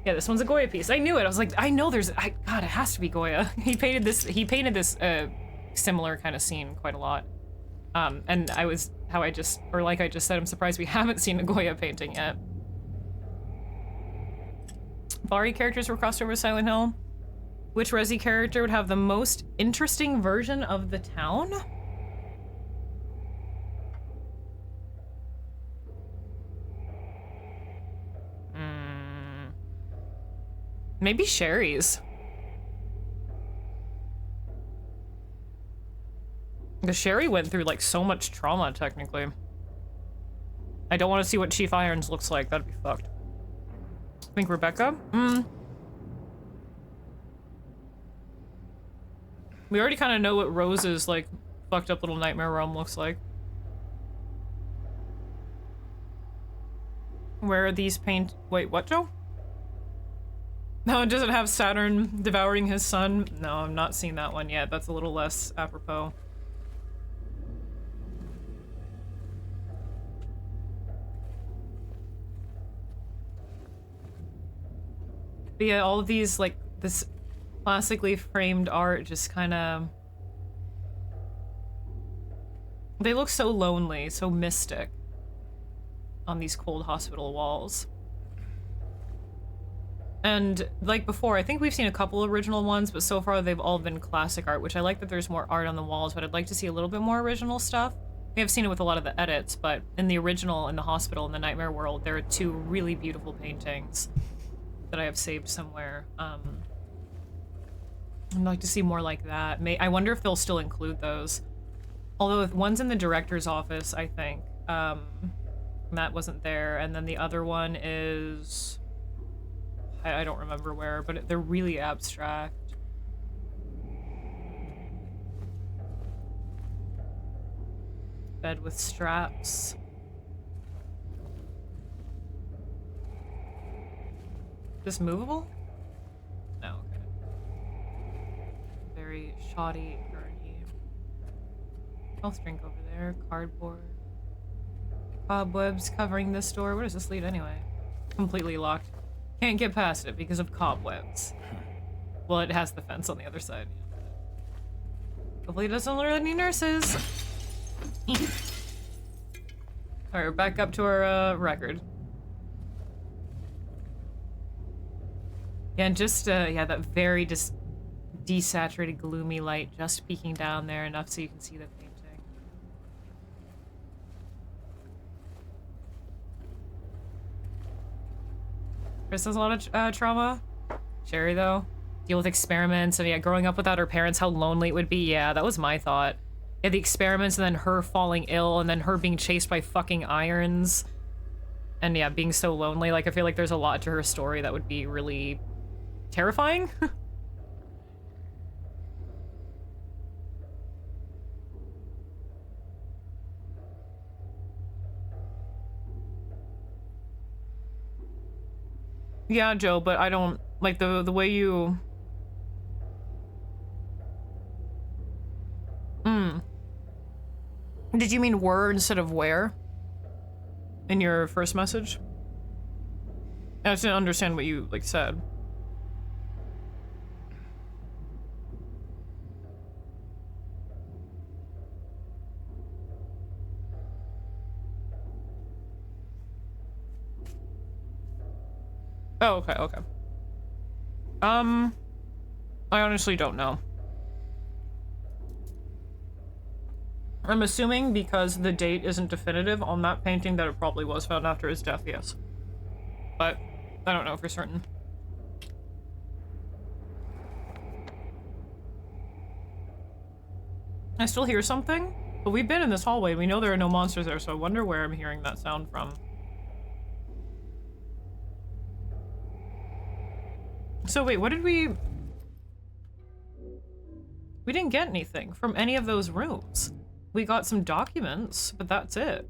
yeah, this one's a Goya piece. I knew it. I was like, I know God, it has to be Goya. He painted this similar kind of scene quite a lot. And like I just said, I'm surprised we haven't seen a Goya painting yet. Bari characters were crossed over to Silent Hill. Which Resi character would have the most interesting version of the town? Maybe Sherry's. Because Sherry went through like so much trauma, technically. I don't want to see what Chief Irons looks like. That'd be fucked. Think Rebecca? We already kind of know what Rose's, like, fucked up little nightmare realm looks like. Where are these paint- Wait, what, Joe? No, it doesn't have Saturn devouring his son. No, I'm not seeing that one yet. That's a little less apropos. But yeah, all of these, like, this classically framed art just kind of... They look so lonely, so mystic on these cold hospital walls. And like before, I think we've seen a couple original ones, but so far they've all been classic art, which I like that there's more art on the walls, but I'd like to see a little bit more original stuff. We have seen it with a lot of the edits, but in the original, in the hospital, in the Nightmare World, there are two really beautiful paintings that I have saved somewhere. I'd like to see more like that. I wonder if they'll still include those. Although one's in the director's office, I think. That wasn't there. And then the other one is... I don't remember where, but they're really abstract. Bed with straps. This movable? No, okay. Very shoddy, gurney. Health drink over there. Cardboard. Cobwebs covering this door. Where does this lead anyway? Completely locked. Can't get past it because of cobwebs. Well, it has the fence on the other side. Hopefully it doesn't lure any nurses. Alright, we're back up to our record. Yeah, and just, yeah, that very just desaturated, gloomy light just peeking down there enough so you can see the painting. Chris has a lot of trauma. Sherry, though, deal with experiments, and yeah, growing up without her parents, how lonely it would be. Yeah, that was my thought. Yeah, the experiments, and then her falling ill, and then her being chased by fucking irons. And yeah, being so lonely. Like, I feel like there's a lot to her story that would be really terrifying. Yeah, Joe, but I don't like the way you. Did you mean were instead of where? In your first message? I just didn't understand what you like said. Oh, okay, okay. I honestly don't know. I'm assuming because the date isn't definitive on that painting that it probably was found after his death, yes. But I don't know for certain. I still hear something, but we've been in this hallway. We know there are no monsters there, so I wonder where I'm hearing that sound from. So wait, what did we... We didn't get anything from any of those rooms. We got some documents, but that's it.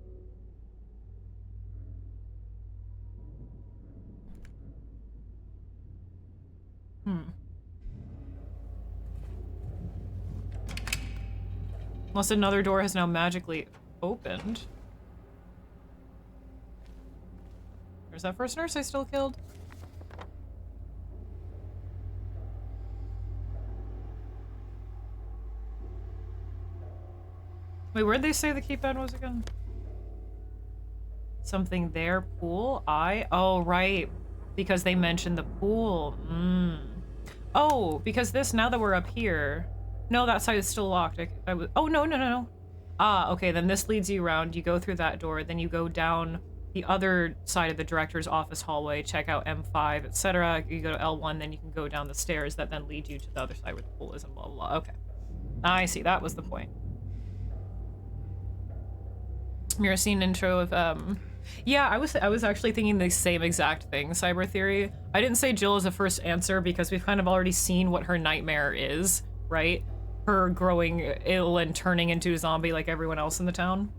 Unless another door has now magically opened. There's that first nurse I still killed. Wait, where'd they say the keypad was again? Something there, pool, oh, right. Because they mentioned the pool. Oh, because this, now that we're up here. No, that side is still locked. Oh, no. Ah, okay, then this leads you around. You go through that door, then you go down the other side of the director's office hallway, check out M5, etc. You go to L1, then you can go down the stairs that then lead you to the other side where the pool is and blah, blah, blah. Okay. I see, that was the point. Mirror scene intro of, yeah, I was actually thinking the same exact thing, Cyber Theory. I didn't say Jill as a first answer because we've kind of already seen what her nightmare is, right? Her growing ill and turning into a zombie like everyone else in the town.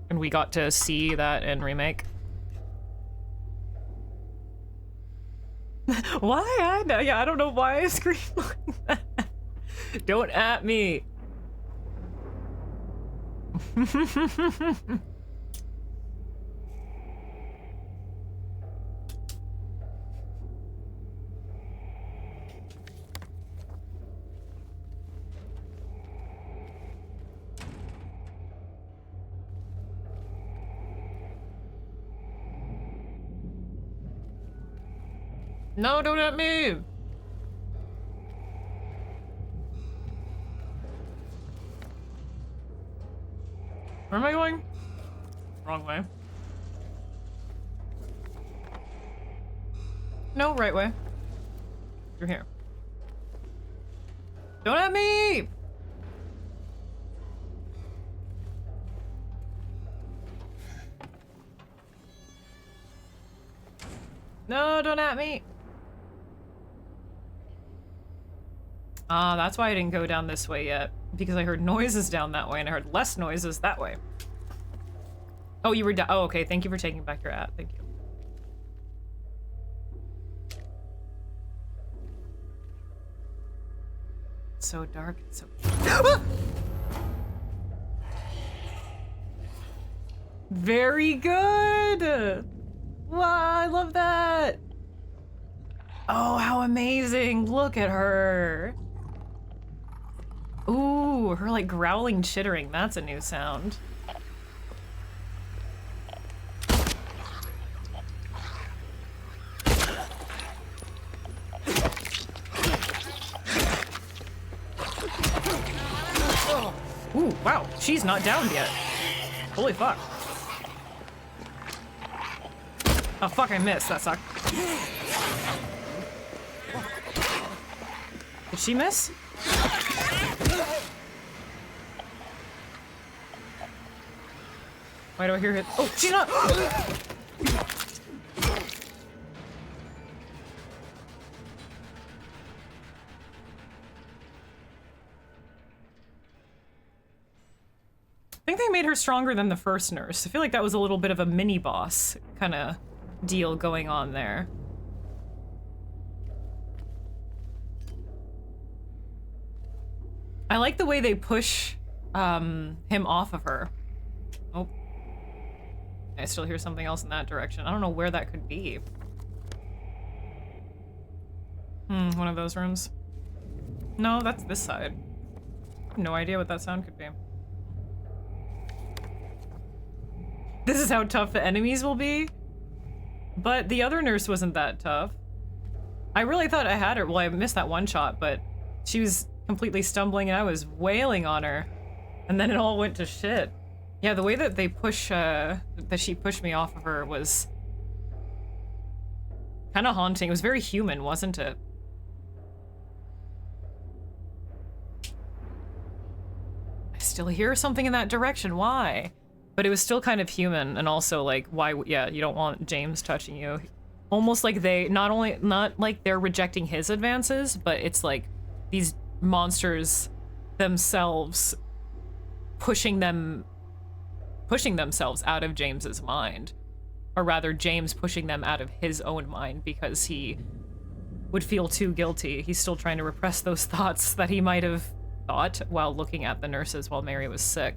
And we got to see that in Remake. Why? I don't know why I screamed like that. Don't at me. No, don't at me! Where am I going? Wrong way. No, right way. You're here. Don't at me! No, don't at me! Ah, that's why I didn't go down this way yet. Because I heard noises down that way, and I heard less noises that way. Oh, you were down. Oh, okay. Thank you for taking back your ad. Thank you. It's so dark. It's so... Very good! Wow, I love that! Oh, how amazing! Look at her! Ooh, her like growling chittering. That's a new sound. Ooh, wow, she's not downed yet. Holy fuck. Oh fuck, I missed. That sucked. Did she miss? Why do I hear it? Oh, she's not! I think they made her stronger than the first nurse. I feel like that was a little bit of a mini-boss kind of deal going on there. I like the way they push him off of her. Oh. I still hear something else in that direction. I don't know where that could be. One of those rooms. No, that's this side. No idea what that sound could be. This is how tough the enemies will be? But the other nurse wasn't that tough. I really thought I had her. Well, I missed that one shot, but she was completely stumbling and I was wailing on her. And then it all went to shit. Yeah, the way that they push, that she pushed me off of her was kind of haunting. It was very human, wasn't it? I still hear something in that direction. Why? But it was still kind of human, and also like, why? Yeah, you don't want James touching you. Almost like they not like they're rejecting his advances, but it's like these monsters themselves pushing themselves out of James's mind, or rather James pushing them out of his own mind because he would feel too guilty. He's still trying to repress those thoughts that he might have thought while looking at the nurses while Mary was sick.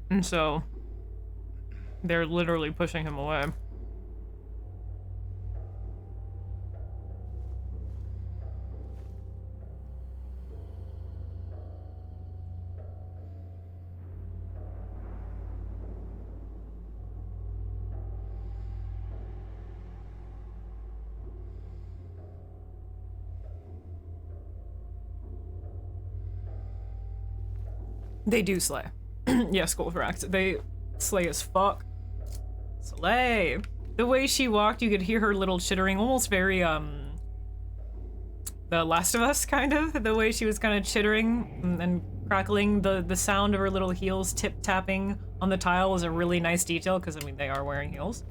And so they're literally pushing him away. They do slay. Yeah, Skull Rax. They slay as fuck. Slay. The way she walked, you could hear her little chittering, almost very, The Last of Us, kind of. The way she was kind of chittering and crackling. The sound of her little heels tip-tapping on the tile was a really nice detail, because, I mean, they are wearing heels.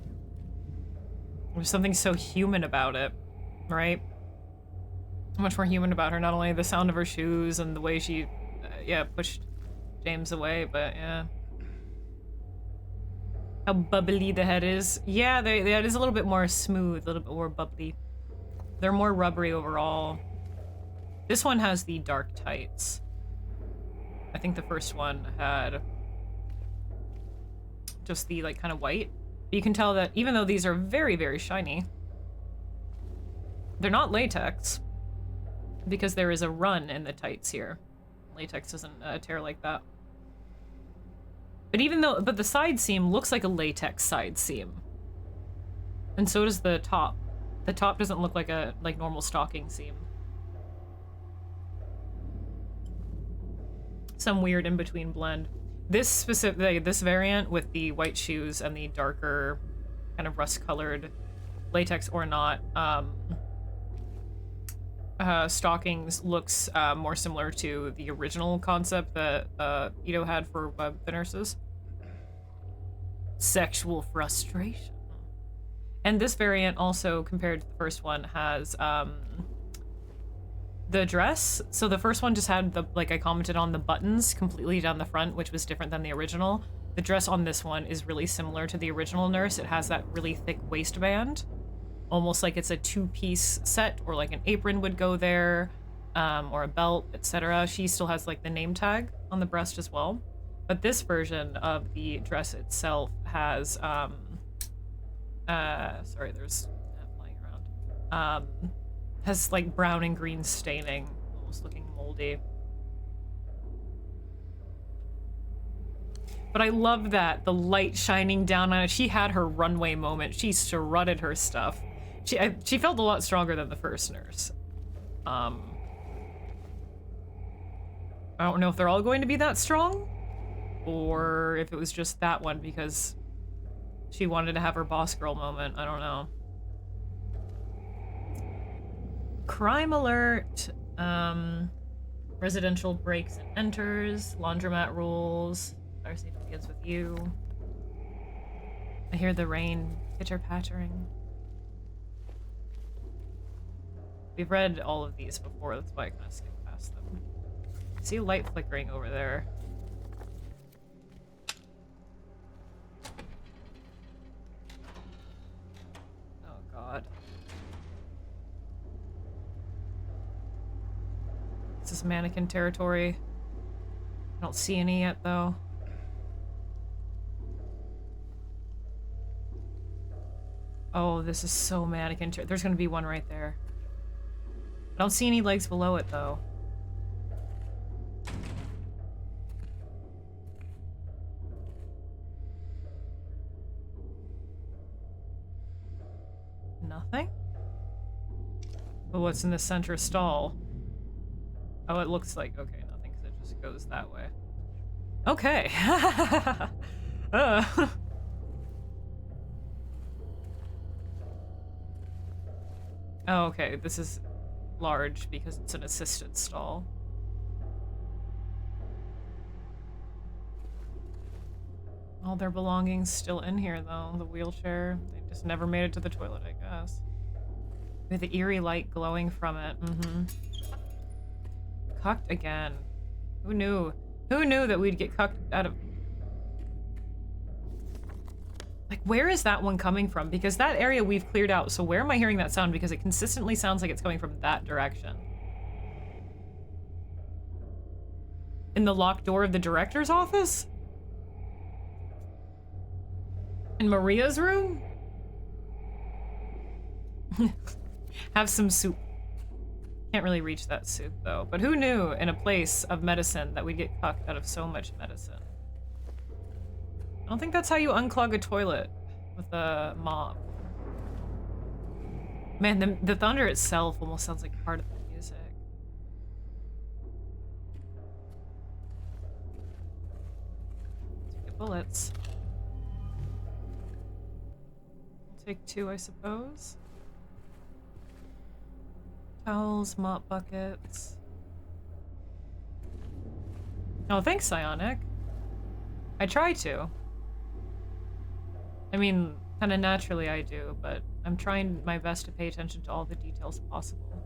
There's something so human about it, right? Much more human about her. Not only the sound of her shoes and the way she, yeah, pushed James away, but yeah. How bubbly the head is. Yeah, the head is a little bit more smooth, a little bit more bubbly. They're more rubbery overall. This one has the dark tights. I think the first one had just the, like, kind of white. But you can tell that even though these are very, very shiny, they're not latex, because there is a run in the tights here. Latex doesn't tear like that. But the side seam looks like a latex side seam. And so does the top. The top doesn't look like a normal stocking seam. Some weird in-between blend. This variant with the white shoes and the darker kind of rust-colored, latex or not, stockings looks more similar to the original concept that Ito had for the nurses. Sexual frustration. And this variant also, compared to the first one, has the dress. So the first one just had the, like I commented on, the buttons completely down the front, which was different than the original. The dress on this one is really similar to the original nurse. It has that really thick waistband, almost like it's a two-piece set, or like an apron would go there, or a belt, etc. She still has like the name tag on the breast as well. But this version of the dress itself has, sorry, there's flying around, has like brown and green staining, almost looking moldy. But I love that, the light shining down on it. She had her runway moment. She strutted her stuff. She felt a lot stronger than the first nurse. I don't know if they're all going to be that strong, or if it was just that one because she wanted to have her boss girl moment. I don't know. Crime alert. Residential breaks and enters. Laundromat rules. Fire safety begins with you. I hear the rain pitter-pattering. We've read all of these before, that's why I kind of skipped past them. I see light flickering over there. Oh god. This is mannequin territory. I don't see any yet, though. Oh, this is so mannequin. There's gonna be one right there. I don't see any legs below it, though. Nothing? But what's in the center stall? Oh, it looks like... Okay, nothing, because it just goes that way. Okay. Oh, okay, this is large because it's an assisted stall. All their belongings still in here, though. The wheelchair. They just never made it to the toilet, I guess. With the eerie light glowing from it. Mm-hmm. Cucked again. Who knew? Who knew that we'd get cucked out of... Like, where is that one coming from? Because that area we've cleared out, so where am I hearing that sound? Because it consistently sounds like it's coming from that direction. In the locked door of the director's office? In Maria's room? Have some soup. Can't really reach that soup, though. But who knew in a place of medicine that we'd get cucked out of so much medicine? I don't think that's how you unclog a toilet with a mop. Man, the thunder itself almost sounds like part of the music. Let's get bullets. I'll take 2, I suppose. Towels, mop buckets. Oh, thanks, Psionic. I try to. I mean, kind of naturally I do, but I'm trying my best to pay attention to all the details possible.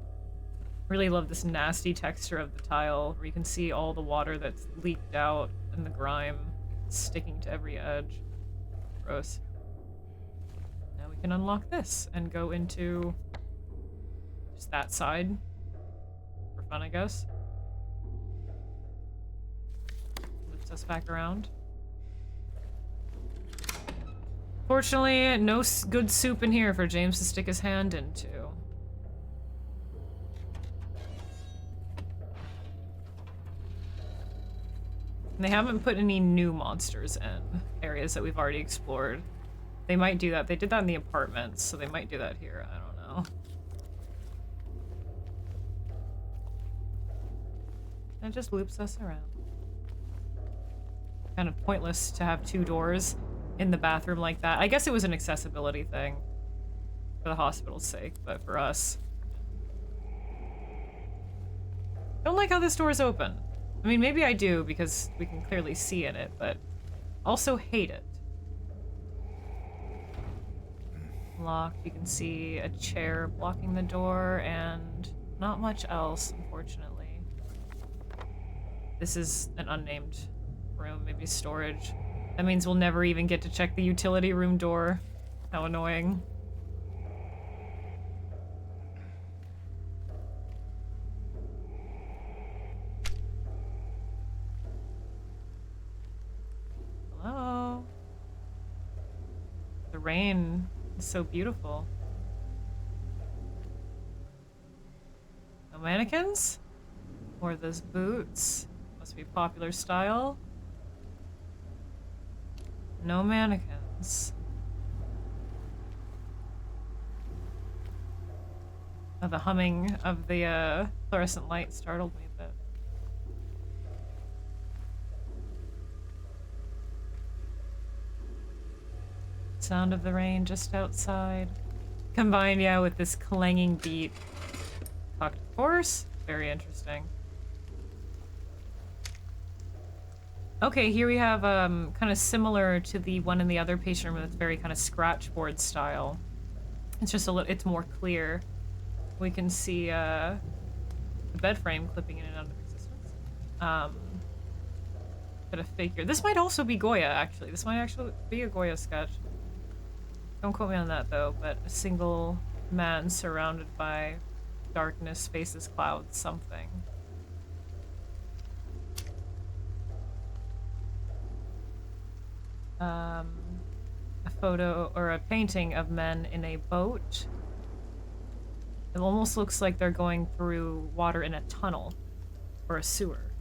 Really love this nasty texture of the tile, where you can see all the water that's leaked out and the grime sticking to every edge. Gross. Now we can unlock this and go into just that side. For fun, I guess. Loops us back around. Fortunately, no good soup in here for James to stick his hand into. And they haven't put any new monsters in areas that we've already explored. They might do that. They did that in the apartments, so they might do that here. I don't know. It just loops us around. Kind of pointless to have 2 doors in the bathroom like that. I guess it was an accessibility thing for the hospital's sake, but for us. Don't like how this door is open. I mean, maybe I do because we can clearly see in it, but also hate it. Locked. You can see a chair blocking the door and not much else, unfortunately. This is an unnamed room, maybe storage. That means we'll never even get to check the utility room door. How annoying. Hello? The rain is so beautiful. No mannequins? Or those boots? Must be popular style. No mannequins. Oh, the humming of the fluorescent light startled me a bit. Sound of the rain just outside. Combined, yeah, with this clanging beat. Fucked horse? Very interesting. Okay, here we have kind of similar to the one in the other patient room that's very kind of scratchboard style. It's just a little, it's more clear. We can see the bed frame clipping in and out of existence. But a figure. This might also be Goya, actually. This might actually be a Goya sketch. Don't quote me on that, though, but a single man surrounded by darkness, faces, clouds, something. A photo or a painting of men in a boat. It almost looks like they're going through water in a tunnel or a sewer.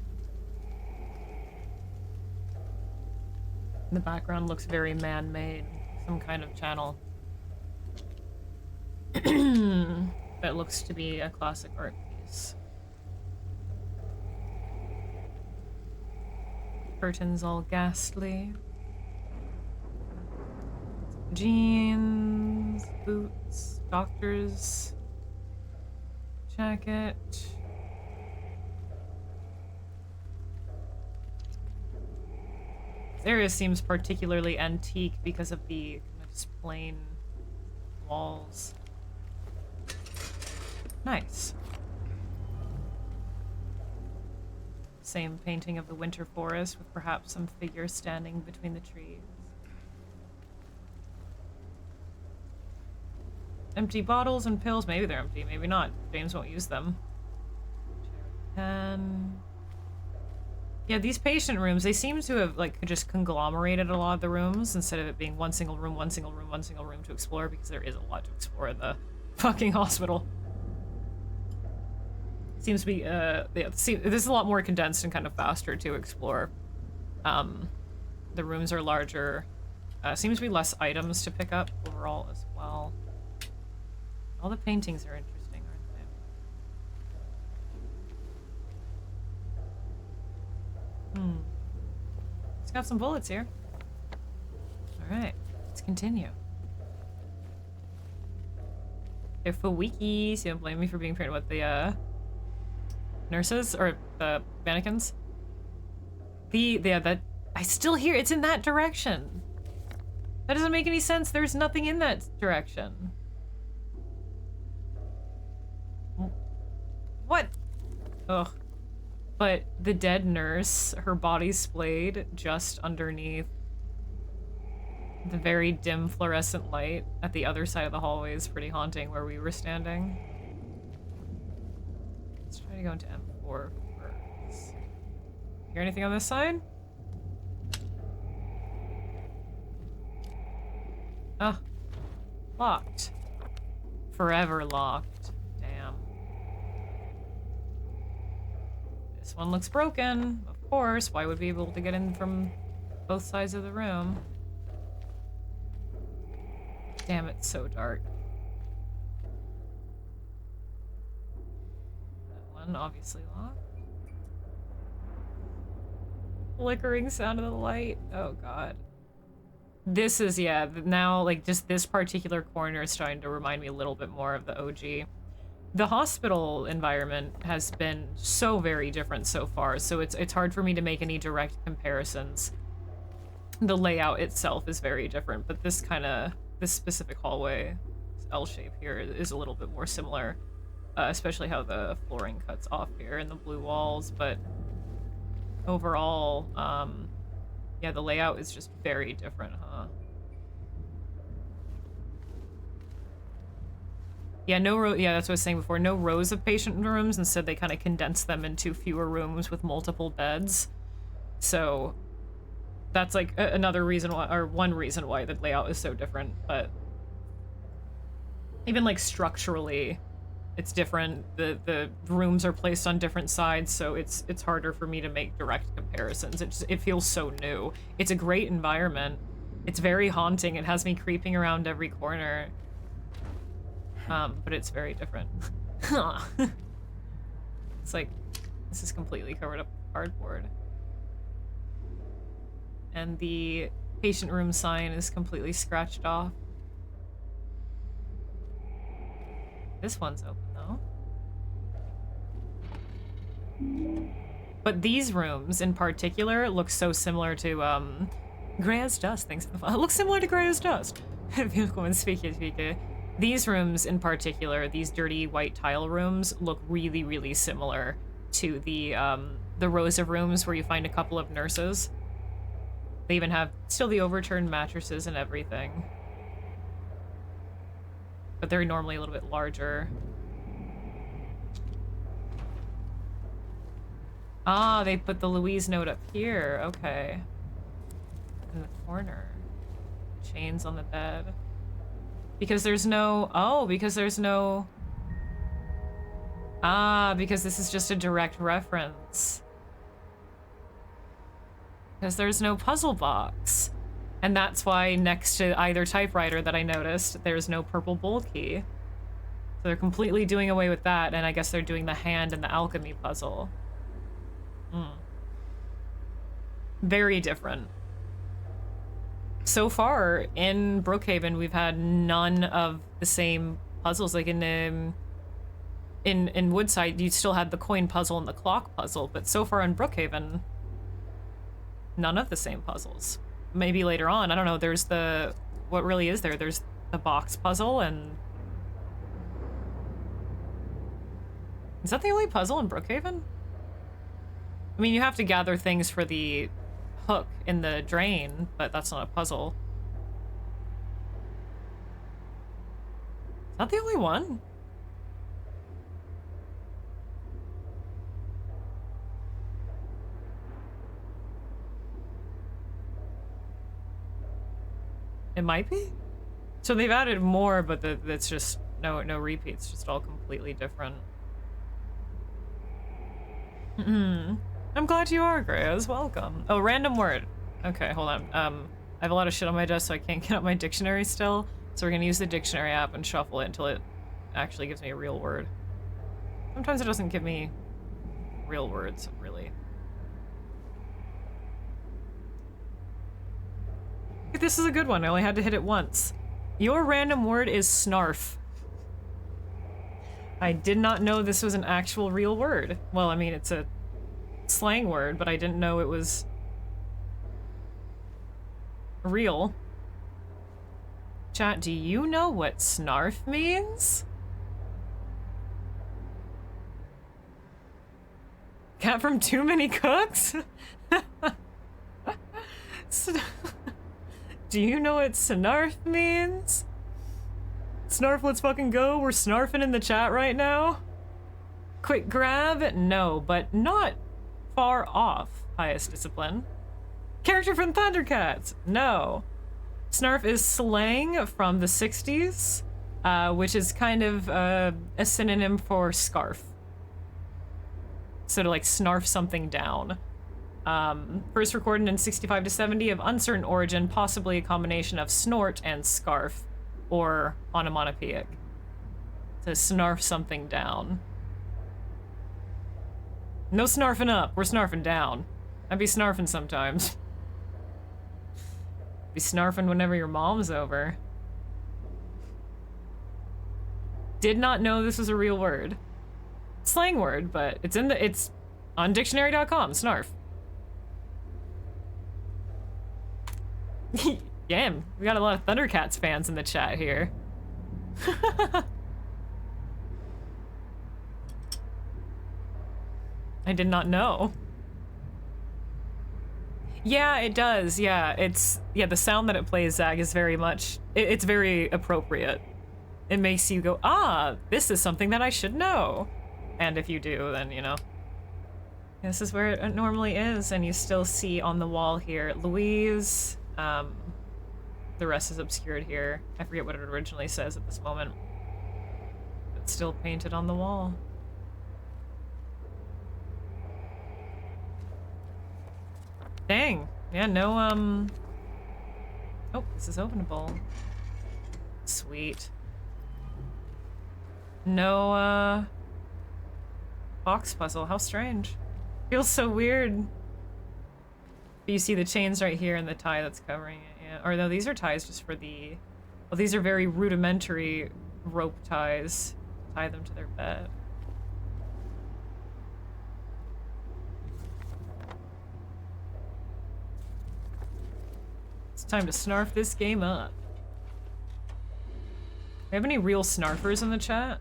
The background looks very man-made, some kind of channel. That looks to be a classic art piece. Curtains all ghastly. Jeans, boots, doctor's jacket. This area seems particularly antique because of the kind of just plain walls. Nice. Same painting of the winter forest with perhaps some figure standing between the trees. Empty bottles and pills. Maybe they're empty, maybe not. James won't use them. Pen. Yeah, these patient rooms, they seem to have like just conglomerated a lot of the rooms instead of it being one single room, one single room, one single room to explore, because there is a lot to explore in the fucking hospital. Seems to be, yeah, this is a lot more condensed and kind of faster to explore. The rooms are larger. Seems to be less items to pick up overall as well. All the paintings are interesting, aren't they? It's got some bullets here. Alright, let's continue. They're for wiki, so don't blame me for being afraid about the nurses or the mannequins. That I still hear it's in that direction. That doesn't make any sense. There's nothing in that direction. What? Ugh. But the dead nurse, her body splayed just underneath the very dim fluorescent light at the other side of the hallway is pretty haunting where we were standing. Let's try to go into M4 first. Hear anything on this side? Ah. Locked. Forever locked. Damn. This one looks broken. Of course. Why would we be able to get in from both sides of the room? Damn, it's so dark. That one obviously locked. Flickering sound of the light. Oh god. This is, yeah, now, like, just this particular corner is starting to remind me a little bit more of the OG. The hospital environment has been so very different so far, so it's hard for me to make any direct comparisons. The layout itself is very different, but this specific hallway, this L shape here, is a little bit more similar, especially how the flooring cuts off here and the blue walls, but overall, yeah, the layout is just very different, huh? Yeah, yeah, that's what I was saying before. No rows of patient rooms. Instead, they kind of condense them into fewer rooms with multiple beds. So that's like another reason why, or one reason why the layout is so different. But even like structurally, it's different. The rooms are placed on different sides, so it's harder for me to make direct comparisons. It feels so new. It's a great environment. It's very haunting. It has me creeping around every corner. But it's very different. It's like, this is completely covered up with cardboard. And the patient room sign is completely scratched off. This one's open though. But these rooms in particular look so similar to, Grey as Dust, thanks for the it looks similar to Grey as Dust. These rooms in particular, these dirty white tile rooms, look really, really similar to the rows of rooms where you find a couple of nurses. They even have still the overturned mattresses and everything. But they're normally a little bit larger. Ah, they put the Louise note up here. Okay. In the corner. Chains on the bed. Because there's no... Oh, because there's no... Ah, because this is just a direct reference. Because there's no puzzle box. And that's why next to either typewriter that I noticed, there's no purple bowl key. So they're completely doing away with that, and I guess they're doing the hand and the alchemy puzzle. Very different. So far, in Brookhaven, we've had none of the same puzzles. Like in Woodside, you still had the coin puzzle and the clock puzzle, but so far in Brookhaven, none of the same puzzles. Maybe later on, I don't know, there's the... What really is there? There's the box puzzle and... Is that the only puzzle in Brookhaven? I mean, you have to gather things for the hook in the drain, but that's not a puzzle. Is that the only one? It might be? So they've added more, but that's just no repeats, just all completely different. I'm glad you are, Greyos. Welcome. Oh, random word. Okay, hold on. I have a lot of shit on my desk, so I can't get out my dictionary still. So we're gonna use the dictionary app and shuffle it until it actually gives me a real word. Sometimes it doesn't give me real words, really. This is a good one. I only had to hit it once. Your random word is snarf. I did not know this was an actual real word. Well, I mean, it's a slang word, but I didn't know it was real. Chat, do you know what snarf means? Cat from Too Many Cooks? Do you know what snarf means? Snarf, let's fucking go. We're snarfing in the chat right now. Quick grab? No, but not far off. Highest discipline. Character from Thundercats? No. Snarf is slang from the 60s, which is kind of a synonym for scarf. So to like snarf something down. First recorded in 65 to 70, of uncertain origin, possibly a combination of snort and scarf, or onomatopoeic. To snarf something down. No snarfing up, we're snarfing down. I'd be snarfing sometimes. Be snarfing whenever your mom's over. Did not know this was a real word. Slang word, but it's on dictionary.com, snarf. Damn, we got a lot of Thundercats fans in the chat here. I did not know. Yeah, it does. Yeah, the sound that it plays, Zag, is very much, it's very appropriate. It makes you go, ah, this is something that I should know. And if you do, then, you know. This is where it normally is, and you still see on the wall here, Louise, the rest is obscured here. I forget what it originally says at this moment. It's still painted on the wall. Dang. Yeah, no, Oh, this is openable. Sweet. No, box puzzle. How strange. Feels so weird. But you see the chains right here and the tie that's covering it, yeah. Or no, these are ties just for the... Well, these are very rudimentary rope ties. Tie them to their bed. It's time to snarf this game up. We have any real snarfers in the chat?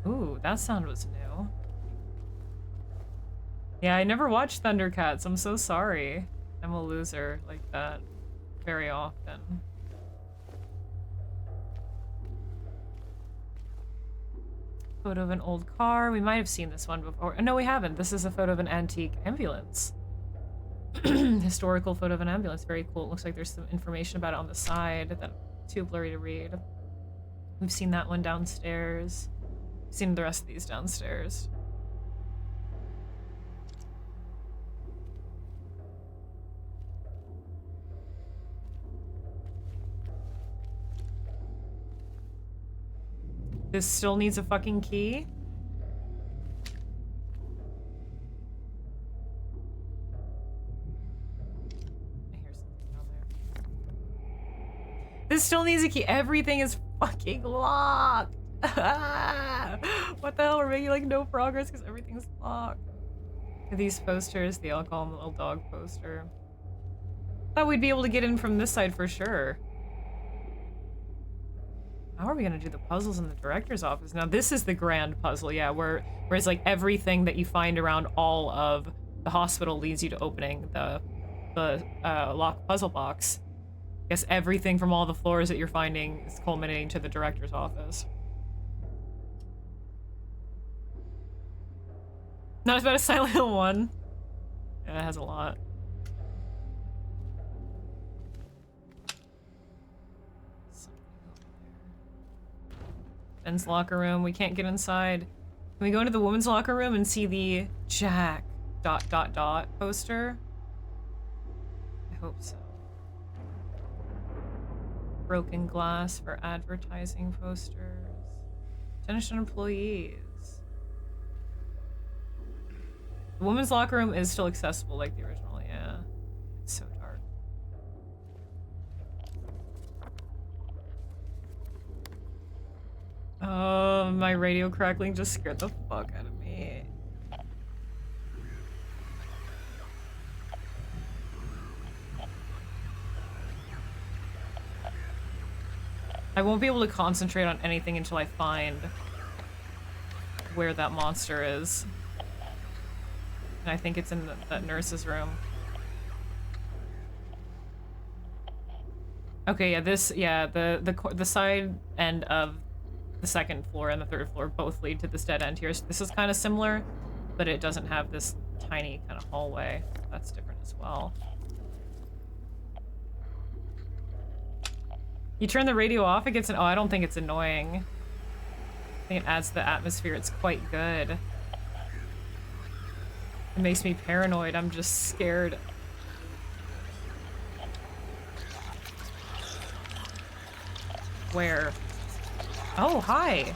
Ooh, that sound was new. Yeah, I never watched Thundercats. I'm so sorry. I'm a loser like that very often. Photo of an old car. We might have seen this one before. No, we haven't. This is a photo of an antique ambulance. Historical photo of an ambulance. Very cool. It looks like there's some information about it on the side that's too blurry to read. We've seen that one downstairs. We've seen the rest of these downstairs. This still needs a fucking key? I hear something down there. This still needs a key. Everything is fucking locked. What the hell? We're making like no progress because everything's locked. These posters, the I'll call them the little dog poster. Thought we'd be able to get in from this side for sure. How are we gonna do the puzzles in the director's office? Now this is the grand puzzle, yeah, whereas like everything that you find around all of the hospital leads you to opening the locked puzzle box. I guess everything from all the floors that you're finding is culminating to the director's office. Not as bad as Silent Hill 1. Yeah, it has a lot. Men's locker room. We can't get inside. Can we go into the women's locker room and see the Jack ... poster? I hope so. Broken glass for advertising posters. Attention employees. The women's locker room is still accessible like the original, yeah. It's so dark. Oh, my radio crackling just scared the fuck out of me. I won't be able to concentrate on anything until I find where that monster is. And I think it's in that nurse's room. Okay, yeah, the side end of the second floor and the third floor both lead to this dead end here. So this is kind of similar, but it doesn't have this tiny kind of hallway. That's different as well. You turn the radio off, it gets oh, I don't think it's annoying. I think it adds to the atmosphere. It's quite good. It makes me paranoid. I'm just scared. Where? Oh, hi.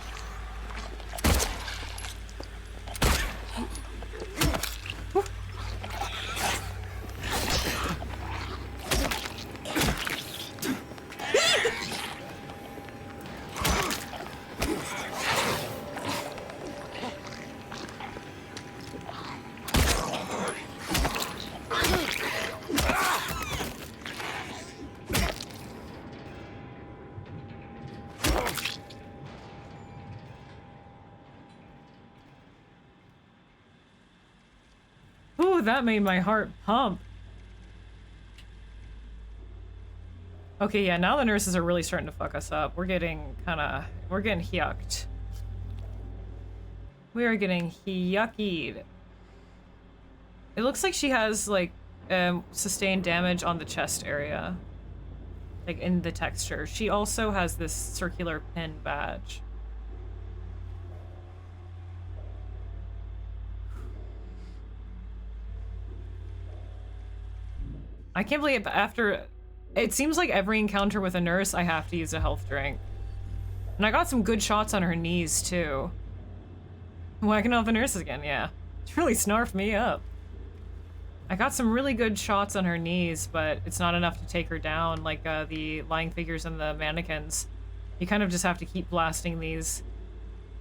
Ooh, that made my heart pump. Okay, yeah, now the nurses are really starting to fuck us up. We're getting yucked. We are getting yuckied. It looks like she has, like, sustained damage on the chest area. Like, in the texture. She also has this circular pin badge. I can't believe after It seems like every encounter with a nurse, I have to use a health drink. And I got some good shots on her knees, too. Whacking off the nurse again, yeah. She really snarfed me up. I got some really good shots on her knees, but it's not enough to take her down like the lying figures and the mannequins. You kind of just have to keep blasting these.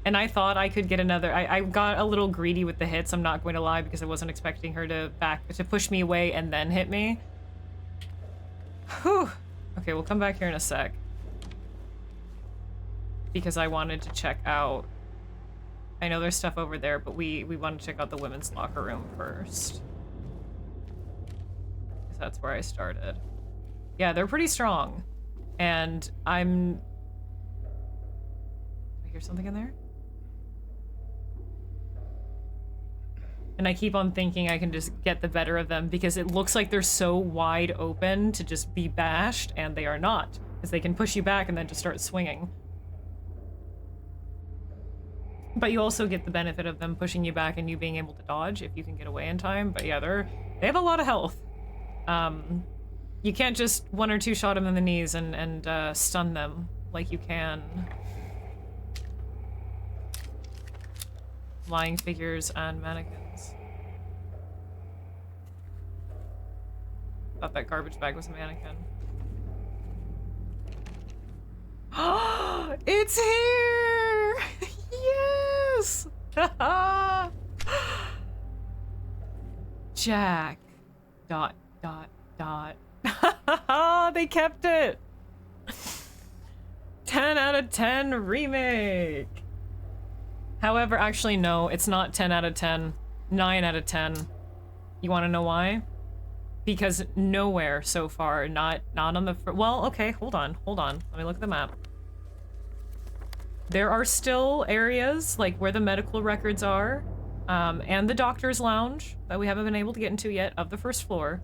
And I thought I could get another... I got a little greedy with the hits, I'm not going to lie, because I wasn't expecting her to push me away and then hit me. Whew. Okay, we'll come back here in a sec. Because I wanted to check out... I know there's stuff over there, but we wanted to check out the women's locker room first. Because that's where I started. Yeah, they're pretty strong. And I'm... Did I hear something in there? And I keep on thinking I can just get the better of them because it looks like they're so wide open to just be bashed, and they are not. Because they can push you back and then just start swinging. But you also get the benefit of them pushing you back and you being able to dodge if you can get away in time. But yeah, they have a lot of health. You can't just 1 or 2 shot them in the knees and stun them like you can lying figures and mannequins. Thought that garbage bag was a mannequin. It's here! Yes! Jack. ... They kept it! 10 out of 10 remake! However, actually no, it's not 10 out of 10. 9 out of 10. You want to know why? Because nowhere so far, not on the... Well, okay, hold on. Let me look at the map. There are still areas, like where the medical records are, and the doctor's lounge that we haven't been able to get into yet of the first floor.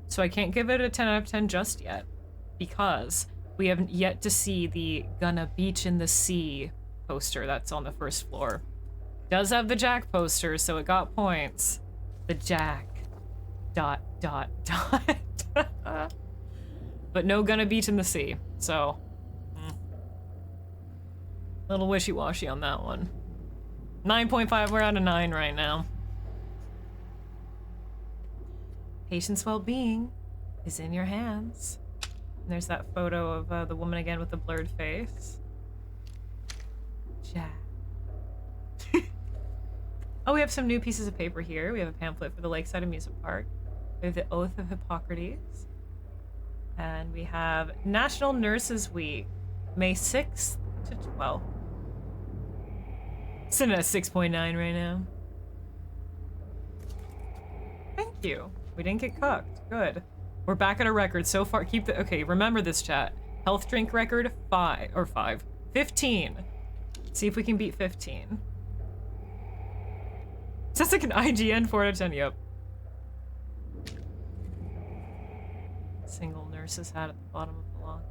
So I can't give it a 10 out of 10 just yet, because we haven't yet to see the "Gonna Beach in the Sea" poster that's on the first floor. Does have the Jack poster, so it got points. The Jack... ... But no "Gonna Beach in the Sea," so... Little wishy-washy on that one. 9.5, we're out of 9 right now. Patient's well-being is in your hands. And there's that photo of the woman again with the blurred face. Jack. Oh, we have some new pieces of paper here. We have a pamphlet for the Lakeside Amusement Park. We have the Oath of Hippocrates. And we have National Nurses Week, May 6th to 12th. Sitting at 6.9 right now. Thank you. We didn't get cooked. Good. We're back at a record so far. Keep the... Okay, remember this, chat. Health drink record, 15. See if we can beat 15. Sounds like an IGN 4 out of 10, yep. Single nurse's hat at the bottom of the locker.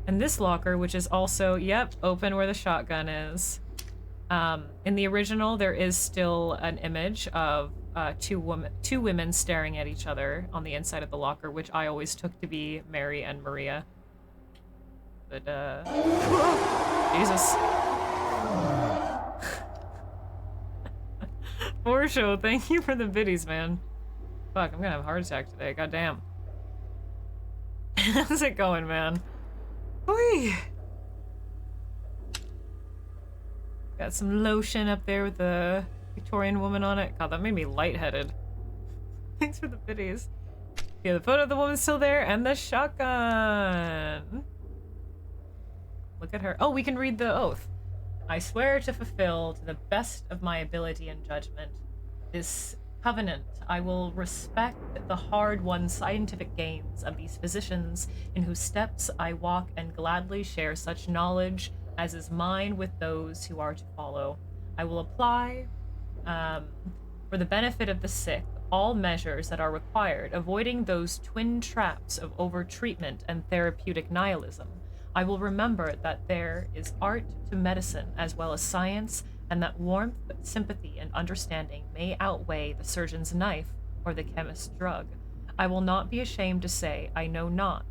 And this locker, which is also, yep, open where the shotgun is. In the original, there is still an image of two women staring at each other on the inside of the locker, which I always took to be Mary and Maria. But, Jesus. For show, thank you for the biddies, man. Fuck, I'm gonna have a heart attack today, goddamn. How's it going, man? Whee! Got some lotion up there with the Victorian woman on it. God, that made me lightheaded. Thanks for the biddies. Yeah, the photo of the woman's still there, and the shotgun. Look at her. Oh, we can read the oath. I swear to fulfill, to the best of my ability and judgment, this covenant. I will respect the hard-won scientific gains of these physicians in whose steps I walk, and gladly share such knowledge as is mine with those who are to follow. I will apply, for the benefit of the sick, all measures that are required, avoiding those twin traps of over-treatment and therapeutic nihilism. I will remember that there is art to medicine as well as science, and that warmth, sympathy, and understanding may outweigh the surgeon's knife or the chemist's drug. I will not be ashamed to say I know not.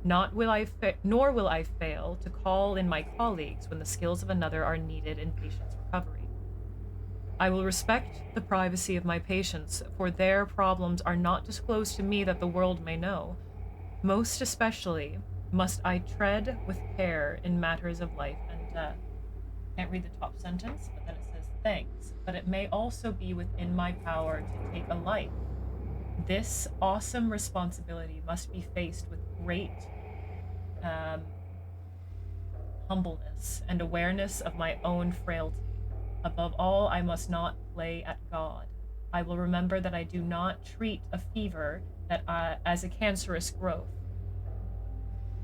Nor will I fail to call in my colleagues when the skills of another are needed in patient's recovery. I will respect the privacy of my patients, for their problems are not disclosed to me that the world may know. Most especially must I tread with care in matters of life and death. Can't read the top sentence, but then it says, thanks, but it may also be within my power to take a life. This awesome responsibility must be faced with great humbleness and awareness of my own frailty. Above all, I must not play at God. I will remember that I do not treat a fever as a cancerous growth,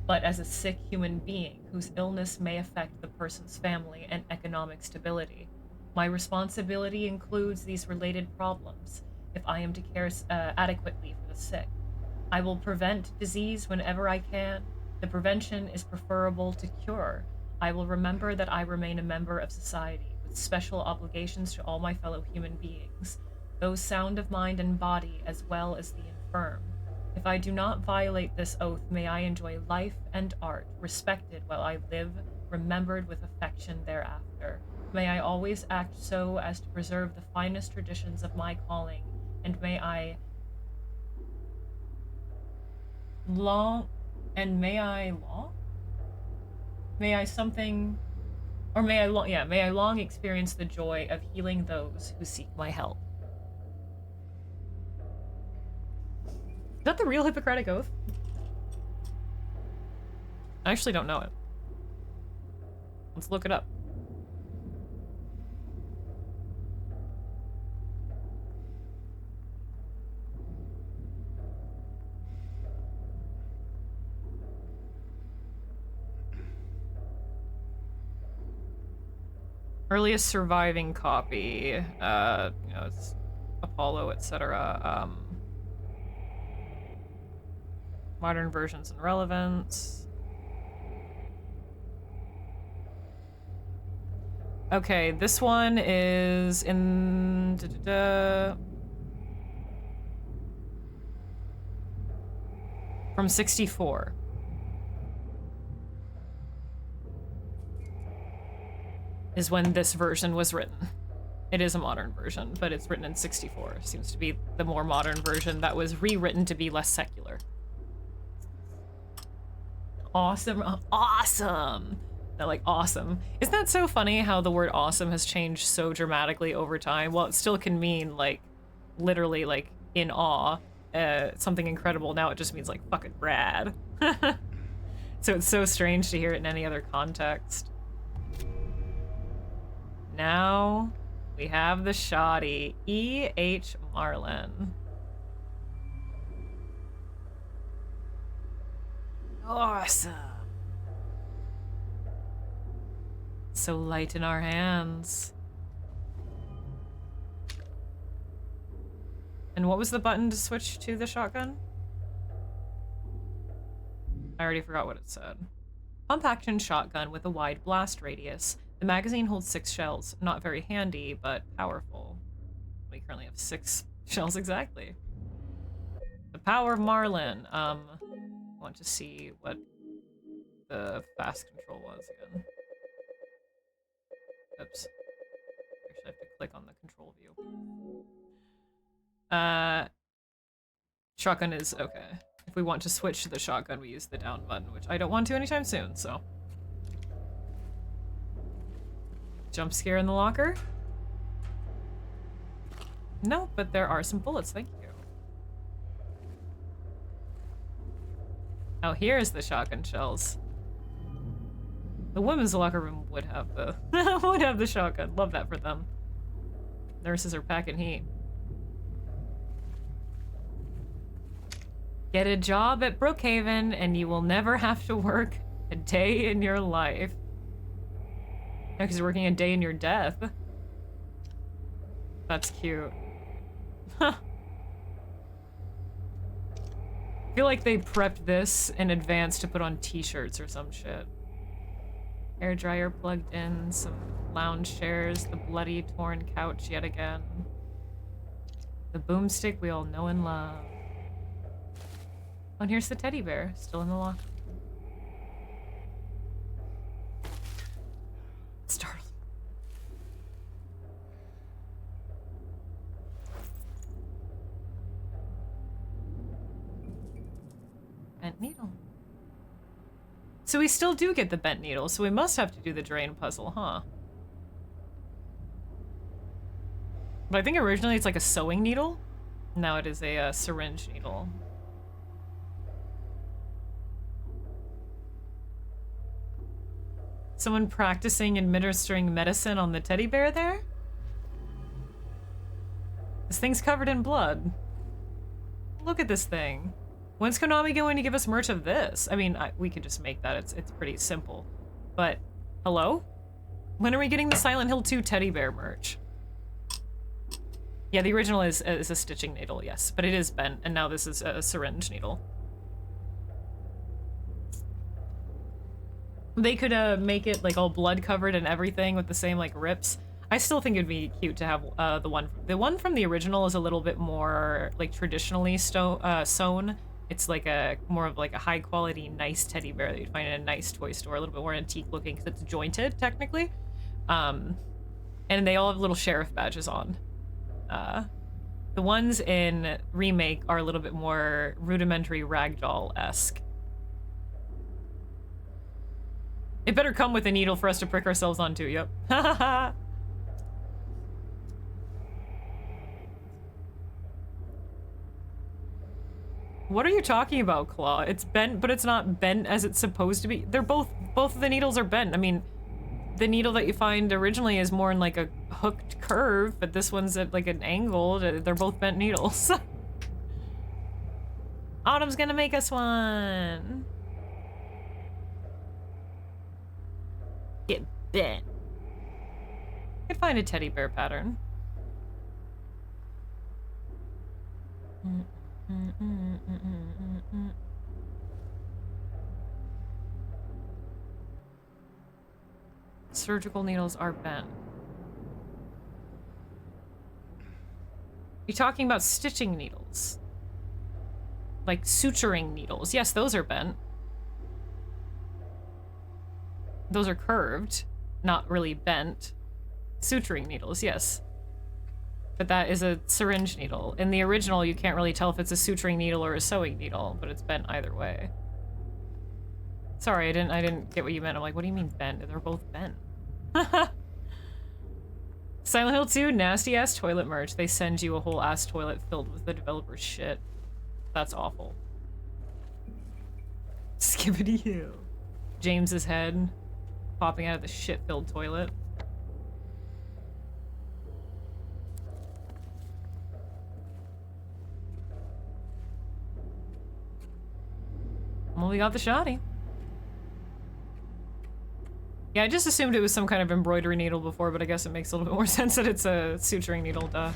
but as a sick human being whose illness may affect the person's family and economic stability. My responsibility includes these related problems if I am to care adequately for the sick. I will prevent disease whenever I can. The prevention is preferable to cure. I will remember that I remain a member of society with special obligations to all my fellow human beings, those sound of mind and body as well as the infirm. If I do not violate this oath, may I enjoy life and art, respected while I live, remembered with affection thereafter. May I always act so as to preserve the finest traditions of my calling, and may I long experience the joy of healing those who seek my help. Is that the real Hippocratic Oath? I actually don't know it. Let's look it up. Earliest surviving copy, it's Apollo, etc. Modern versions and relevance. Okay, this one is in from 64. Is when this version was written. It is a modern version, but it's written in 64. Seems to be the more modern version that was rewritten to be less secular. Awesome. Awesome. They're like, awesome. Isn't that so funny how the word awesome has changed so dramatically over time? Well, it still can mean, like, literally, like, in awe, something incredible. Now it just means, like, fucking rad. So it's so strange to hear it in any other context. Now we have the shoddy, E.H. Marlin. Awesome. So light in our hands. And what was the button to switch to the shotgun? I already forgot what it said. Pump action shotgun with a wide blast radius. The magazine holds 6 shells. Not very handy, but powerful. We currently have 6 shells exactly. The power of Marlin. I want to see what the fast control was again. Oops. Actually, I have to click on the control view. Shotgun is okay. If we want to switch to the shotgun, we use the down button, which I don't want to anytime soon, so. Jump scare in the locker? No, but there are some bullets, thank you. Oh, here's the shotgun shells. The women's locker room would have the would have the shotgun. Love that for them. Nurses are packing heat. Get a job at Brookhaven and you will never have to work a day in your life. No, because you're working a day in your death. That's cute. Huh. I feel like they prepped this in advance to put on t-shirts or some shit. Hair dryer plugged in, some lounge chairs, the bloody torn couch yet again. The boomstick we all know and love. Oh, and here's the teddy bear, still in the locker. Startled. Bent needle. So we still do get the bent needle, so we must have to do the drain puzzle, huh? But I think originally it's like a sewing needle. Now it is a syringe needle. Someone practicing administering medicine on the teddy bear there? This thing's covered in blood. Look at this thing. When's Konami going to give us merch of this? I mean, we could just make that. It's pretty simple. But, hello? When are we getting the Silent Hill 2 teddy bear merch? Yeah, the original is a stitching needle, yes. But it is bent, and now this is a syringe needle. They could make it like all blood covered and everything with the same like rips. I still think it'd be cute to have the one from the original is a little bit more like traditionally sewn. It's like a more of like a high quality, nice teddy bear that you'd find in a nice toy store, a little bit more antique looking because it's jointed technically. And they all have little sheriff badges on. The ones in Remake are a little bit more rudimentary ragdoll-esque. It better come with a needle for us to prick ourselves onto, yep. What are you talking about, Claw? It's bent, but it's not bent as it's supposed to be. They're both of the needles are bent. I mean, the needle that you find originally is more in like a hooked curve, but this one's at like an angle. They're both bent needles. Autumn's gonna make us one. Get bent. I could find a teddy bear pattern. Surgical needles are bent. You're talking about stitching needles. Like suturing needles. Yes, those are bent. Those are curved, not really bent. Suturing needles, yes. But that is a syringe needle. In the original, you can't really tell if it's a suturing needle or a sewing needle, but it's bent either way. Sorry, I didn't get what you meant. I'm like, what do you mean bent? They're both bent. Silent Hill 2, nasty ass toilet merch. They send you a whole ass toilet filled with the developer's shit. That's awful. Skibbity Hill. James's head popping out of the shit-filled toilet. Well, we got the shoddy. Yeah, I just assumed it was some kind of embroidery needle before, but I guess it makes a little bit more sense that it's a suturing needle, duh.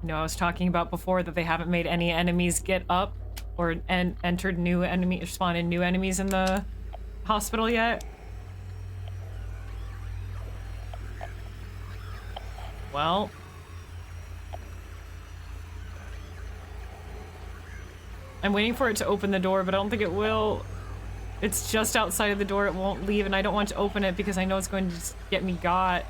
No, I was talking about before that they haven't made any enemies get up or entered new enemy, spawned in new enemies in the hospital yet. Well. I'm waiting for it to open the door, but I don't think it will. It's just outside of the door, it won't leave, and I don't want to open it because I know it's going to just get me got.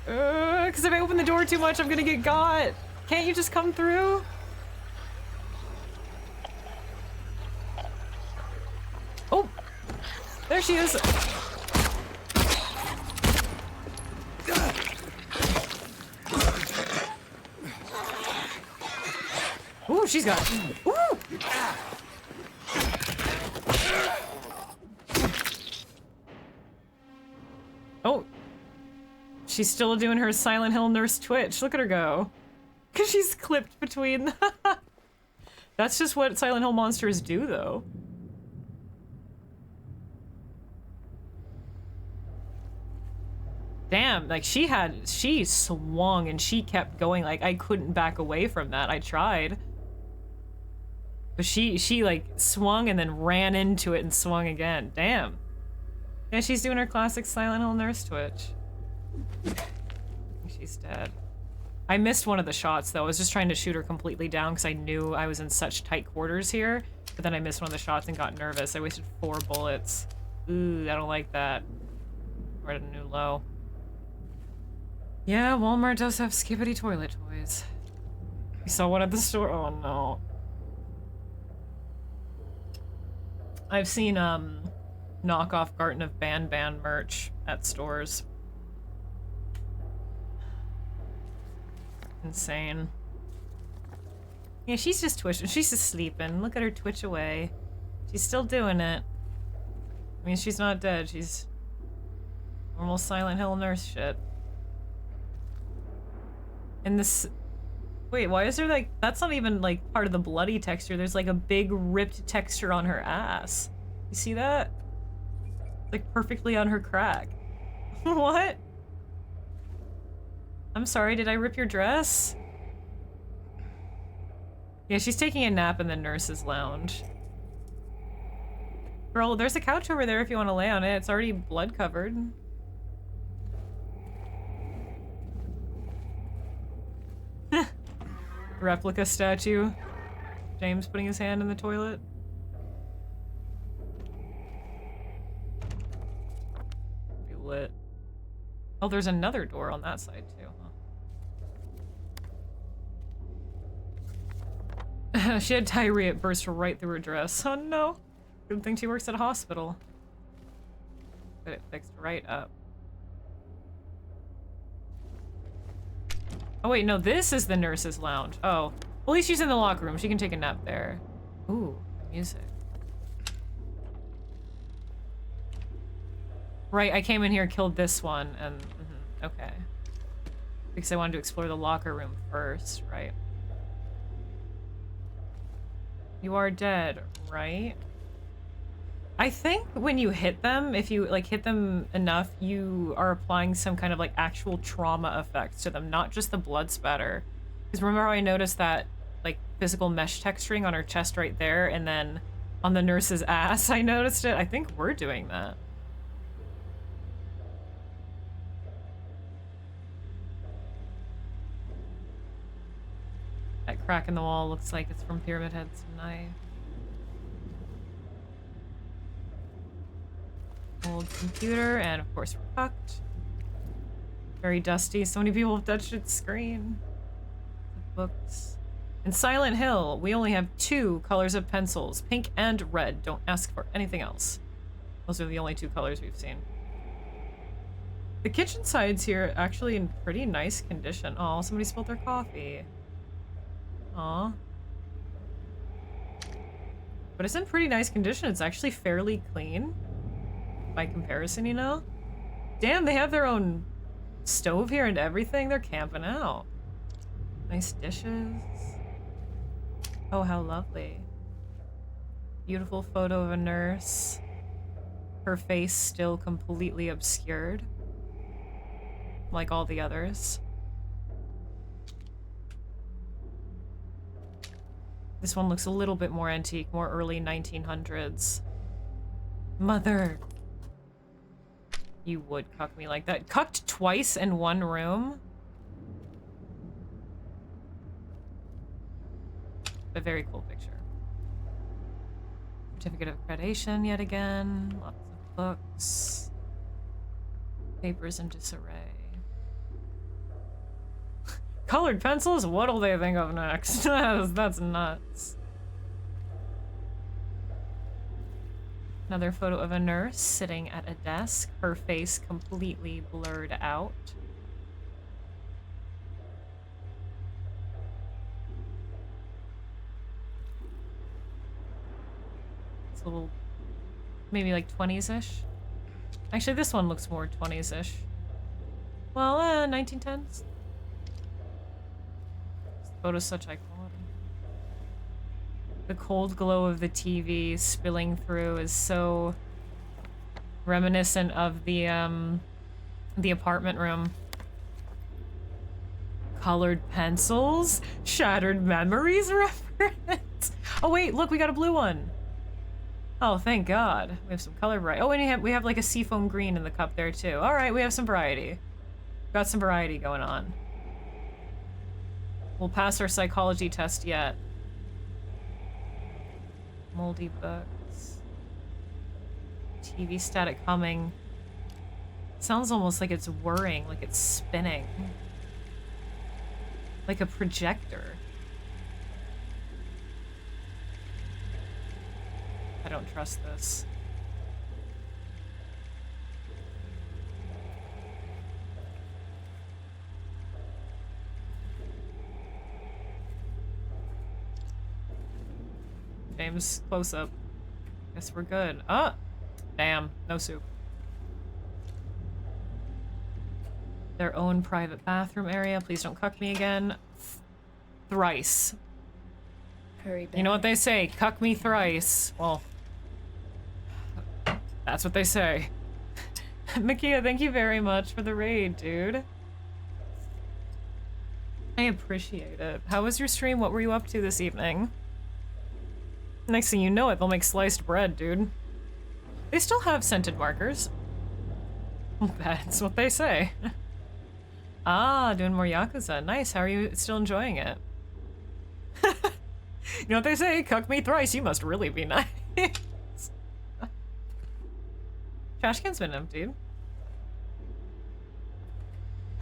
Because if I open the door too much, I'm gonna get got. Can't you just come through? Oh! There she is! Ooh, she's got... Ooh! Oh. She's still doing her Silent Hill nurse twitch. Look at her go. Because she's clipped between... That's just what Silent Hill monsters do, though. Damn, like she swung and she kept going. Like, I couldn't back away from that. I tried. But she like swung and then ran into it and swung again. Damn. Yeah, she's doing her classic Silent Hill nurse twitch. I think she's dead. I missed one of the shots, though. I was just trying to shoot her completely down because I knew I was in such tight quarters here. But then I missed one of the shots and got nervous. I wasted 4 bullets. Ooh, I don't like that. We're at a new low. Yeah, Walmart does have skibbity toilet toys. We saw one at the store. Oh, no. I've seen, knockoff Garten of Ban merch at stores. Insane. Yeah, she's just twitching. She's just sleeping. Look at her twitch away. She's still doing it. I mean, she's not dead. She's normal Silent Hill nurse shit. And this... Wait, why is there like... That's not even like part of the bloody texture. There's like a big ripped texture on her ass. You see that? Like perfectly on her crack. What? I'm sorry, did I rip your dress? Yeah, she's taking a nap in the nurse's lounge. Girl, there's a couch over there if you want to lay on it. It's already blood covered. Replica statue. James putting his hand in the toilet. Be lit. Oh, there's another door on that side too, huh? She had diarrhea. It burst right through her dress. Oh no. Good thing she works at a hospital. But it fixed right up. Oh wait, no, this is the nurse's lounge. Oh. At least she's in the locker room. She can take a nap there. Ooh, music. Right, I came in here, killed this one, and... okay. Because I wanted to explore the locker room first, right? You are dead, right? I think when you hit them, if you like hit them enough, you are applying some kind of like actual trauma effects to them, not just the blood spatter. Because remember how I noticed that like physical mesh texturing on her chest right there, and then on the nurse's ass I noticed it? I think we're doing that. That crack in the wall looks like it's from Pyramid Head's knife. Old computer, and of course we're fucked. Very dusty. So many people have touched its screen. Books. In Silent Hill, we only have 2 colors of pencils, pink and red. Don't ask for anything else. Those are the only 2 colors we've seen. The kitchen side's here actually in pretty nice condition. Oh, somebody spilled their coffee. Aw. But it's in pretty nice condition. It's actually fairly clean. By comparison, you know? Damn, they have their own stove here and everything. They're camping out. Nice dishes. Oh, how lovely. Beautiful photo of a nurse. Her face still completely obscured. Like all the others. This one looks a little bit more antique, more early 1900s. Mother. You would cuck me like that. Cucked twice in one room? A very cool picture. Certificate of accreditation yet again. Lots of books. Papers in disarray. Colored pencils? What'll they think of next? That's nuts. Another photo of a nurse sitting at a desk, her face completely blurred out. It's a little, maybe like 20s-ish. Actually, this one looks more 20s-ish. Well, 1910s. This photo's such high quality. The cold glow of the TV spilling through is so reminiscent of the apartment room. Colored pencils? Shattered memories reference? Oh wait, look, we got a blue one. Oh, thank God. We have some color variety. Oh, and we have like a seafoam green in the cup there too. All right, we have some variety. Got some variety going on. We'll pass our psychology test yet. Moldy books. TV static humming. Sounds almost like it's whirring, like it's spinning. Like a projector. I don't trust this. James, close up. Guess we're good. Oh! Damn, no soup. Their own private bathroom area. Please don't cuck me again. Thrice. Hurry back. You know what they say, cuck me thrice. Well, that's what they say. Makia, thank you very much for the raid, dude. I appreciate it. How was your stream? What were you up to this evening? Next thing you know it, they'll make sliced bread, dude. They still have scented markers. That's what they say. Ah, doing more Yakuza. Nice, how are you still enjoying it? You know what they say? Cuck me thrice, you must really be nice. Trash can's been emptied.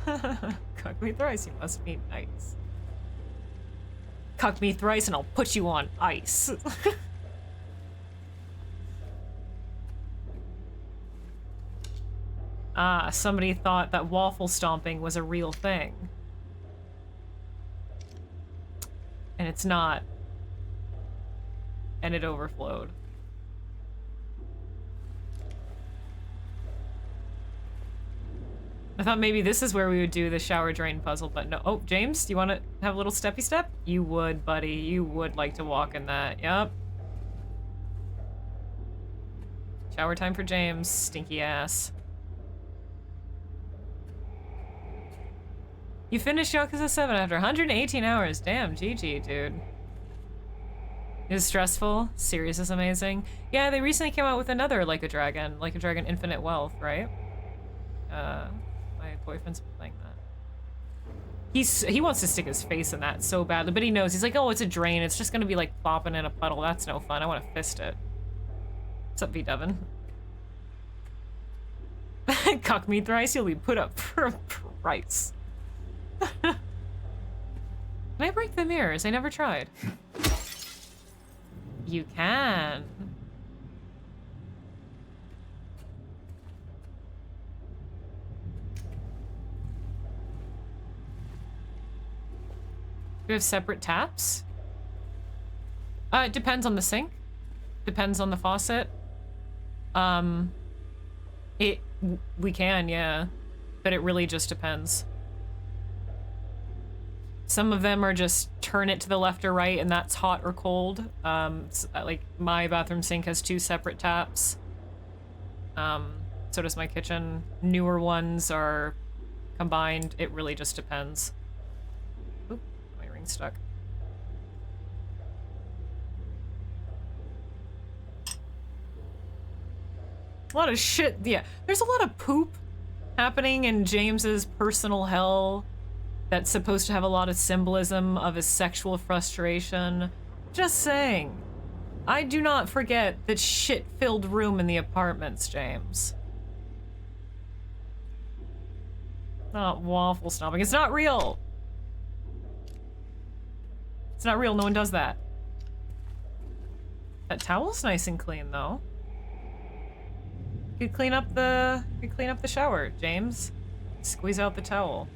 Cuck me thrice, you must be nice. Cuck me thrice and I'll put you on ice. Ah, somebody thought that waffle stomping was a real thing. And it's not. And it overflowed. I thought maybe this is where we would do the shower drain puzzle, but no. Oh, James, do you want to have a little steppy step? You would, buddy. You would like to walk in that. Yep. Shower time for James. Stinky ass. You finished Yakuza 7 after 118 hours. Damn, GG, dude. It was stressful. Series is amazing. Yeah, they recently came out with another Like a Dragon Infinite Wealth, right? My boyfriend's been playing that. He wants to stick his face in that so badly, but he knows. He's like, oh, it's a drain. It's just gonna be like plopping in a puddle. That's no fun. I want to fist it. What's up, V Devin? Cuck me thrice, you'll be put up for a price. Can I break the mirrors? I never tried. You can. Do we have separate taps? It depends on the sink. Depends on the faucet. We can, yeah. But it really just depends. Some of them are just turn it to the left or right, and that's hot or cold. Like my bathroom sink has 2 separate taps. So does my kitchen. Newer ones are combined. It really just depends. Oop, my ring's stuck. A lot of shit. Yeah, there's a lot of poop happening in James's personal hell. That's supposed to have a lot of symbolism of his sexual frustration. Just saying. I do not forget that shit-filled room in the apartments, James. Not waffle stomping. It's not real! It's not real. No one does that. That towel's nice and clean, though. You could clean up the shower, James. Squeeze out the towel.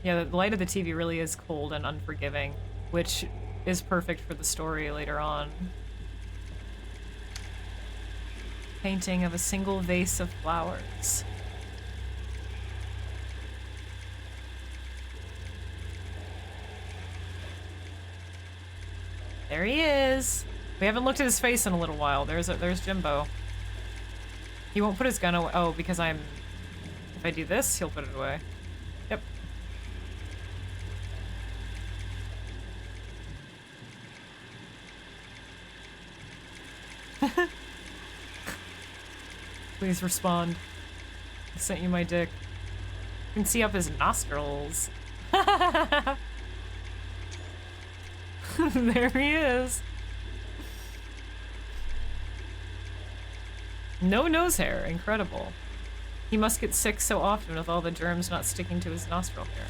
Yeah, the light of the TV really is cold and unforgiving, which is perfect for the story later on. Painting of a single vase of flowers. There he is. We haven't looked at his face in a little while. There's Jimbo. He won't put his gun away. Oh, because if I do this, he'll put it away. Yep. Please respond. I sent you my dick. You can see up his nostrils. There he is. No nose hair. Incredible. He must get sick so often with all the germs not sticking to his nostril hair.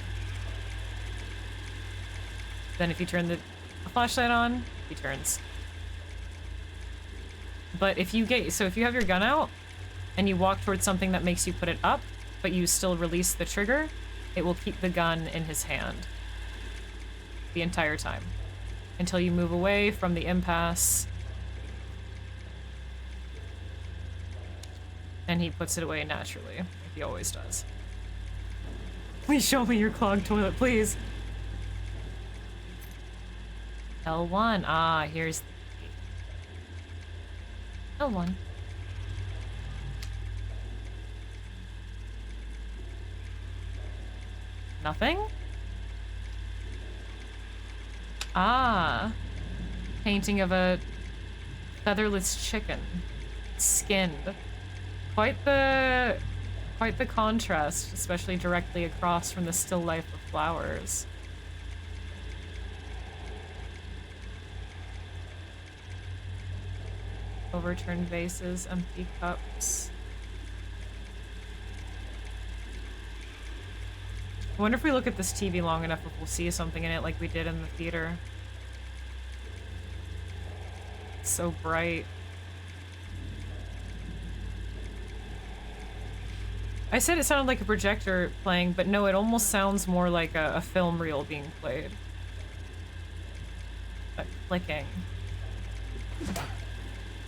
Then if you turn the flashlight on, he turns. But if you if you have your gun out and you walk towards something that makes you put it up, but you still release the trigger, it will keep the gun in his hand the entire time until you move away from the impasse. And he puts it away naturally, like he always does. Please show me your clogged toilet, please. L1. Ah, here's the key. L1. Nothing? Ah. Painting of a featherless chicken. Skinned. Quite the contrast, especially directly across from the still life of flowers. Overturned vases, empty cups. I wonder if we look at this TV long enough if we'll see something in it like we did in the theater. It's so bright. I said it sounded like a projector playing, but no, it almost sounds more like a film reel being played. But clicking.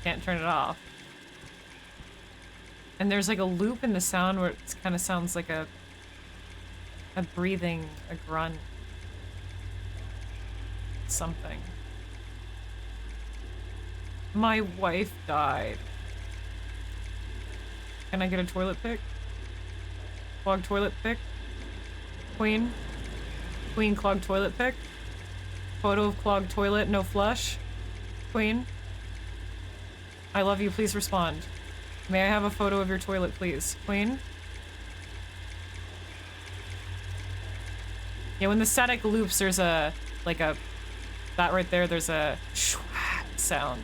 Can't turn it off. And there's like a loop in the sound where it kind of sounds like a breathing, a grunt. Something. My wife died. Can I get a toilet pic? Clogged toilet pic? Queen? Queen clogged toilet pic? Photo of clogged toilet, no flush? Queen? I love you, please respond. May I have a photo of your toilet, please? Queen? Yeah, when the static loops, there's a, like a, that right there, there's a sound.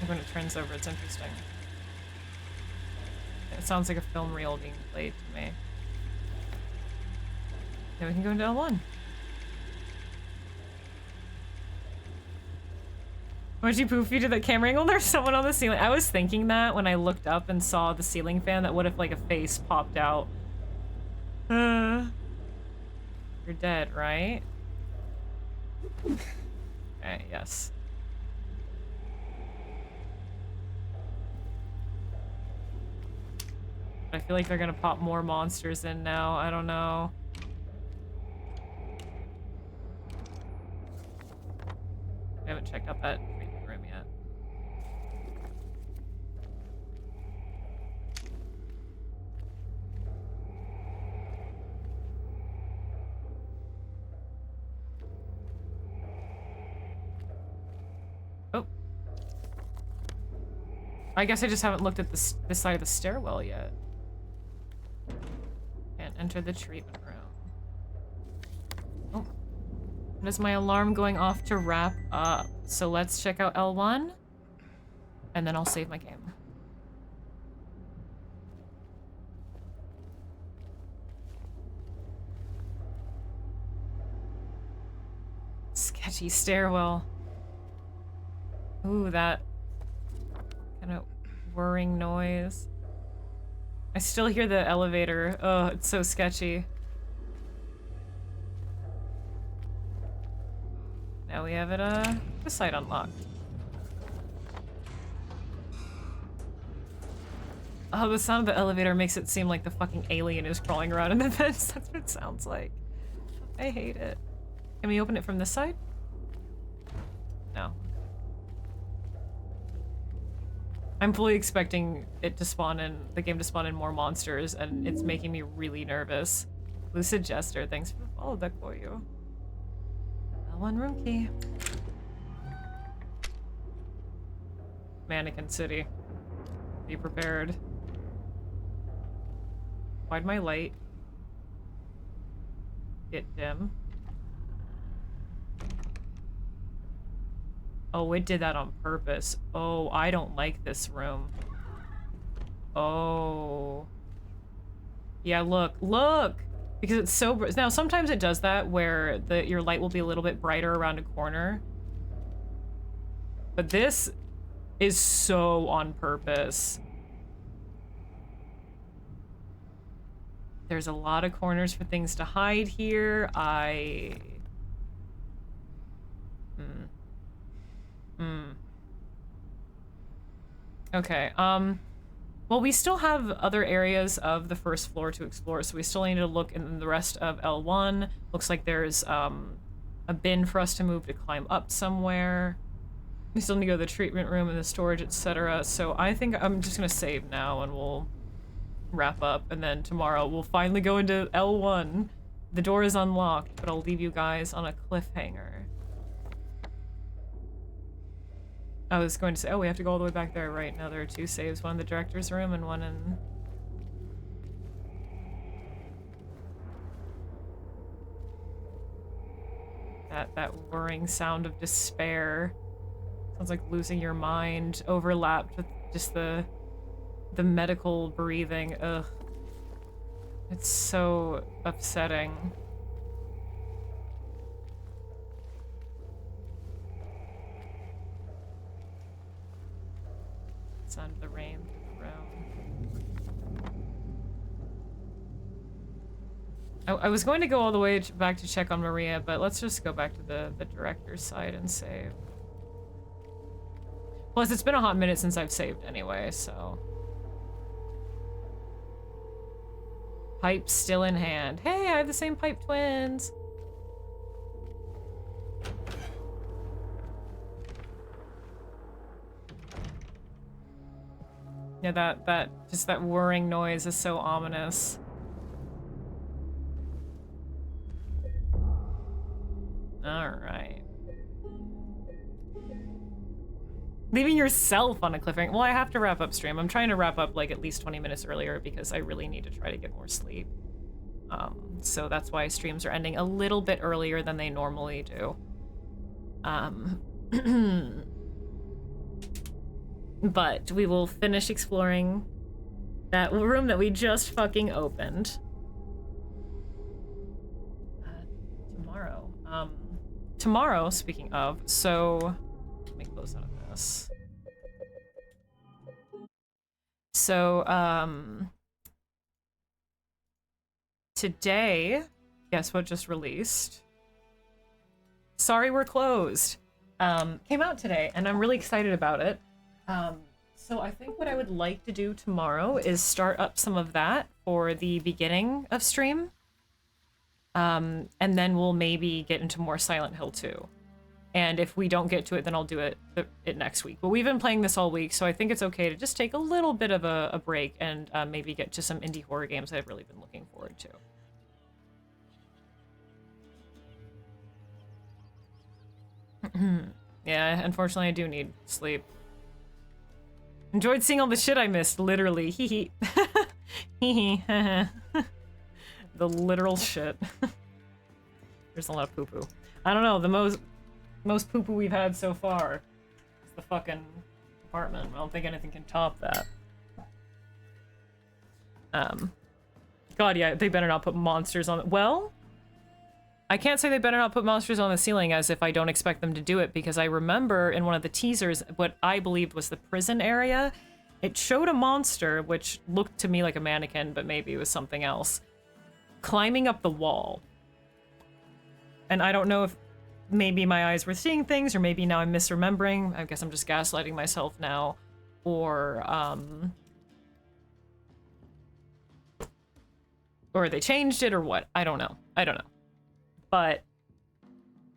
When it turns over, it's interesting. It sounds like a film reel being played to me. Then we can go into L1. Would you poof you to that camera angle? There's someone on the ceiling. I was thinking that when I looked up and saw the ceiling fan, that what if like a face popped out? You're dead, right? Okay, yes. I feel like they're gonna pop more monsters in now. I don't know. I haven't checked out that treatment room yet. Oh. I guess I just haven't looked at this side of the stairwell yet. Can't enter the treatment room. Oh. When is my alarm going off to wrap up? So let's check out L1. And then I'll save my game. Sketchy stairwell. Ooh, that kind of whirring noise. I still hear the elevator. Oh, it's so sketchy. Now we have it, this side unlocked. Oh, the sound of the elevator makes it seem like the fucking alien is crawling around in the vents. That's what it sounds like. I hate it. Can we open it from this side? No. I'm fully expecting it to spawn in, the game to spawn in more monsters, and it's making me really nervous. Lucid Jester, thanks for the follow, Duck Boy. L1 room key. Mannequin City. Be prepared. Why'd my light get dim? Oh, it did that on purpose. Oh, I don't like this room. Oh. Yeah, look. Look! Because it's so... Now, sometimes it does that where your light will be a little bit brighter around a corner. But this is so on purpose. There's a lot of corners for things to hide here. Okay, well, we still have other areas of the first floor to explore, so we still need to look in the rest of L1. Looks like there's, a bin for us to move to climb up somewhere. We still need to go to the treatment room and the storage, etc. So I think I'm just gonna save now and we'll wrap up, and then tomorrow we'll finally go into L1. The door is unlocked, but I'll leave you guys on a cliffhanger. I was going to say, oh, we have to go all the way back there. Right, now there are 2 saves, one in the director's room and one in... That whirring sound of despair. Sounds like losing your mind, overlapped with just the medical breathing. Ugh. It's so upsetting. Sound of the rain through the room. I was going to go all the way back to check on Maria, but let's just go back to the director's side and save. Plus, it's been a hot minute since I've saved anyway, so... Pipe still in hand. Hey, I have the same pipe twins! Yeah, just that whirring noise is so ominous. Alright. Leaving yourself on a cliffhanger. Well, I have to wrap up stream. I'm trying to wrap up like at least 20 minutes earlier because I really need to try to get more sleep. So that's why streams are ending a little bit earlier than they normally do. But we will finish exploring that room that we just fucking opened. Tomorrow. Tomorrow, speaking of, so... Let me close out of this. So, today, guess what just released? Sorry, We're Closed. Came out today, and I'm really excited about it. So I think what I would like to do tomorrow is start up some of that for the beginning of stream. And then we'll maybe get into more Silent Hill 2. And if we don't get to it, then I'll do it next week. But we've been playing this all week, so I think it's okay to just take a little bit of a break and maybe get to some indie horror games that I've really been looking forward to. Yeah, unfortunately I do need sleep. Enjoyed seeing all the shit I missed, literally. Hee hee. Hee hee. The literal shit. There's a lot of poo-poo. I don't know, the most poo-poo we've had so far is the fucking apartment. I don't think anything can top that. God, yeah, they better not put monsters on... Well, I can't say they better not put monsters on the ceiling as if I don't expect them to do it, because I remember in one of the teasers what I believed was the prison area. It showed a monster, which looked to me like a mannequin, but maybe it was something else, climbing up the wall. And I don't know if maybe my eyes were seeing things, or maybe now I'm misremembering. I guess I'm just gaslighting myself now. Or they changed it, or what. I don't know. I don't know. But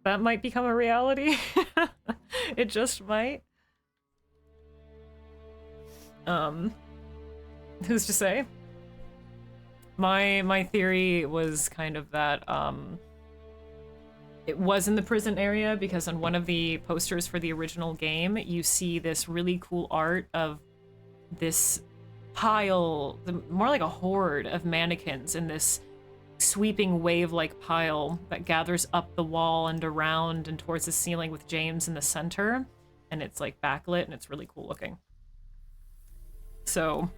that might become a reality. It just might. Who's to say? My theory was kind of that it was in the prison area because on one of the posters for the original game, you see this really cool art of this pile, more like a horde of mannequins in this sweeping wave-like pile that gathers up the wall and around and towards the ceiling with James in the center. And it's like backlit and it's really cool looking. So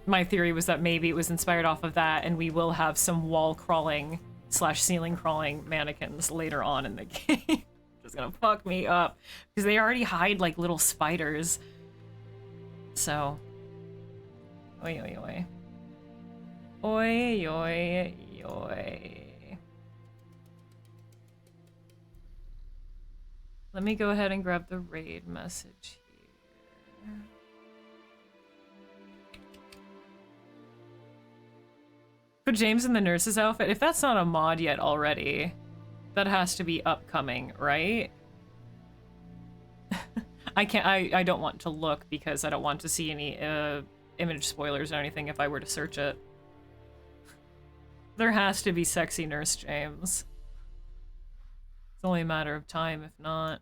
my theory was that maybe it was inspired off of that and we will have some wall crawling / ceiling crawling mannequins later on in the game. Which is gonna fuck me up because they already hide like little spiders. So, oi oi oi. Oi oi oi. Let me go ahead and grab the raid message here. Put James in the nurse's outfit. If that's not a mod yet already, that has to be upcoming, right? I don't want to look because I don't want to see any image spoilers or anything if I were to search it. There has to be sexy Nurse James. It's only a matter of time if not.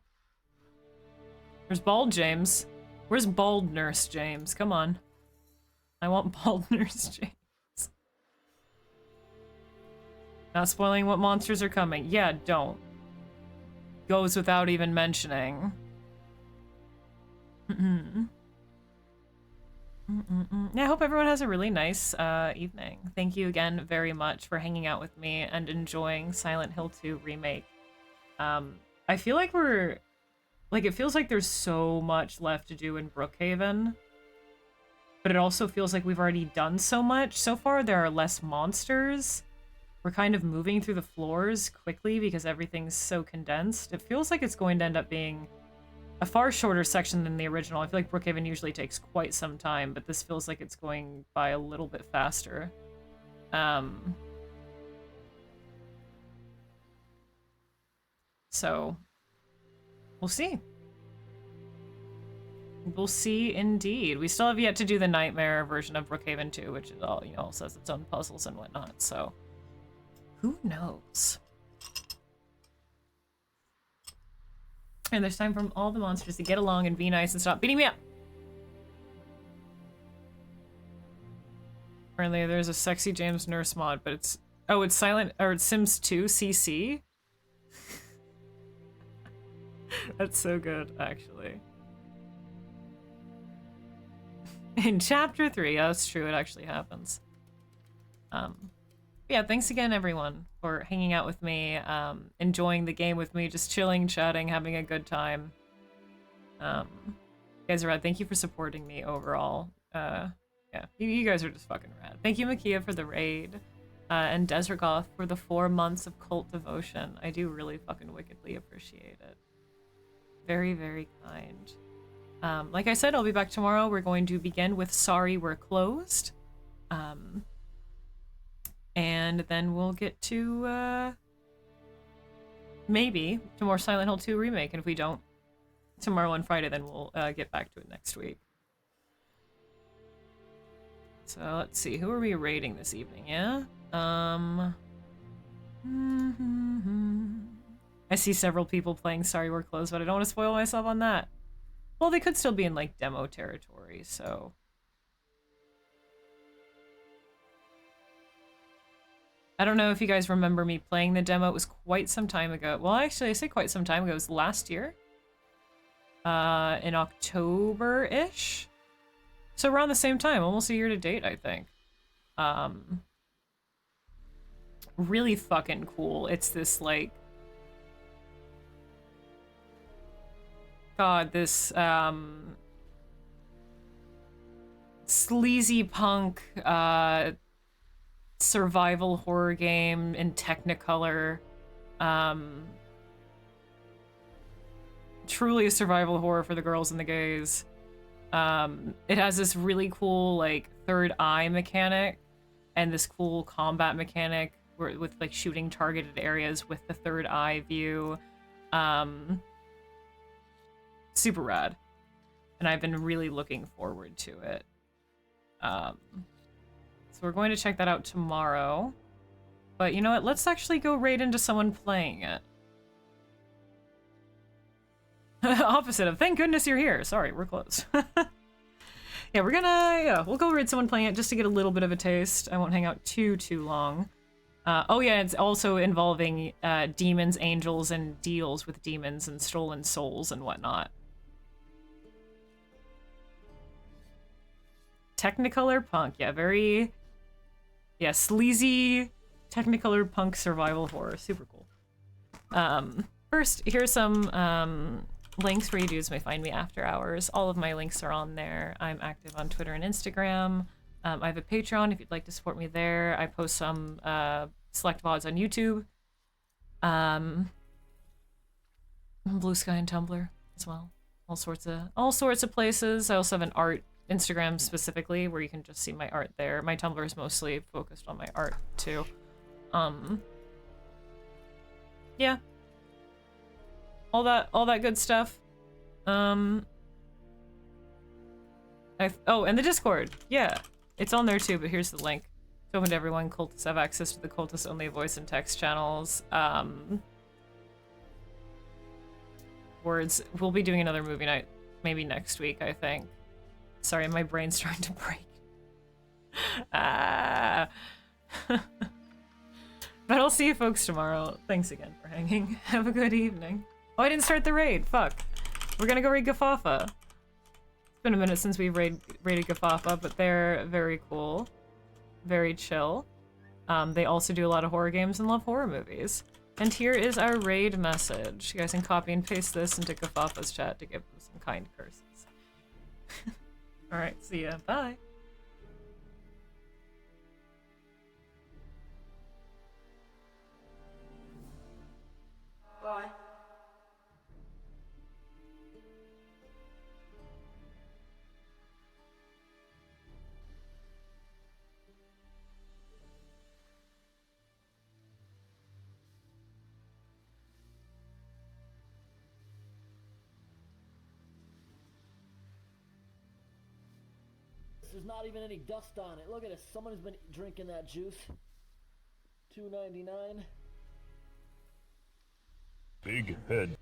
There's bald James. Where's bald Nurse James? Come on. I want bald Nurse James. Not spoiling what monsters are coming. Yeah, don't. Goes without even mentioning. Yeah, I hope everyone has a really nice evening. Thank you again very much for hanging out with me and enjoying Silent Hill 2 Remake. I feel like we're... Like, it feels like there's so much left to do in Brookhaven. But it also feels like we've already done so much. So far, there are less monsters. We're kind of moving through the floors quickly because everything's so condensed. It feels like it's going to end up being a far shorter section than the original. I feel like Brookhaven usually takes quite some time, but this feels like it's going by a little bit faster. So, we'll see. We'll see indeed. We still have yet to do the nightmare version of Brookhaven 2, which is all, you know, says its own puzzles and whatnot, so who knows? And there's time for all the monsters to get along and be nice and stop beating me up. Apparently there's a sexy James Nurse mod, but it's... Oh, it's Silent... Or it's Sims 2 CC? That's so good, actually. In Chapter 3, yeah, that's true, it actually happens. Yeah, thanks again, everyone, for hanging out with me, enjoying the game with me, just chilling, chatting, having a good time. You guys are rad. Thank you for supporting me overall. Yeah, you guys are just fucking rad. Thank you, Makia, for the raid, and Desregoth for the 4 months of cult devotion. I do really fucking wickedly appreciate it. Very, very kind. Like I said, I'll be back tomorrow. We're going to begin with Sorry We're Closed. And then we'll get to, maybe, to more Silent Hill 2 Remake. And if we don't tomorrow and Friday, then we'll get back to it next week. So let's see, who are we raiding this evening, yeah? I see several people playing Sorry We're Closed, but I don't want to spoil myself on that. Well, they could still be in, like, demo territory, so... I don't know if you guys remember me playing the demo. It was quite some time ago. Well, actually, I say quite some time ago. It was last year. In October-ish? So around the same time. Almost a year to date, I think. Really fucking cool. It's this, like... God, this, sleazy punk, survival horror game in Technicolor. Truly a survival horror for the girls and the gays. It has this really cool, like, third eye mechanic and this cool combat mechanic with, like, shooting targeted areas with the third eye view. Super rad. And I've been really looking forward to it. So we're going to check that out tomorrow. But you know what? Let's actually go raid into someone playing it. Opposite of thank goodness you're here. Sorry, we're closed. Yeah, we'll go raid someone playing it just to get a little bit of a taste. I won't hang out too long. Oh yeah, it's also involving demons, angels, and deals with demons and stolen souls and whatnot. Technicolor punk, yeah, very, yeah, sleazy Technicolor punk survival horror, super cool. First, here's some links where you dudes may find me after hours. All of my links are on there. I'm active on Twitter and Instagram. I have a Patreon if you'd like to support me there. I post some select VODs on YouTube. Blue Sky and Tumblr as well. All sorts of places. I also have an art Instagram specifically where you can just see my art there. My Tumblr is mostly focused on my art too. Yeah. All that good stuff. Oh, and the Discord. Yeah. It's on there too, but here's the link. It's open to everyone. Cultists have access to the cultist only voice and text channels. Words. We'll be doing another movie night maybe next week, I think. Sorry, my brain's starting to break. But I'll see you folks tomorrow. Thanks again for hanging. Have a good evening. Oh, I didn't start the raid. Fuck. We're gonna go raid Gafafa. It's been a minute since we raided Gafafa, but they're very cool. Very chill. They also do a lot of horror games and love horror movies. And here is our raid message. You guys can copy and paste this into Gafafa's chat to give them some kind curses. Alright, see ya. Bye. Bye. There's not even any dust on it. Look at this. Someone's been drinking that juice. $2.99. Big head.